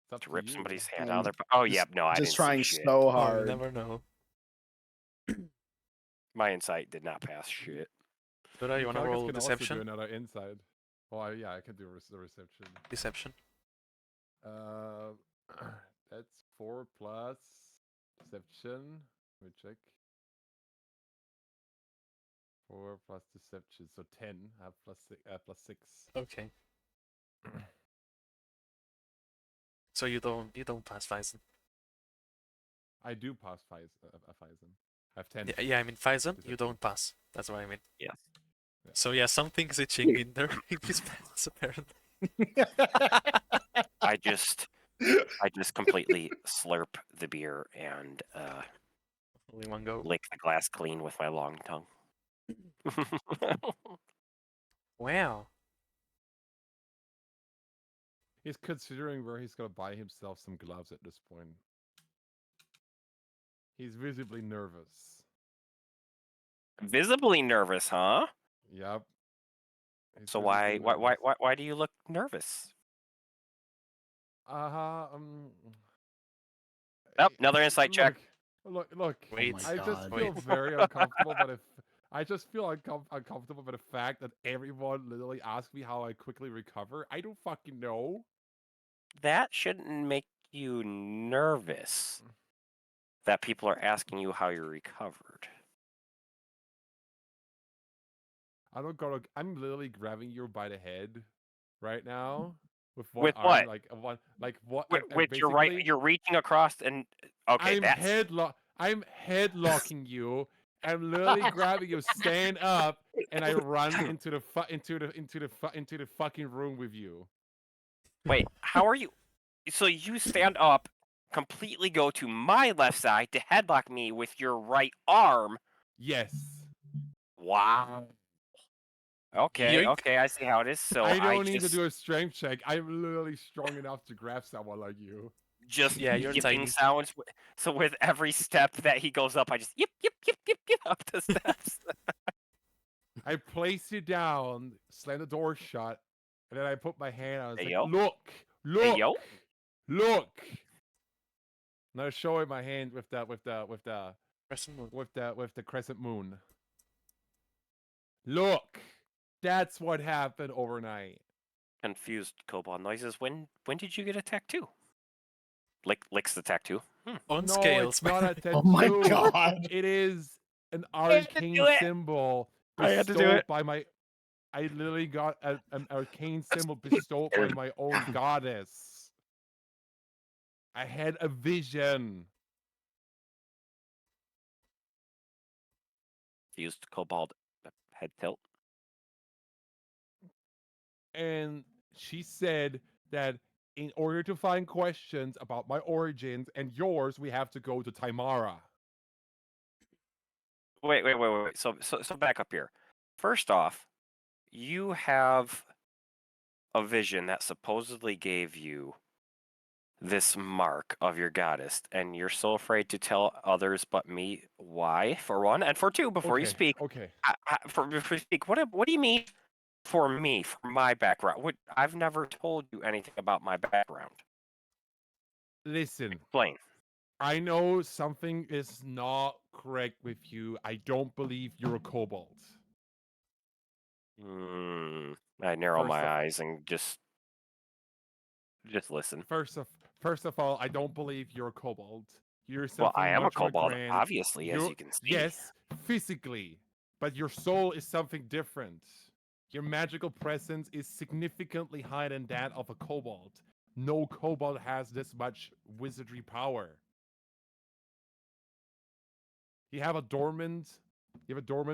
It's up To to rip you. somebody's hand Um, out of their. Oh yeah, just- no, I Just didn't trying see shit. so Oh, you hard. never know. My insight did not pass shit. But you wanna Calgus roll can also deception? do another inside. Oh, yeah, I can do the reception. Deception. That's 4 plus deception. Let me check. 4 plus deception, so 10. I have plus 6. Okay. So you don't pass Phison. I do pass Phison. I have 10. Yeah, I mean Phison, you Deception. don't pass. That's what I mean. Yes. So yeah, something's itching in there in his pants apparently. I just completely slurp the beer and Only one go. lick the glass clean with my long tongue. Wow. He's considering where he's gonna buy himself some gloves at this point. He's visibly nervous. Visibly nervous, huh? Yep. He's So visibly nervous. why do you look nervous? Nope, another insight check. Look. Wait, my I just God. feel wait. very uncomfortable, but if I just feel uncomfortable by the fact that everyone literally asks me how I quickly recover. I don't fucking know. That shouldn't make you nervous that people are asking you how you recovered. I don't go. I'm literally grabbing you by the head right now with one With arm, what? like one, like what? With your right, Basically, you're reaching across and okay, that's I'm headlocking you. I'm literally grabbing you, stand up, and I run into the fucking room with you. wait. How are you? So you stand up, completely go to my left side to headlock me with your right arm. Yes. Wow. Okay, Yoink. okay, I see how it is. So I I don't need to just do a strength check. I'm literally strong enough to grab someone like you. just Yeah, you're yipping tiny. sounds. So with every step that he goes up, I just yip yip yip yip yip up the steps. I place you down, slam the door shut, and then I put my hand out. It's Hey like, yo, look, hey look, yo. look. And I show him my hand with the Crescent moon. with the crescent moon. Look, that's what happened overnight. Confused kobold noises. When did you get a tattoo? Licks the tattoo. On No, scales. it's not a tattoo. Oh my God. It is an I had to arcane do it. symbol I had to do bestowed it. by my. I literally got an arcane symbol bestowed by my own goddess. I had a vision. Confused kobold head tilt. And she said that in order to find questions about my origins and yours, we have to go to Timara. Wait. So back up here. First off, you have a vision that supposedly gave you this mark of your goddess, and you're so afraid to tell others but me why, for one, and for two, before you speak. Okay. Before you speak, what do you mean for me, for my background? I've never told you anything about my background. Listen, Explain. I know something is not correct with you. I don't believe you're a kobold. I narrow First my of eyes and just listen. first of all, I don't believe you're a kobold. You're Well, I something am a much more kobold, grand. obviously, as you can see. Yes, physically, but your soul is something different. Your magical presence is significantly higher than that of a kobold. No kobold has this much wizardry power. You have a dormant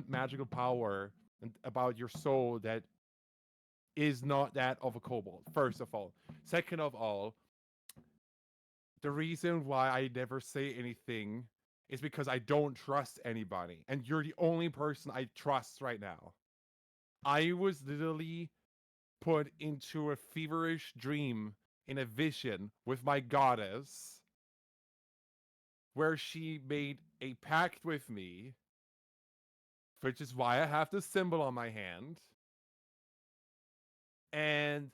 magical power about your soul that is not that of a kobold. First of all, second of all, the reason why I never say anything is because I don't trust anybody, and you're the only person I trust right now. I was literally put into a feverish dream in a vision with my goddess where she made a pact with me, which is why I have this symbol on my hand. And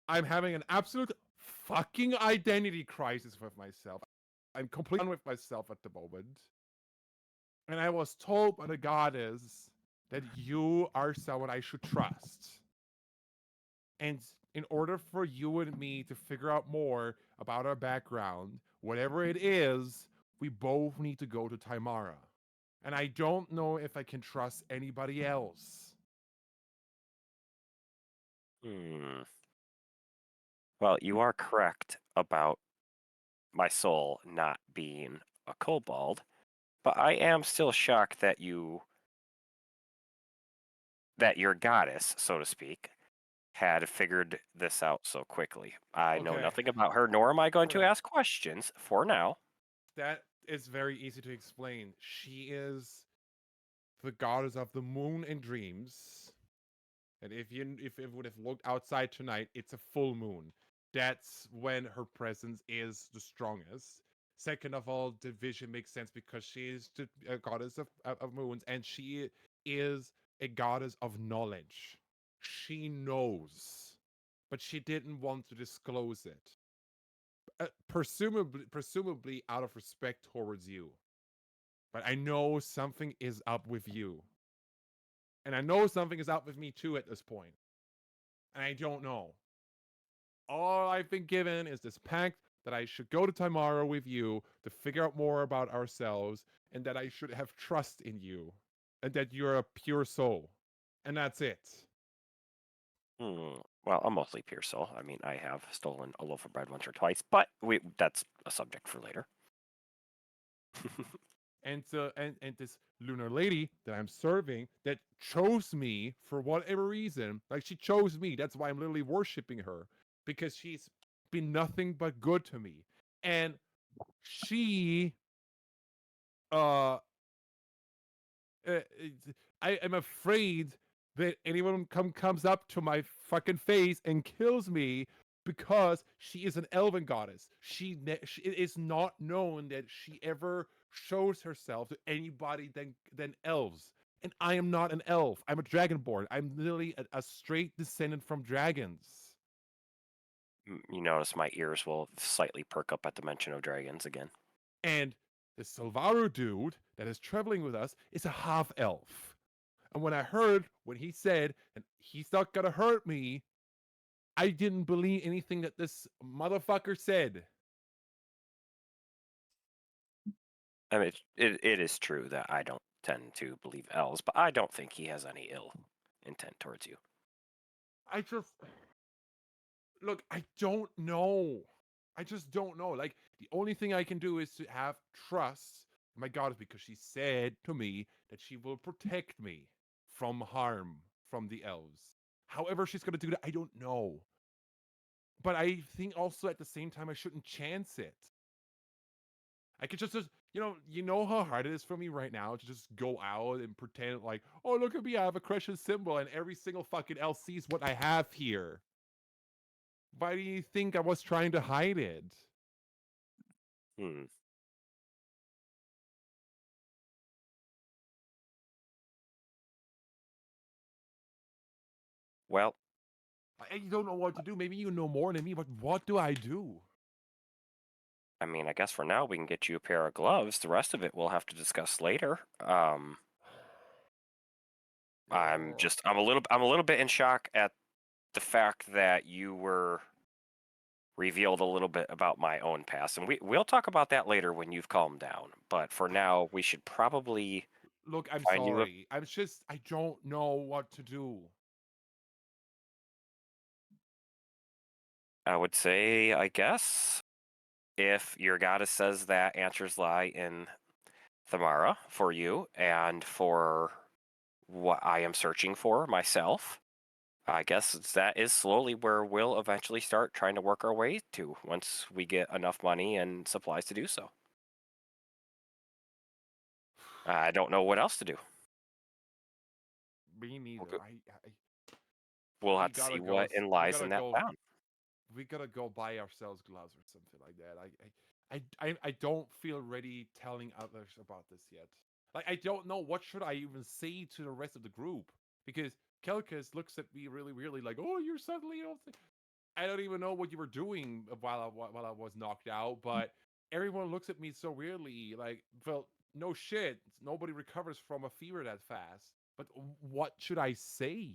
I'm having an absolute fucking identity crisis with myself. I'm completely done with myself at the moment. And I was told by the goddess that you are someone I should trust. And in order for you and me to figure out more about our background, whatever it is, we both need to go to Timara. And I don't know if I can trust anybody else. Well, you are correct about my soul not being a kobold, but I am still shocked that your goddess, so to speak, had figured this out so quickly. I know Okay. nothing about her, nor am I going to Alright. ask questions for now. That is very easy to explain. She is the goddess of the moon and dreams. And if it would have looked outside tonight, it's a full moon. That's when her presence is the strongest. Second of all, the vision makes sense because she is the goddess of moons, and she is a goddess of knowledge. She knows, but she didn't want to disclose it. presumably out of respect towards you. But I know something is up with you. And I know something is up with me too at this point. And I don't know. All I've been given is this pact that I should go to tomorrow with you to figure out more about ourselves, and that I should have trust in you, and that you're a pure soul. And that's it. Well, I'm mostly pure soul. I mean, I have stolen a loaf of bread once or twice, but that's a subject for later. And so and this lunar lady that I'm serving that chose me for whatever reason, like she chose me. That's why I'm literally worshiping her, because she's been nothing but good to me. And she uh I am afraid that anyone comes up to my fucking face and kills me, because she is an elven goddess. She it is not known that she ever shows herself to anybody than elves. And I am not an elf. I'm a dragonborn. I'm literally a straight descendant from dragons. You notice my ears will slightly perk up at the mention of dragons again. And the Silvaru dude that is traveling with us is a half elf. And when he said, and he's not gonna hurt me, I didn't believe anything that this motherfucker said. I mean, it is true that I don't tend to believe elves, but I don't think he has any ill intent towards you. I just look, I don't know. I just don't know. Like, the only thing I can do is to have trust. My God, is because she said to me that she will protect me from harm from the elves. However, she's gonna do that, I don't know. But I think also at the same time I shouldn't chance it. I could just you know how hard it is for me right now to just go out and pretend like, oh, look at me, I have a Crescent symbol, and every single fucking elf sees what I have here. Why do you think I was trying to hide it? Hmm. Well, I don't know what to do. Maybe you know more than me, but what do I do? I mean, I guess for now we can get you a pair of gloves. The rest of it we'll have to discuss later. I'm a little bit in shock at the fact that you were revealed a little bit about my own past, and we'll talk about that later when you've calmed down. But for now, we should probably Look, I'm find you a. sorry. I don't know what to do. I would say, I guess, if your goddess says that answers lie in Thamara for you and for what I am searching for myself, I guess that is slowly where we'll eventually start trying to work our way to once we get enough money and supplies to do so. I don't know what else to do. Me neither. Okay. I We'll we have to gotta see go. what We lies gotta in that go. bound. We gotta go buy ourselves gloves or something like that. I don't feel ready telling others about this yet. Like, I don't know what should I even say to the rest of the group, because Kelkis looks at me really weirdly, like, "Oh, you're suddenly." I don't even know what you were doing while I was knocked out, but everyone looks at me so weirdly, like, well, no shit, nobody recovers from a fever that fast. But what should I say?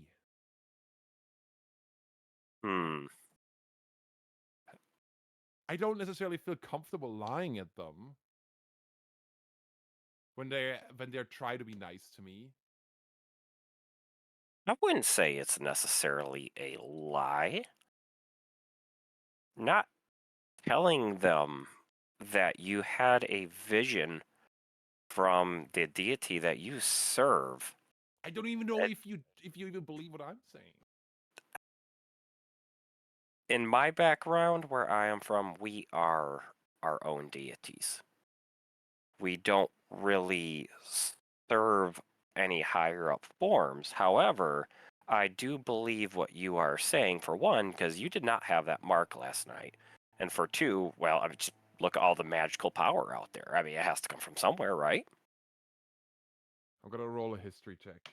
Hmm. I don't necessarily feel comfortable lying at them when they're trying to be nice to me. I wouldn't say it's necessarily a lie. Not telling them that you had a vision from the deity that you serve. I don't even know That if you even believe what I'm saying. in my background, where I am from, we are our own deities. We don't really serve any higher up forms. However, I do believe what you are saying, for one, because you did not have that mark last night. And for two, well, I mean, just look at all the magical power out there. I mean, it has to come from somewhere, right? I'm gonna roll a history check.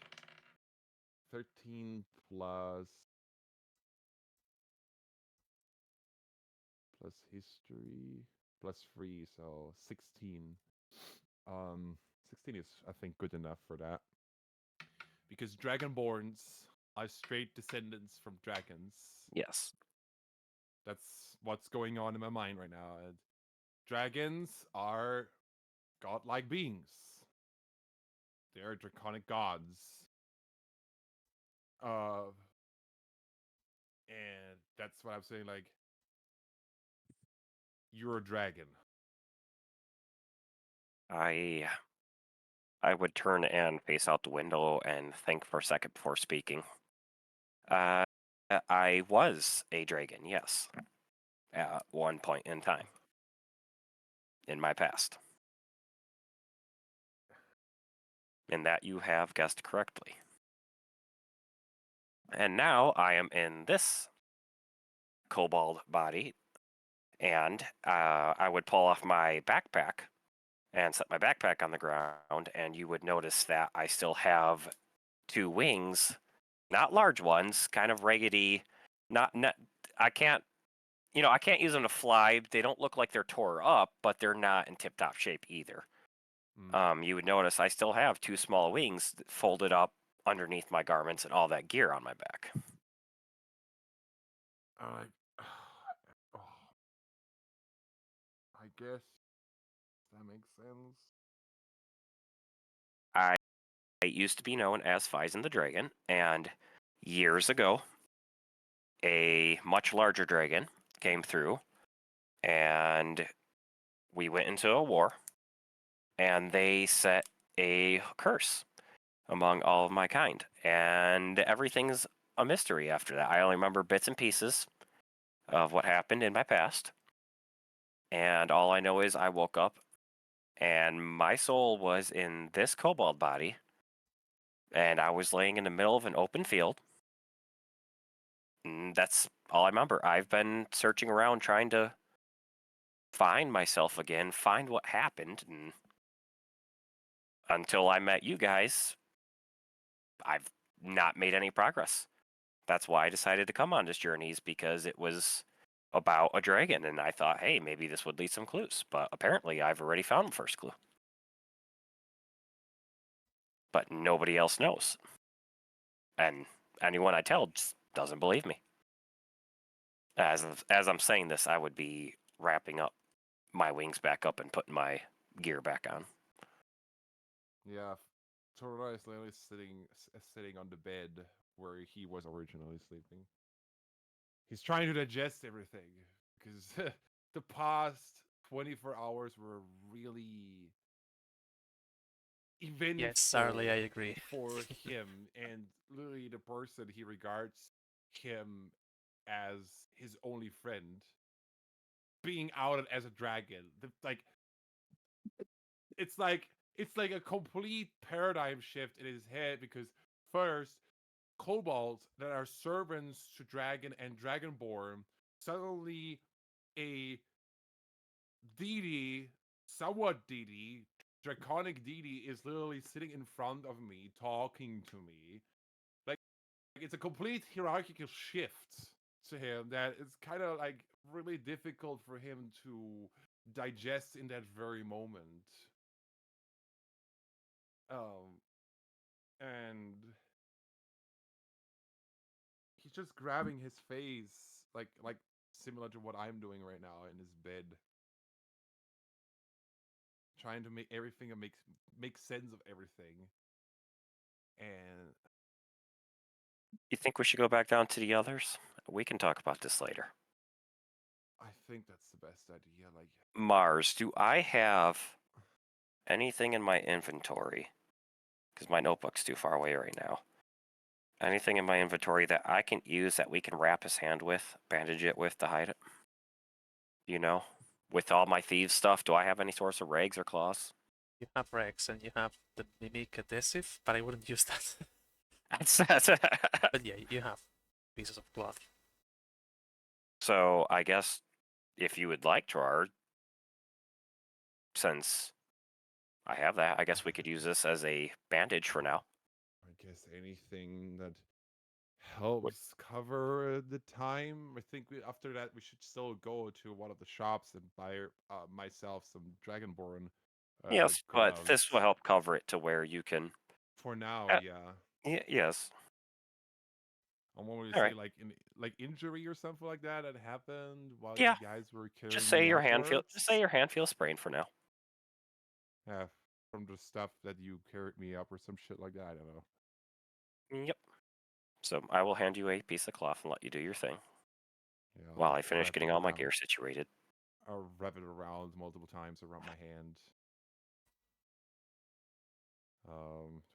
13 plus plus history plus 3, so 16. 16 is, I think, good enough for that. Because Dragonborns are straight descendants from dragons. Yes. That's what's going on in my mind right now. And dragons are godlike beings. They are draconic gods. And that's what I'm saying. Like, you're a dragon. I would turn and face out the window and think for a second before speaking. I was a dragon, yes, at one point in time in my past. And that you have guessed correctly. And now I am in this kobold body, and I would pull off my backpack and set my backpack on the ground, and you would notice that I still have 2 wings, not large ones, kind of raggedy. Not I can't, I can't use them to fly. They don't look like they're tore up, but they're not in tip-top shape either. You would notice I still have 2 small wings folded up underneath my garments and all that gear on my back. I guess that makes sense. I used to be known as Phison the Dragon, and years ago, a much larger dragon came through, and we went into a war, and they set a curse among all of my kind, and everything's a mystery after that. I only remember bits and pieces of what happened in my past, and all I know is I woke up, and my soul was in this kobold body, and I was laying in the middle of an open field. And that's all I remember. I've been searching around trying to find myself again, find what happened, and until I met you guys, I've not made any progress. That's why I decided to come on this journey, is because it was about a dragon, and I thought, hey, maybe this would lead some clues. But apparently I've already found the first clue. But nobody else knows. And anyone I tell just doesn't believe me. As I'm saying this, I would be wrapping up my wings back up and putting my gear back on. Yeah, Torora is literally sitting on the bed where he was originally sleeping. He's trying to digest everything because the past 24 hours were really eventful. Yes, Sarli, I agree. For him, and literally the person he regards him as his only friend being outed as a dragon. It's like a complete paradigm shift in his head, because first, kobolds that are servants to dragon and dragonborn, suddenly a deity, somewhat deity, draconic deity, is literally sitting in front of me, talking to me. Like, it's a complete hierarchical shift to him that it's kind of like really difficult for him to digest in that very moment. And he's just grabbing his face, like similar to what I'm doing right now in his bed, trying to make everything make sense of everything. And You think we should go back down to the others? We can talk about this later. I think that's the best idea. Like, Mars, do I have anything in my inventory? Because my notebook's too far away right now. Anything in my inventory that I can use that we can wrap his hand with, bandage it with to hide it? You know? With all my thieves stuff, do I have any source of rags or claws? You have Rex and you have the Mimic adhesive, but I wouldn't use that. But yeah, you have pieces of cloth. So I guess if you would like, Gerard, since I have that, I guess we could use this as a bandage for now. I guess anything that helps cover the time. I think after that we should still go to one of the shops and buy myself some Dragonborn Yes, but this will gloves. help cover it to where you can. For now, Uh, yeah. yes. I want to All say right. like injury or something like that happened while Yeah. you guys were Just carrying say me your hand feel. upwards. Just say your hand feels sprained for now. Yeah, from the stuff that you carried me up or some shit like that. I don't know. Yep. So I will hand you a piece of cloth and let you do your thing Yeah, while I'll I finish wrap it getting all my around. gear situated. I'll wrap it around multiple times around my hand.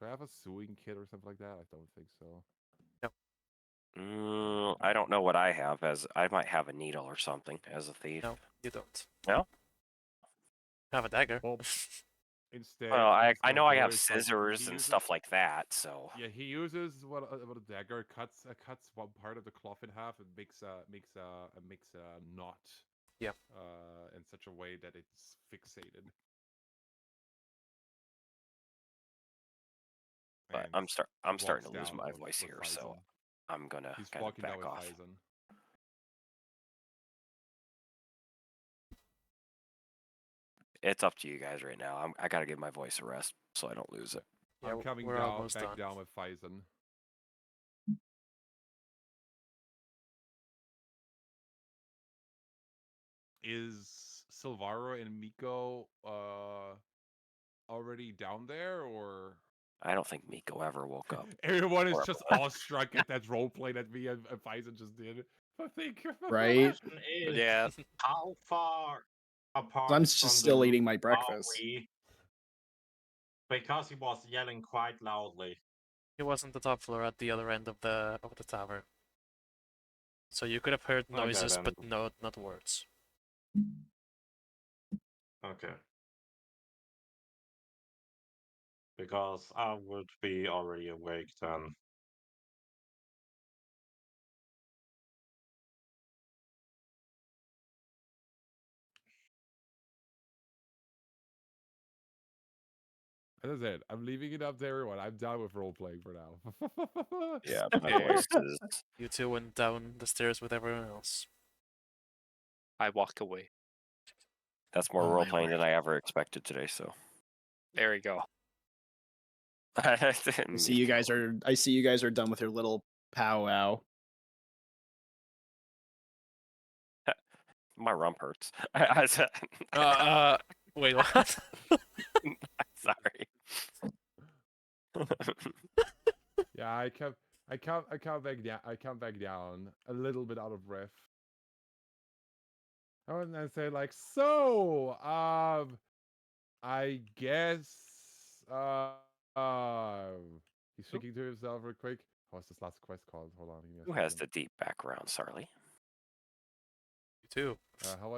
Do I have a sewing kit or something like that? I don't think so. I don't know what I have, as I might have a needle or something as a thief. No, you don't. No? Have a dagger. Well, instead, Well, I know I have Boris, like, scissors he and uses, stuff like that, so. yeah, he uses what a dagger cuts one part of the cloth in half and makes a knot. Yeah. In such a way that it's fixated. But And I'm starting walks to lose down my with voice here, so Faison. I'm gonna He's kind of walking down back with off. Faison. It's up to you guys right now. I gotta give my voice a rest so I don't lose it. Yeah, I'm coming we're down, almost back done. down with Faison. Is Silvaro and Miko already down there, or I don't think Miko ever woke up. everyone is Or- just awestruck at that roleplay that me and Faison just did? I think Right? Question is, Yeah. how far apart I'm from just the still eating room my are breakfast. we? Because he was yelling quite loudly. He was on the top floor at the other end of the tower. So you could have heard Okay, noises, then. but not words. Okay. Because I would be already awake then. As I said, I'm leaving it up to everyone. I'm done with roleplaying for now. Yeah, my Fair. voice is. You two went down the stairs with everyone else. I walk away. That's more On role my playing than way. I ever expected today. So. There we go. I see you guys are done with your little powwow. My rump hurts. Wait, what? Sorry. Yeah, I come back down. I come back down a little bit out of breath. I was gonna say like, so, I guess, he's thinking to himself real quick. What's this last quest called? Hold on, give me a Who has second. the deep background, Sarly? You too. How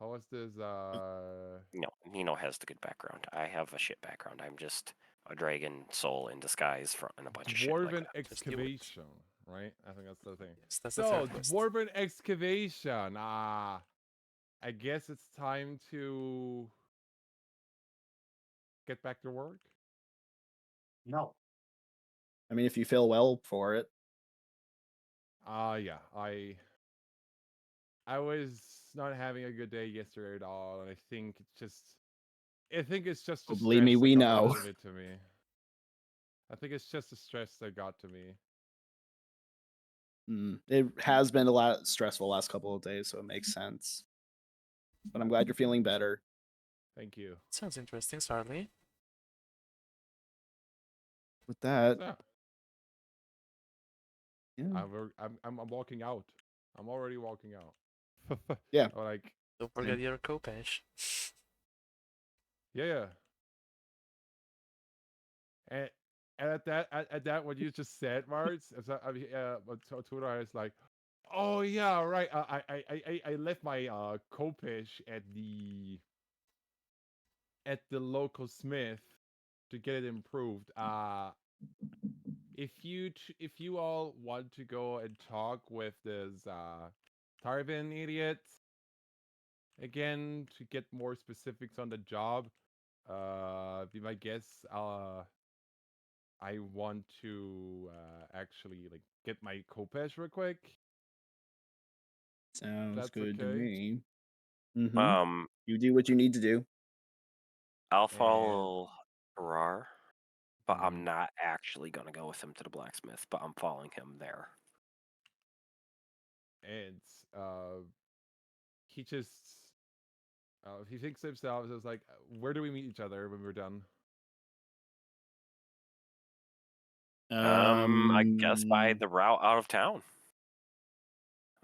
was this? No, Nino has the good background. I have a shit background. I'm just a dragon soul in disguise from and a bunch of shit like Dwarven that. Just do it. excavation, right? I think that's the thing. Yes, that's the So, third quest. dwarven excavation. I guess it's time to get back to work. No. I mean, if you feel well for it. Yeah, I was not having a good day yesterday at all, and I think it's just the Oh, believe me, stress that we got know. a little bit to me. I think it's just the stress that got to me. It has been a lot stressful last couple of days, so it makes sense. But I'm glad you're feeling better. Thank you. Sounds interesting, Sarly. With that, So, yeah. I'm walking out. I'm already walking out. Yeah. Like, Don't forget your Kopesh. yeah. And at that what you just said, Mars, Twitter is like, oh yeah, right. I left my Kopish at the local smith to get it improved. If you all want to go and talk with this Tarvin idiot again to get more specifics on the job, be my guest. I want to actually like get my Kopesh real quick. Sounds That's good to okay. me. Mm-hmm. Um, You do what you need to do. I'll And follow Harar, but Mhm. I'm not actually gonna go with him to the blacksmith. But I'm following him there. and he just he thinks to himself, it's like, where do we meet each other when we're done? I guess by the route out of town.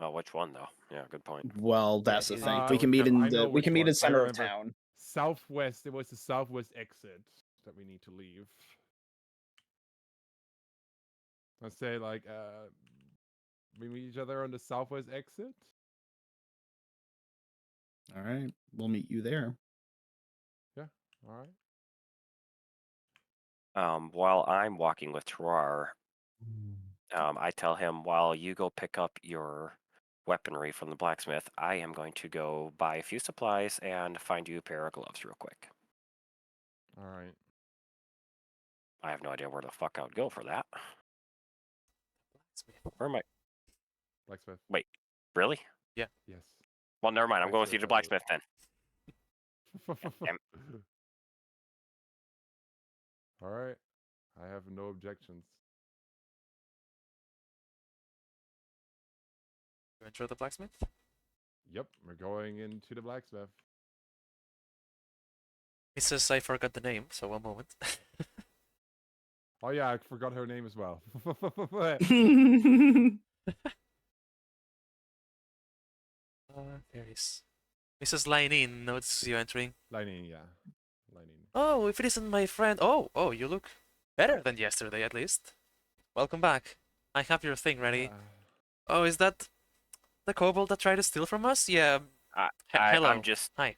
Oh, which one though? Yeah, good point. Well, Yeah, that's the you thing. don't We can meet know. I in know we can which meet one. in I center of remember. town. Southwest. It was the southwest exit that we need to leave. Let's say like we meet each other on the southwest exit. All right, we'll meet you there. Yeah. All right. While I'm walking with Terrar, I tell him while you go pick up your weaponry from the blacksmith, I am going to go buy a few supplies and find you a pair of gloves real quick. All right. I have no idea where the fuck I would go for that. Blacksmith. Where am I? Blacksmith. Wait, really? Yes. Well, never mind. I'm going with you to Blacksmith, blacksmith then. Damn. All right. I have no objections. You enter the blacksmith? Yep, we're going into the blacksmith. He says I forgot the name, so one moment. Oh yeah, I forgot her name as well. There is. Mrs. Linein notices you entering. Lightning, yeah. Lightning. Oh, if it isn't my friend. Oh, you look better than yesterday at least. Welcome back. I have your thing ready. Oh, is that the kobold that tried to steal from us? Yeah. Hello. I'm just. Hi.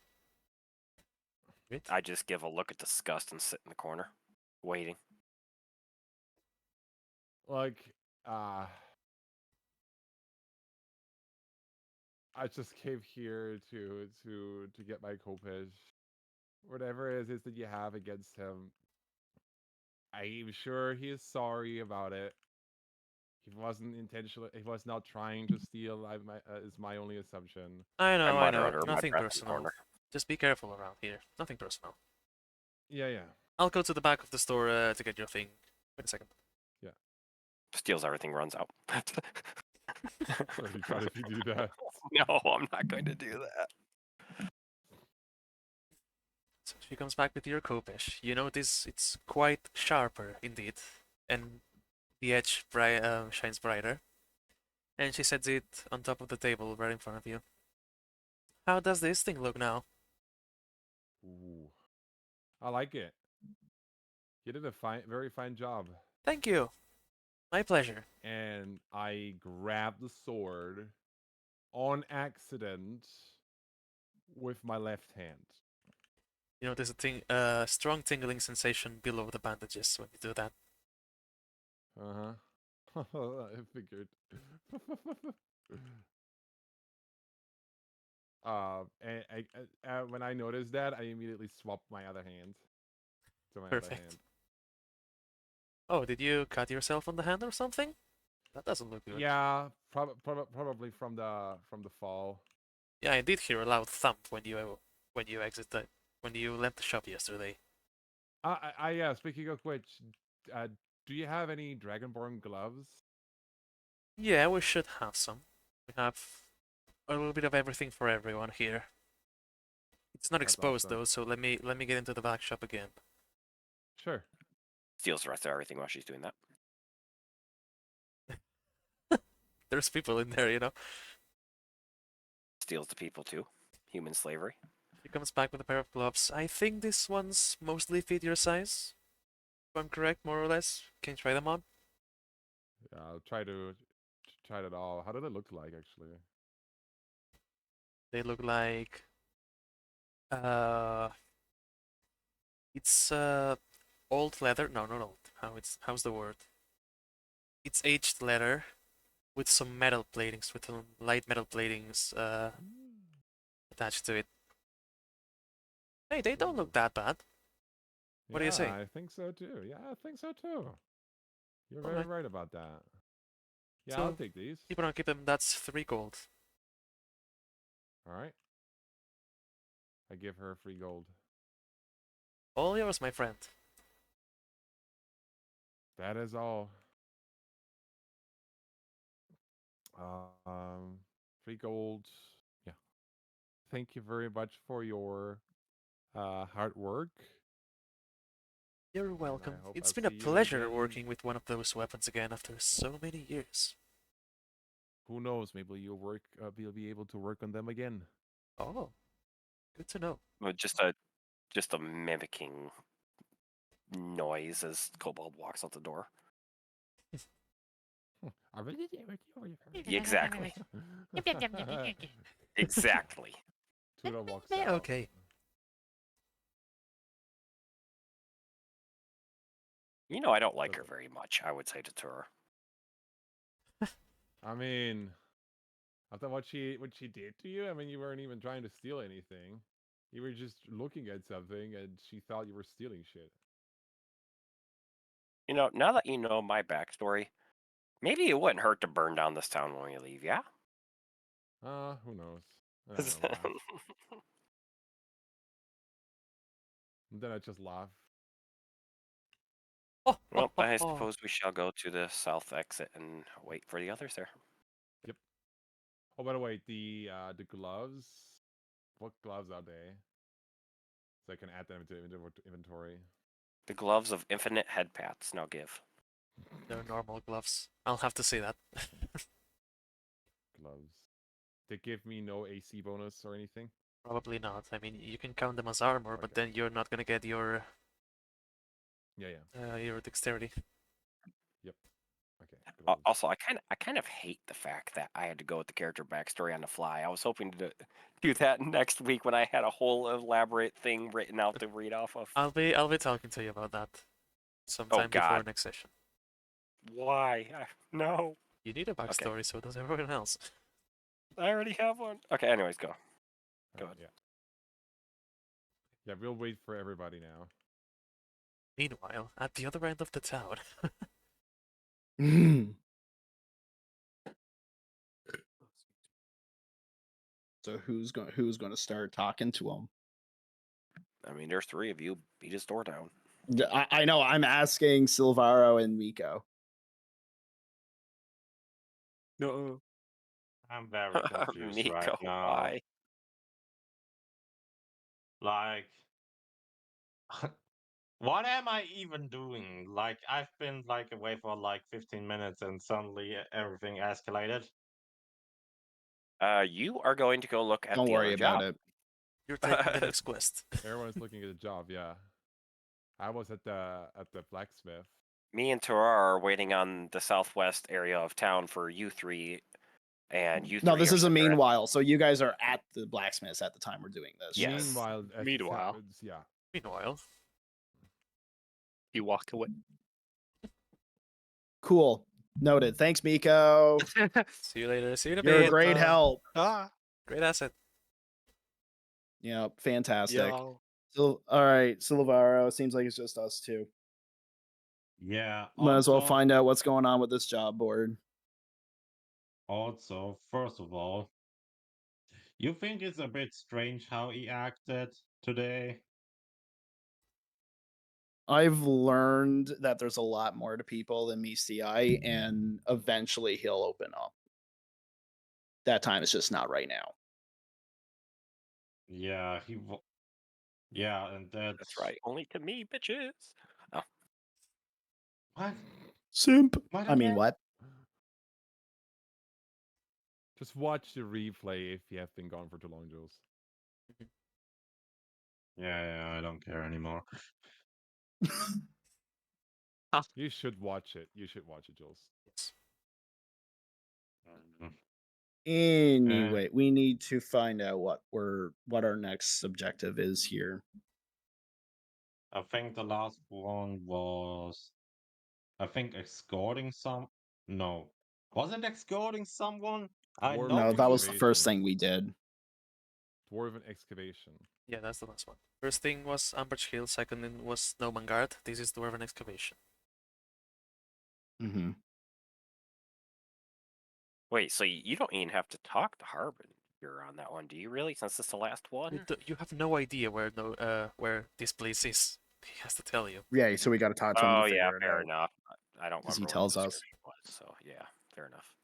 Great. I just give a look at disgust and sit in the corner, waiting. Like, I just came here to get my Kopesh. Whatever it is that you have against him, I'm sure he is sorry about it. He wasn't intentional. He was not trying to steal. Is my only assumption. I I know. mutter under my Nothing breath in the personal. corner. Just be careful around here. Nothing personal. Yeah. I'll go to the back of the store to get your thing. Wait a second. Steals everything, runs out. Really fun if you do that. No, I'm not going to do that. So she comes back with your kopesh. You notice it's quite sharper indeed, and the edge shines brighter. And she sets it on top of the table right in front of you. How does this thing look now? Ooh, I like it. You did a very fine job. Thank you. My pleasure. And I grabbed the sword on accident with my left hand. You notice a strong tingling sensation below the bandages when you do that. I figured. And when I noticed that, I immediately swapped my other hand to my other Perfect. hand. Oh, did you cut yourself on the hand or something? That doesn't look good. Yeah, probably from the fall. Yeah, I did hear a loud thump when you when you left the shop yesterday. Yeah. Speaking of which, do you have any Dragonborn gloves? Yeah, we should have some. We have a little bit of everything for everyone here. It's not That's exposed awesome. though, so let me get into the back shop again. Sure. Steals the rest of everything while she's doing that. There's people in there, you know. Steals the people too. Human slavery. She comes back with a pair of gloves. I think this one's mostly fit your size. If I'm correct, more or less. Can you try them on? Yeah, I'll try that all. How do they look like actually? They look like it's old leather. No, not old. How's the word? It's aged leather with some metal platings, with some light metal platings attached to it. Hey, they don't look that bad. What do you say? I think so too. Yeah, I think so too. You're very Alright. right about that. Yeah, I'll So, take these. keep it on, keep them. That's 3 gold. All right. I give her 3 gold. All yours, my friend. That is all. Um, 3 gold. Yeah. Thank you very much for your hard work. You're And welcome. I hope It's I'll been a see you pleasure again. working with one of those weapons again after so many years. Who knows? Maybe you'll be able to work on them again. Oh, good to know. But just a mimicking noise as Kobold walks out the door. Exactly. Exactly. Tuna walks Yeah, out. okay. You know I don't like her Perfect. very much, I would say to Tura. I mean, after what she did to you, I mean, you weren't even trying to steal anything. You were just looking at something, and she thought you were stealing shit. You know, now that you know my backstory, maybe it wouldn't hurt to burn down this town when we leave, yeah? Who knows? And I'm gonna laugh. And then I just laugh. Oh, Well, I suppose we shall go to the south exit and wait for the others there. Yep. Oh, by the way, the gloves. What gloves are they? So I can add them to inventory. The gloves of infinite head pats. Now give. They're normal gloves. I'll have to say that. Gloves. They give me no AC bonus or anything. Probably not. I mean, you can count them as armor, but Okay. then you're not gonna get your Yeah. your dexterity. Okay. Gloves. Also, I kind of hate the fact that I had to go with the character backstory on the fly. I was hoping to do that next week when I had a whole elaborate thing written out to read off of. I'll be talking to you about that sometime before God. next session. Why? No. You need a backstory, so does everyone else. I already have one. Okay, anyways, go. Go ahead. Yeah. Yeah, we'll wait for everybody now. Meanwhile, at the other end of the town. So who's going to start talking to him? I mean, there's 3 of you. Beat his door down. I know. I'm asking Silvaro and Miko. No. I'm very confused right Miko, now. why? Like, what am I even doing? Like, I've been like away for like 15 minutes and suddenly everything escalated. You are going to go look at Don't the worry other about job. it. You're taking the next quest. Everyone's looking at the job. Yeah. I was at the blacksmith. Me and Tara are waiting on the southwest area of town for you 3, and you 3 No, this are is a somewhere at- meanwhile. So you guys are at the blacksmiths at the time we're doing this. Yes. Meanwhile, as this Meanwhile. happens, yeah. Meanwhile, You walk away. Cool. Noted. Thanks, Miko. see you later. See you in a You're a bit. great help. Ah. Great asset. Yeah, fantastic. Yo. So, all right, Silvaro. Seems like it's just us two. Yeah. Might as well Also, find out what's going on with this job board. also, first of all, you think it's a bit strange how he acted today? I've learned that there's a lot more to people than meets the eye, and eventually he'll open up. That time is just not right now. Yeah, yeah, and That's right. Only to me, bitches. Oh, What? Simp. What I mean, again? what? Just watch the replay if you have been gone for too long, Jules. Yeah, I don't care anymore. You should watch it. You should watch it, Jules. Yes. Mm. Anyway, we need to find out what our next objective is here. I think the last one was, I think escorting some. No, was it escorting someone? I Dwarven know No, we that was the used- first thing we did. Dwarven excavation. Yeah, that's the last one. First thing was Amberch Hill, second thing was Snowman Guard. This is Dwarven Excavation. Mm-hmm. Wait, so you don't even have to talk to Harbinger on that one, do you really? Since it's the last one? You have no idea where this place is. He has to tell you. Yeah, so we got to talk to him Oh to yeah, figure it fair out. enough. I don't 'Cause he remember tells what the us. description was, so yeah, fair enough.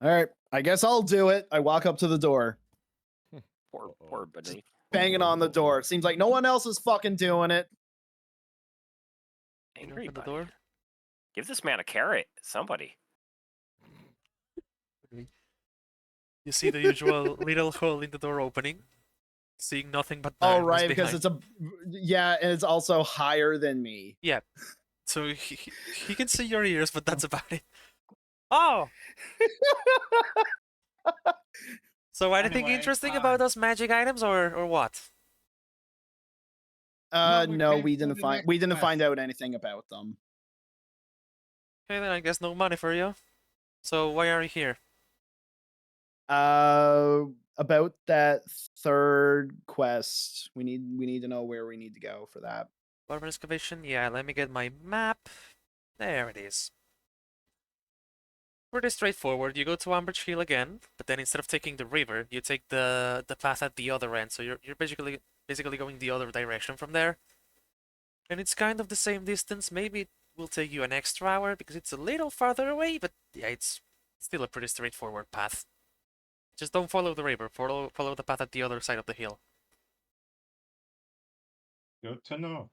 All right, I guess I'll do it. I walk up to the door, Poor Uh-oh. Beneath. banging on the door. Seems like no one else is fucking doing it. You Angry open the Bunny. door. Give this man a carrot, somebody. You see the usual little hole in the door opening, seeing nothing but Oh, darkness right, because behind. it's a yeah, and it's also higher than me. Yeah, so he can see your ears, but that's about it. Oh, so anything Anyway, interesting about those magic items, or what? we No, came we for didn't the find next we didn't find quest. out anything about them. Okay, then I guess no money for you. So why are you here? About that third quest, we need to know where we need to go for that. Barber excavation? Yeah, let me get my map. There it is. Pretty straightforward. You go to Ambridge Hill again, but then instead of taking the river, you take the path at the other end. So you're basically going the other direction from there. And it's kind of the same distance. Maybe it will take you an extra hour because it's a little farther away, but yeah, it's still a pretty straightforward path. Just don't follow the river. Follow the path at the other side of the hill. Good to know.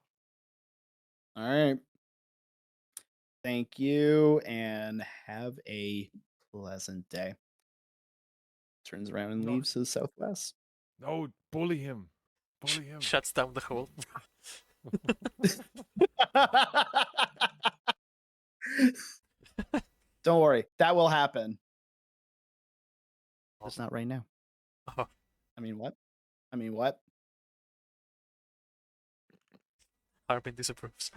All right. Thank you, and have a pleasant day. Turns around and No. leaves to the southwest. No, bully him. Bully him. Shuts down the hole. Don't worry, that will happen. Just not right now. Oh. I mean, what? I mean, what? Harbin disapproves.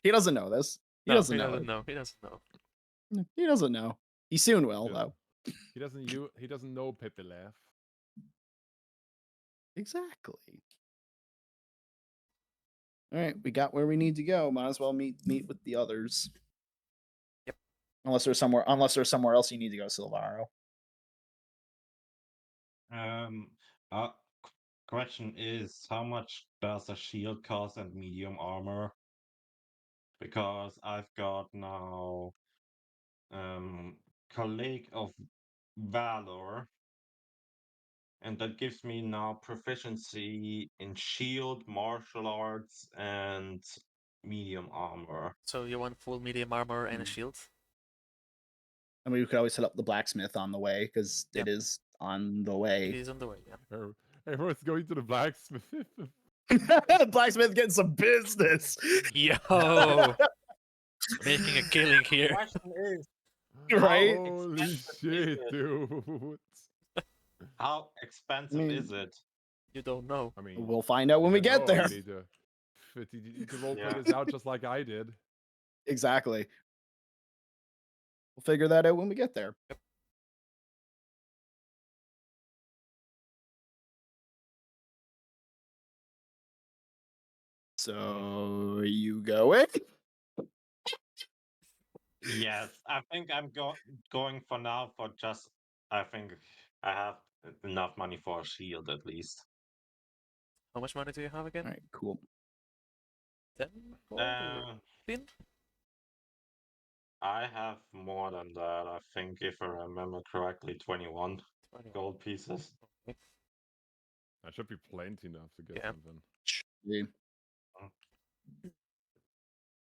He doesn't know this. He No, doesn't he know. doesn't it. know. He doesn't know. He doesn't know. He soon will, Yeah. though. He doesn't know Pepe laugh. Exactly. All right, we got where we need to go. Might as well meet with the others. Yep. Unless there's somewhere else you need to go, Silvaro. Uh, question is, how much does a shield cost and medium armor? Because I've got now Colleague of Valor, and that gives me now proficiency in shield, martial arts, and medium armor. So you want full medium armor and a shield? I mean, we could always hit up the blacksmith on the way because Yep. it is on the It way. is on the way, yeah. Everyone's going to the blacksmith. Blacksmith getting some business. Yo! Making a killing here. Question is, Right? Holy expensive shit, is it? dude. how expensive mean, is it? You don't know. I mean, We'll find out when you we don't get know, there. you need to roleplay Yeah. this out just like I did. Exactly. We'll figure that out when we get there. So you going? Yes, I think I'm going for now for just. I think I have enough money for a shield at least. How much money do you have again? All right, cool. 10 gold or Uh, 15? I have more than that. I think if I remember correctly, 21 21. gold pieces. Okay. That should be plenty enough to get Yeah. something. Yeah.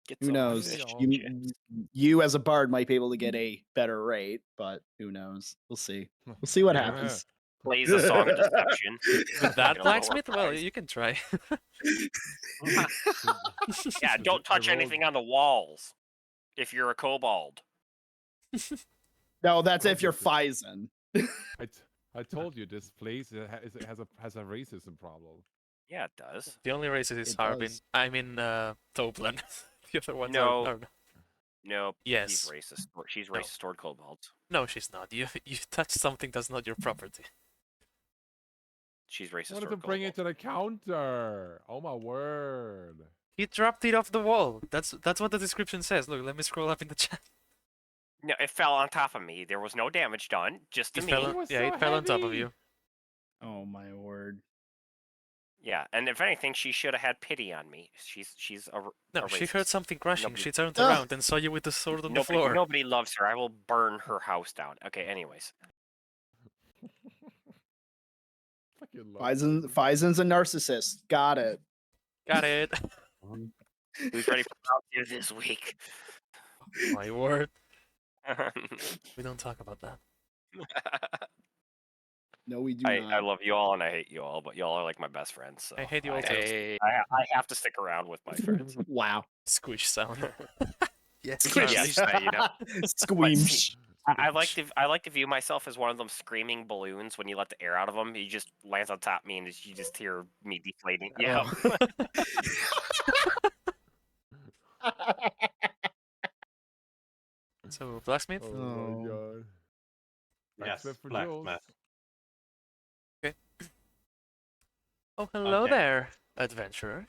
Get Who some knows? fish You- chips. You as a bard might be able to get a better rate, but who knows? We'll see. We'll see what Yeah. happens. Plays a song of deception. With that Get a lower blacksmith? Well, price. you can try. Yeah, don't touch I rolled- anything on the walls if you're a kobold. No, that's if you're Obviously. Phison. I told you this place has a racism problem. Yeah, it does. The only racist is It Harbin. does. I mean, Toplan. The other ones No. are... Nope. Yes. He's racist. She's No. racist toward kobolds. No, she's not. You touched something that's not your property. She's I racist wanted or to bring gullible. it to the counter. Oh my word. He dropped it off the wall. That's what the description says. Look, let me scroll up in the chat. No, it fell on top of me. There was no damage done, just to It me. fell It on, was yeah, so it fell on top of heavy. you. Oh my word. Yeah, and if anything, she should have had pity on me. She's a No, she heard racist. something crashing. Nobody- She turned Ugh. around and saw you with the sword on the Nobody floor. nobody loves her. I will burn her house down. Okay, anyways. Fucking love Faizen's a narcissist. Got it. Got it. Mhm. Who's ready for round two this week? My word. We don't talk about that. No, we do I not. love you all and I hate you all, but y'all are like my best friends. So I hate you all too. Hey, I have to stick around with my friends. Wow. Squish sound. Yes, Squish. Charlie. Yes, that, you know. Squeamish. I like to view myself as one of them screaming balloons. When you let the air out of them, he just lands on top of me, and you just hear me deflating. Yeah. So, blacksmith? Oh Oh. my god. Yes, Blacksmith for blacksmith. Jules. Oh, hello Okay. there, adventurer.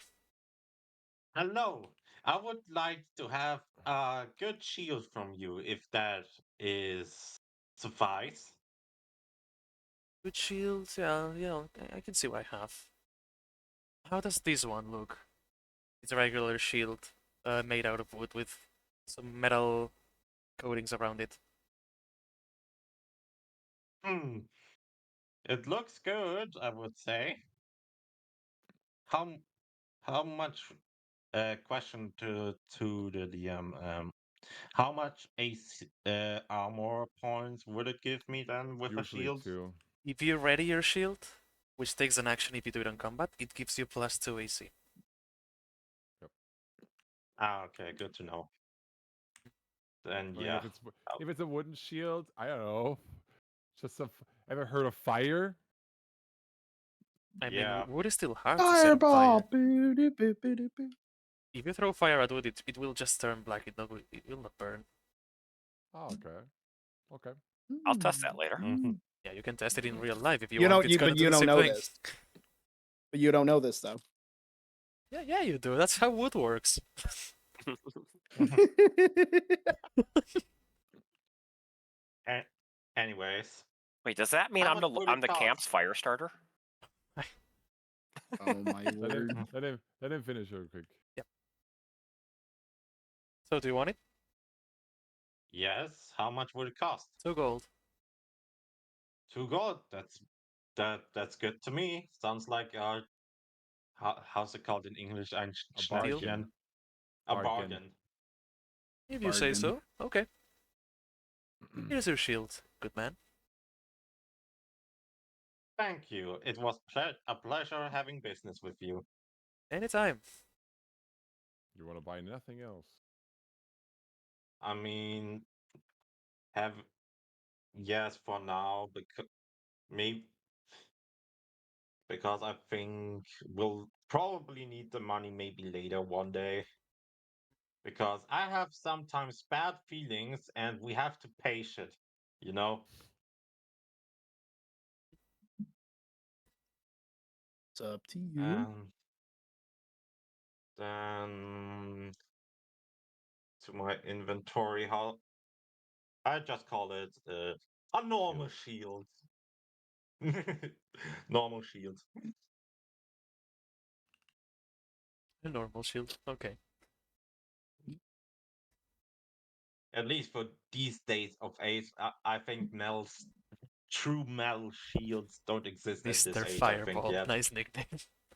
Hello. I would like to have a good shield from you, if that is suffice. Good shield, yeah, I can see what I have. How does this one look? It's a regular shield, made out of wood with some metal coatings around it. Hmm. It looks good, I would say. How how much question to the DM how much AC armor points would it give me then with a Usually shield? 2. If you ready your shield, which takes an action if you do it on combat, it gives you +2 AC. Ah, okay, good to know. Then I mean, yeah. if it's a wooden shield, I don't know. Just ever heard of fire? I mean, Yeah. wood is still hard to set on fire. Fireball. Boo-doo-boo-boo-doo-boo. If you throw fire at wood, it will just turn black. It will not burn. Oh, okay. Okay. I'll test that later. Mhm. Yeah, you can test it in real life if you, You want. don't. It's gonna But do you the don't same know thing. this. But you don't know this though. Yeah, you do. That's how wood works. A- anyways, Wait, does that mean how I'm much would I'm it the cost? camp's fire starter? Oh my Let word. him, let him finish real quick. So, do you want it? Yes. How much would it cost? 2 gold. 2 gold. That's good to me. Sounds like how's it called in English? Ein A Deal? bargain. A Bargain. bargain. If you say Bargain. so. Okay. Here's your shield, good man. Thank you. It was a pleasure having business with you. Anytime. You want to buy nothing else? I mean, have yes for now because maybe because I think we'll probably need the money maybe later one day. Because I have sometimes bad feelings and we have to pay shit, you know? It's up to you. And then to my inventory, how I just call it a normal shield. Normal shield. A normal shield. Okay. At least for these days of age, I think Mel's true Mel shields don't exist at this Mr. age, I think, Fireball. yet. Nice nickname.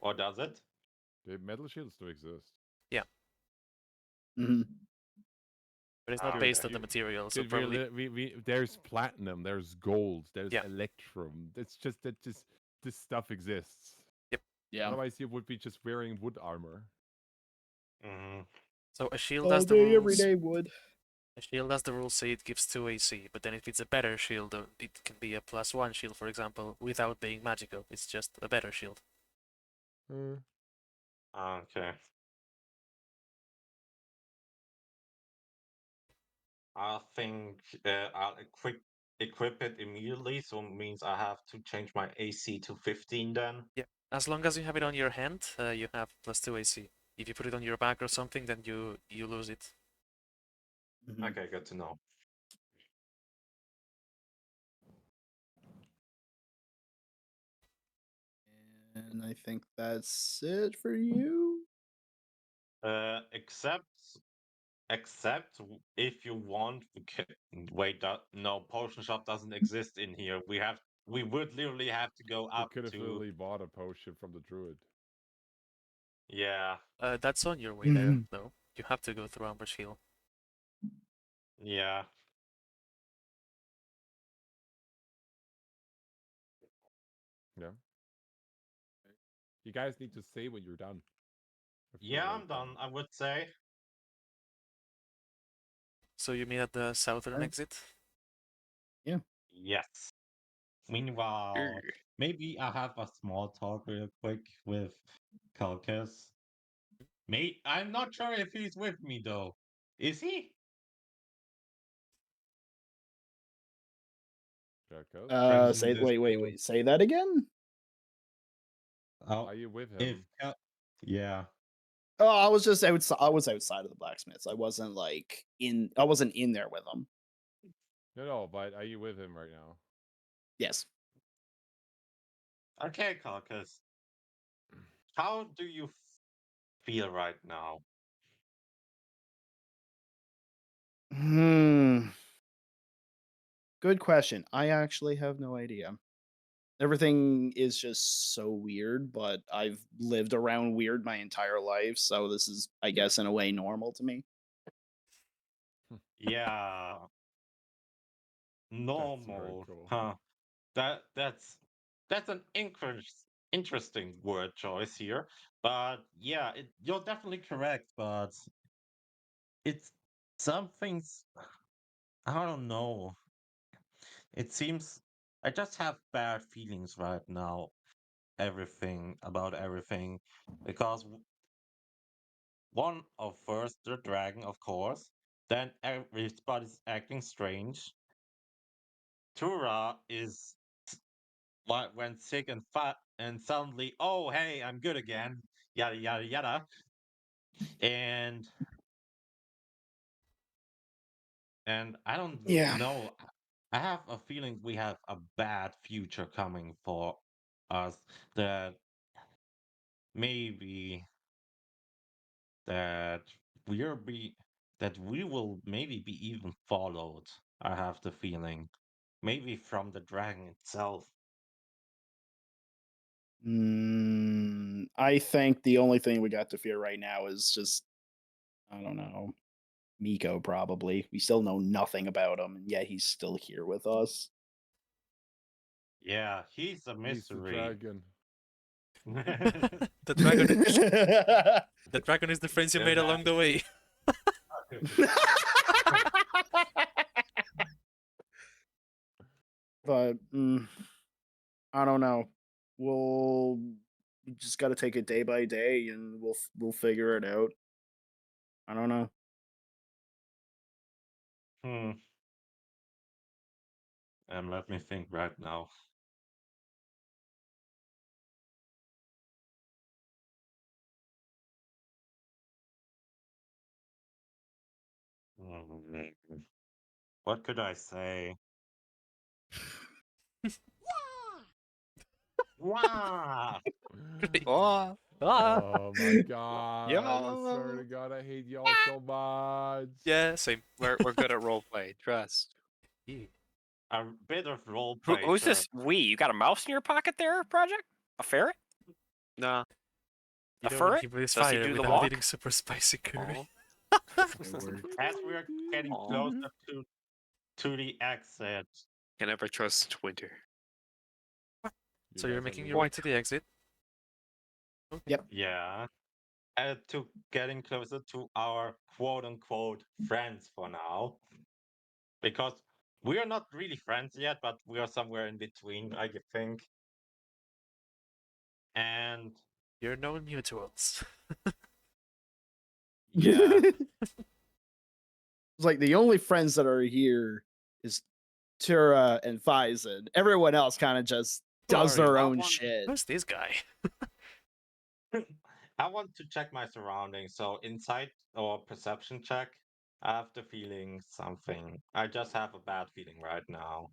Or does it? The metal shields do exist. Mhm. But it's Ah, not Dude, based on okay. the material, so Dude, probably. there's platinum, there's gold, there's Yeah. electrum. It's just that just this stuff exists. Yeah. Otherwise, you would be just wearing wood armor. Mhm. So a shield All has the day, every rules. day wood. A shield has the rules say it gives 2 AC, but then if it's a better shield, it can be a +1 shield, for example, without being magical. It's just a better shield. Okay. I think I'll equip it immediately, so it means I have to change my AC to 15 then. Yeah, as long as you have it on your hand, you have +2 AC. If you put it on your back or something, then you lose it. Mhm. Okay, good to know. And I think that's it for you. Except if you want, wait, no, potion shop doesn't exist in here. We would literally have to go You up could have to, really bought a potion from the druid. yeah, That's on your way there, though. You have to go through Ambush Hill. yeah. Yeah. You guys need to say when you're done. If you're Yeah, late, I'm done, I would say. So you mean at the southern Alright. exit? Yes. Meanwhile, maybe I have a small talk real quick with Kalkis. I'm not sure if he's with me though. Is he? Jacko, Friends in Say this wait. Say that again. Oh, are you with if him? yeah. Oh, I was just outside. I was outside of the blacksmiths. I wasn't like in. I wasn't in there with them. No, but are you with him right now? Yes. Okay, Kalkis. How do you feel right now? Hmm. Good question. I actually have no idea. Everything is just so weird, but I've lived around weird my entire life, so this is, I guess, in a way, normal to me. Yeah, That's very normal. cool. Huh. That's an interesting word choice here. But yeah, you're definitely correct, but it's some things I don't know. It seems I just have bad feelings right now. Everything about everything, because one of first the dragon, of course. Then everybody's acting strange. Tura is went sick and fat, and suddenly, oh hey, I'm good again. Yada yada yada. And I don't Yeah. know. I have a feeling we have a bad future coming for us. That maybe that we're be that we will maybe be even followed. I have the feeling, maybe from the dragon itself. I think the only thing we got to fear right now is just, I don't know, Miko probably. We still know nothing about him, and yet he's still here with us. Yeah, he's a He's the mystery. dragon. The dragon, the dragon is the friends you The made along the way. But I don't know. We'll just got to take it day by day, and we'll figure it out. I don't know. Hmm. Let me think right now. What could I say? Wow! Great. Oh, Ah, Oh my god. yeah. I swear to god, I hate y'all so much. yeah, same. We're good at roleplay. Trust. Yeah. A bit of roleplay, Who's sure. this we? You got a mouse in your pocket there, Project? A ferret? Nah. You A know when furret? he breathes Does he fire do the without walk? eating super spicy curry. As we're getting Aw. closer to the exit, Can never trust winter. So you're guys are making your way weird. to the exit. Okay. Yep. yeah, to getting closer to our quote unquote friends for now, because we are not really friends yet, but we are somewhere in between, I think. And You're known mutuals. yeah, It's like the only friends that are here is Tura and Phison. Everyone else kind of just Who does are you? their I own want- shit. Who's this guy? I want to check my surroundings. So insight or perception check. I have the feeling something. I just have a bad feeling right now.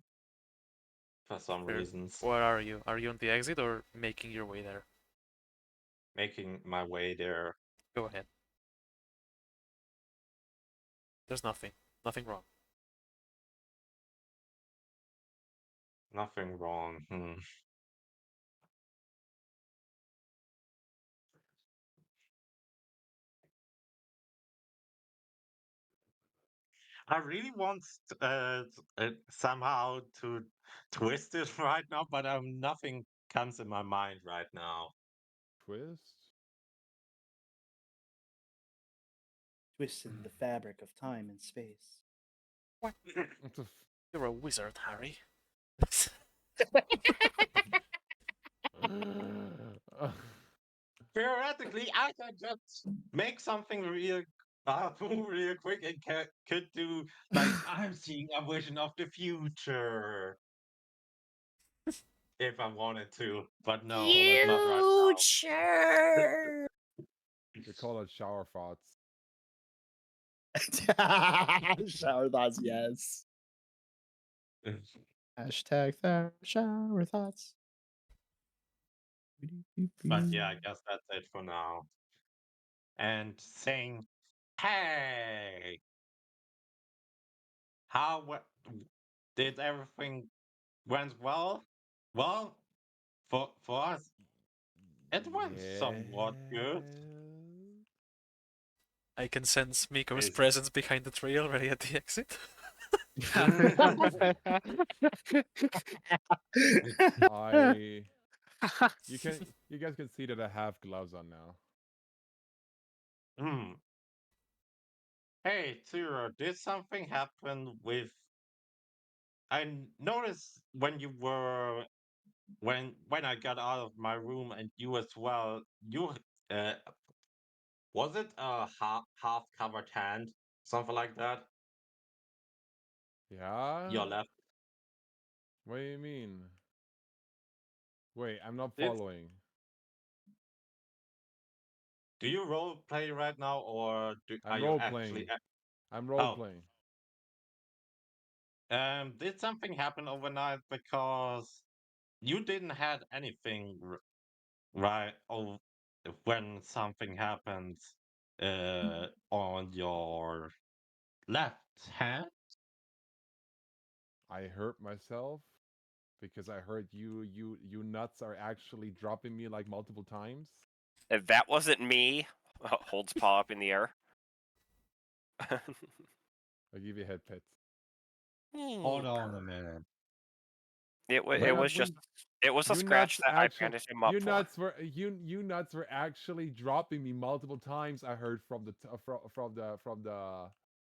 For some Fair. reasons. Where are you? Are you on the exit or making your way there? Making my way there. Go ahead. There's nothing. Nothing wrong. Nothing wrong. I really want somehow to twist it right now, but nothing comes in my mind right now. Twist. Twisting the fabric of time and space. What the You're a wizard, Harry. Theoretically, I could just make something real, real quick and could do like I'm seeing a vision of the future if I wanted to, but no, not right Future. They call it shower thoughts. Shower thoughts, yes. now. Hashtag shower thoughts. But yeah, I guess that's it for now. And saying, "Hey, did everything went well? Well, for us, it went somewhat good." I can sense Miko's Is- presence behind the tree already at the exit. I you guys can see that I have gloves on now. Hmm. Hey, Tira, did something happen with? Noticed when you were when I got out of my room and you as well. You uh, was it a half covered hand, something like that? Yeah? Your left. What do you mean? Wait, I'm not It's, following. do you role play right now, or are I'm you role actually? playing. I'm role Oh, playing. did something happen overnight because you didn't had anything right? Oh, when something happens on your left hand. I hurt myself because I heard you nuts are actually dropping me like multiple times. If that wasn't me, holds paw up in the air. I'll give you a head pet. Hold on a minute. It Yeah, was just it was a you scratch nuts that I actually bandaged him up you for. nuts were you nuts were actually dropping me multiple times. I heard from the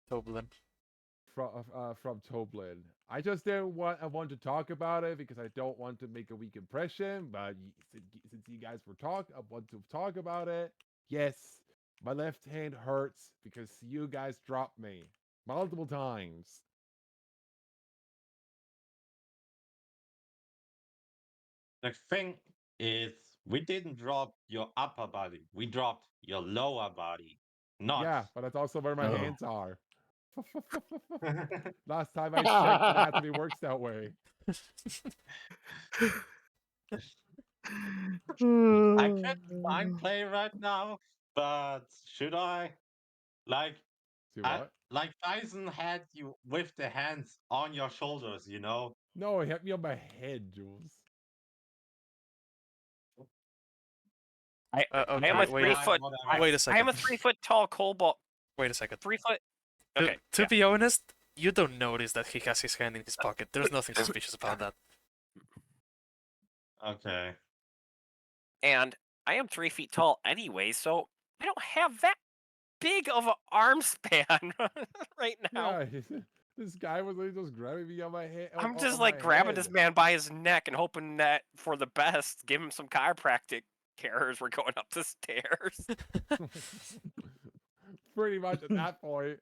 Toblin. from Toblin. I just didn't want to talk about it because I don't want to make a weak impression. But since you guys I want to talk about it. Yes, my left hand hurts because you guys dropped me multiple times. The thing is, we didn't drop your upper body. We dropped your lower body. Not. Yeah, but that's also where my Oh. hands are. Last time I checked, anatomy works that way. I can't mind play right now, but should I? Like, See what? like Tyson had you with the hands on your shoulders, you know? No, it hit me on my head, Jules. I Okay, am a wait, 3 foot. whatever. Wait a I second. am a 3 foot tall kobold. Wait a second. 3 foot. To, Okay. to yeah. be honest, you don't notice that he has his hand in his pocket. There's nothing suspicious about that. Okay. And I am 3 feet tall anyway, so I don't have that big of an arm span right now. Yeah, this guy was like just grabbing me on my head. I'm just on like my grabbing head. this man by his neck and hoping that for the best, give him some chiropractic care as we're going up the stairs. Pretty much at that point.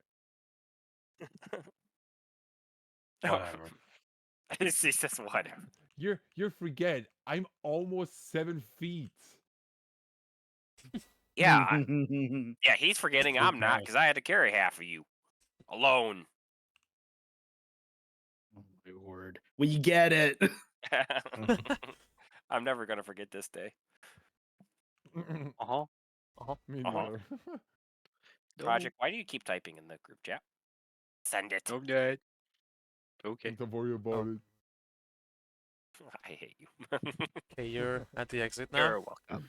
Whatever. It's just whatever. You forget. I'm almost 7 feet. Yeah, yeah. He's forgetting Good I'm not guy. because I had to carry half of you alone. Oh my word. We get it. I'm never gonna forget this day. Uh-huh. Me Uh-huh. neither. Project, why do you keep typing in the group chat? Send it. Okay. Okay. Don't worry about Oh. it. I hate you. Okay, you're at the exit now. You're welcome.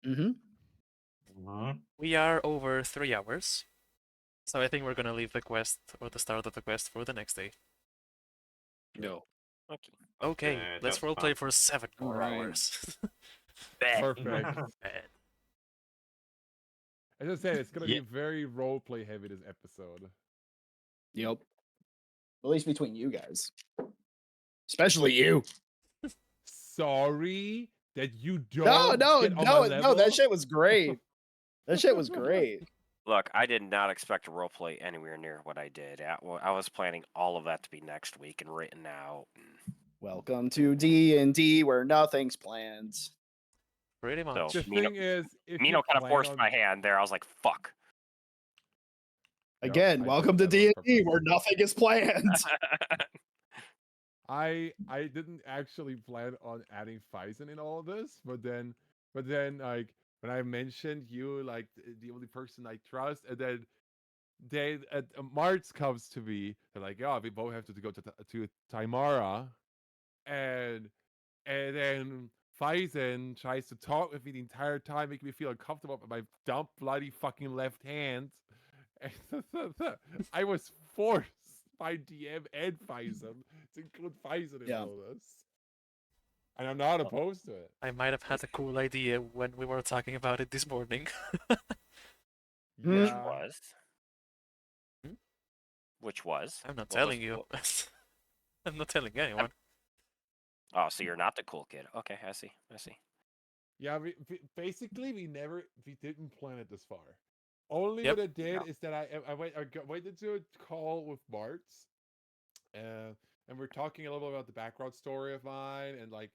Mm-hmm. Mhm. We are over 3 hours. So I think we're gonna leave the quest or the start of the quest for the next day. No. Okay. Okay, let's that's roleplay fine. for 7 more Alright. hours. Bet. Perfect. Bad. As I said, it's gonna Yeah. be very roleplay heavy this episode. Yep. At least between you guys. Especially you. Sorry that you No, don't no, get on my no, level. no, that shit was great. That shit was great. Look, I did not expect to roleplay anywhere near what I did. I was planning all of that to be next week and written out. Welcome to D&D where nothing's planned. Pretty much. So The Mino, thing is, if you Mino kind of plan forced on... my hand there. I was like, "Fuck." Yep, Again, I welcome did to that on D&D purpose. where nothing is planned. I didn't actually plan on adding Phison in all of this, but then like when I mentioned you like the only person I trust, and then Marts comes to me, they're like, "Yeah, we both have to go to Timara," and then Phison tries to talk with me the entire time, making me feel uncomfortable with my dumb bloody fucking left hand. I was forced by DM and Phison to include Phison in Yeah. all of this. And I'm not opposed to it. I might have had a cool idea when we were talking about it this morning. Hmm. Yeah. Which was? I'm not What telling was- you. what- I'm not telling anyone. Oh, so you're not the cool kid. Okay, I see. Yeah, basically we didn't plan it this far. Only Yep. what I did is that I went into a call with Marts, and we're talking a little bit about the background story of mine and like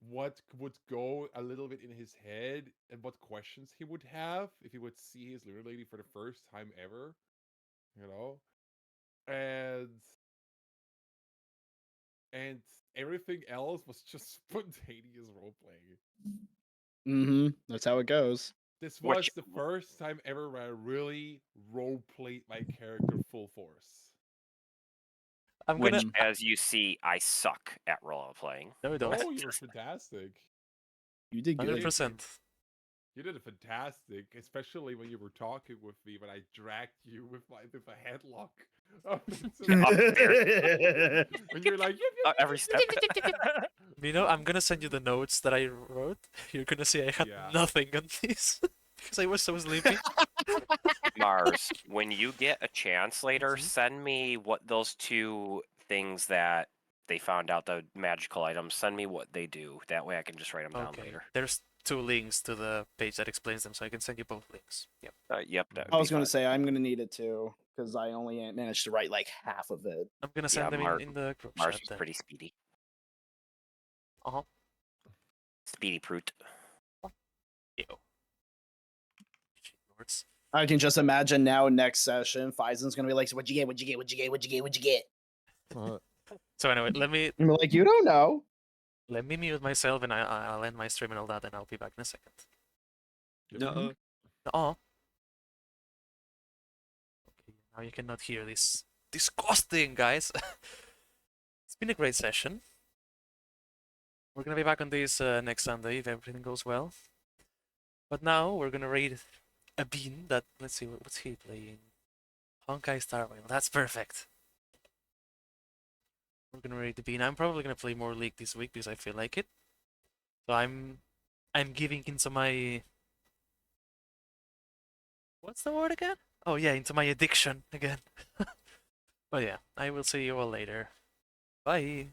what would go a little bit in his head and what questions he would have if he would see his lunar lady for the first time ever, you know, and everything else was just spontaneous role playing. Mm-hmm. That's how it goes. This was Which- the first time ever where I really role played my character full force. I'm Which, gonna. as you see, I suck at role playing. No, we don't. Oh, you were fantastic. You did good. 100%. You did fantastic, especially when you were talking with me when I dragged you with a headlock. When you're like, Every step. Mino, I'm gonna send you the notes that I wrote. You're gonna see I had Yeah. nothing on these because I was so sleepy. Mars, when you get a chance later, Mhm. send me what those two things that they found out, the magical items, send me what they do. That way I can just write them down Okay. later. There's 2 links to the page that explains them, so I can send you both links. Yep. Yep. That would I was be going to fine. say, I'm going to need it too, because I only managed to write like half of it. I'm gonna Yeah, send them Mar- in the group Mars chat is then. pretty speedy. Uh-huh. Speedy Proot. Ew. Shit, words. I can just imagine now next session, Fison's going to be like, so what'd you get? What'd you get? What'd you get? What'd you get? What'd you get? So anyway, let me And we're like, you don't know. mute myself and I'll end my stream and all that, and I'll be back in a second. No. Oh. Okay, now you cannot hear this disgusting, guys. It's been a great session. We're gonna be back on this next Sunday if everything goes well. But now we're gonna raid a bean that, let's see, what's he playing? Honkai Star Rail. That's perfect. We're gonna raid the bean. I'm probably gonna play more League this week because I feel like it. So I'm giving into my, what's the word again? Oh yeah, into my addiction again. But yeah, I will see you all later. Bye.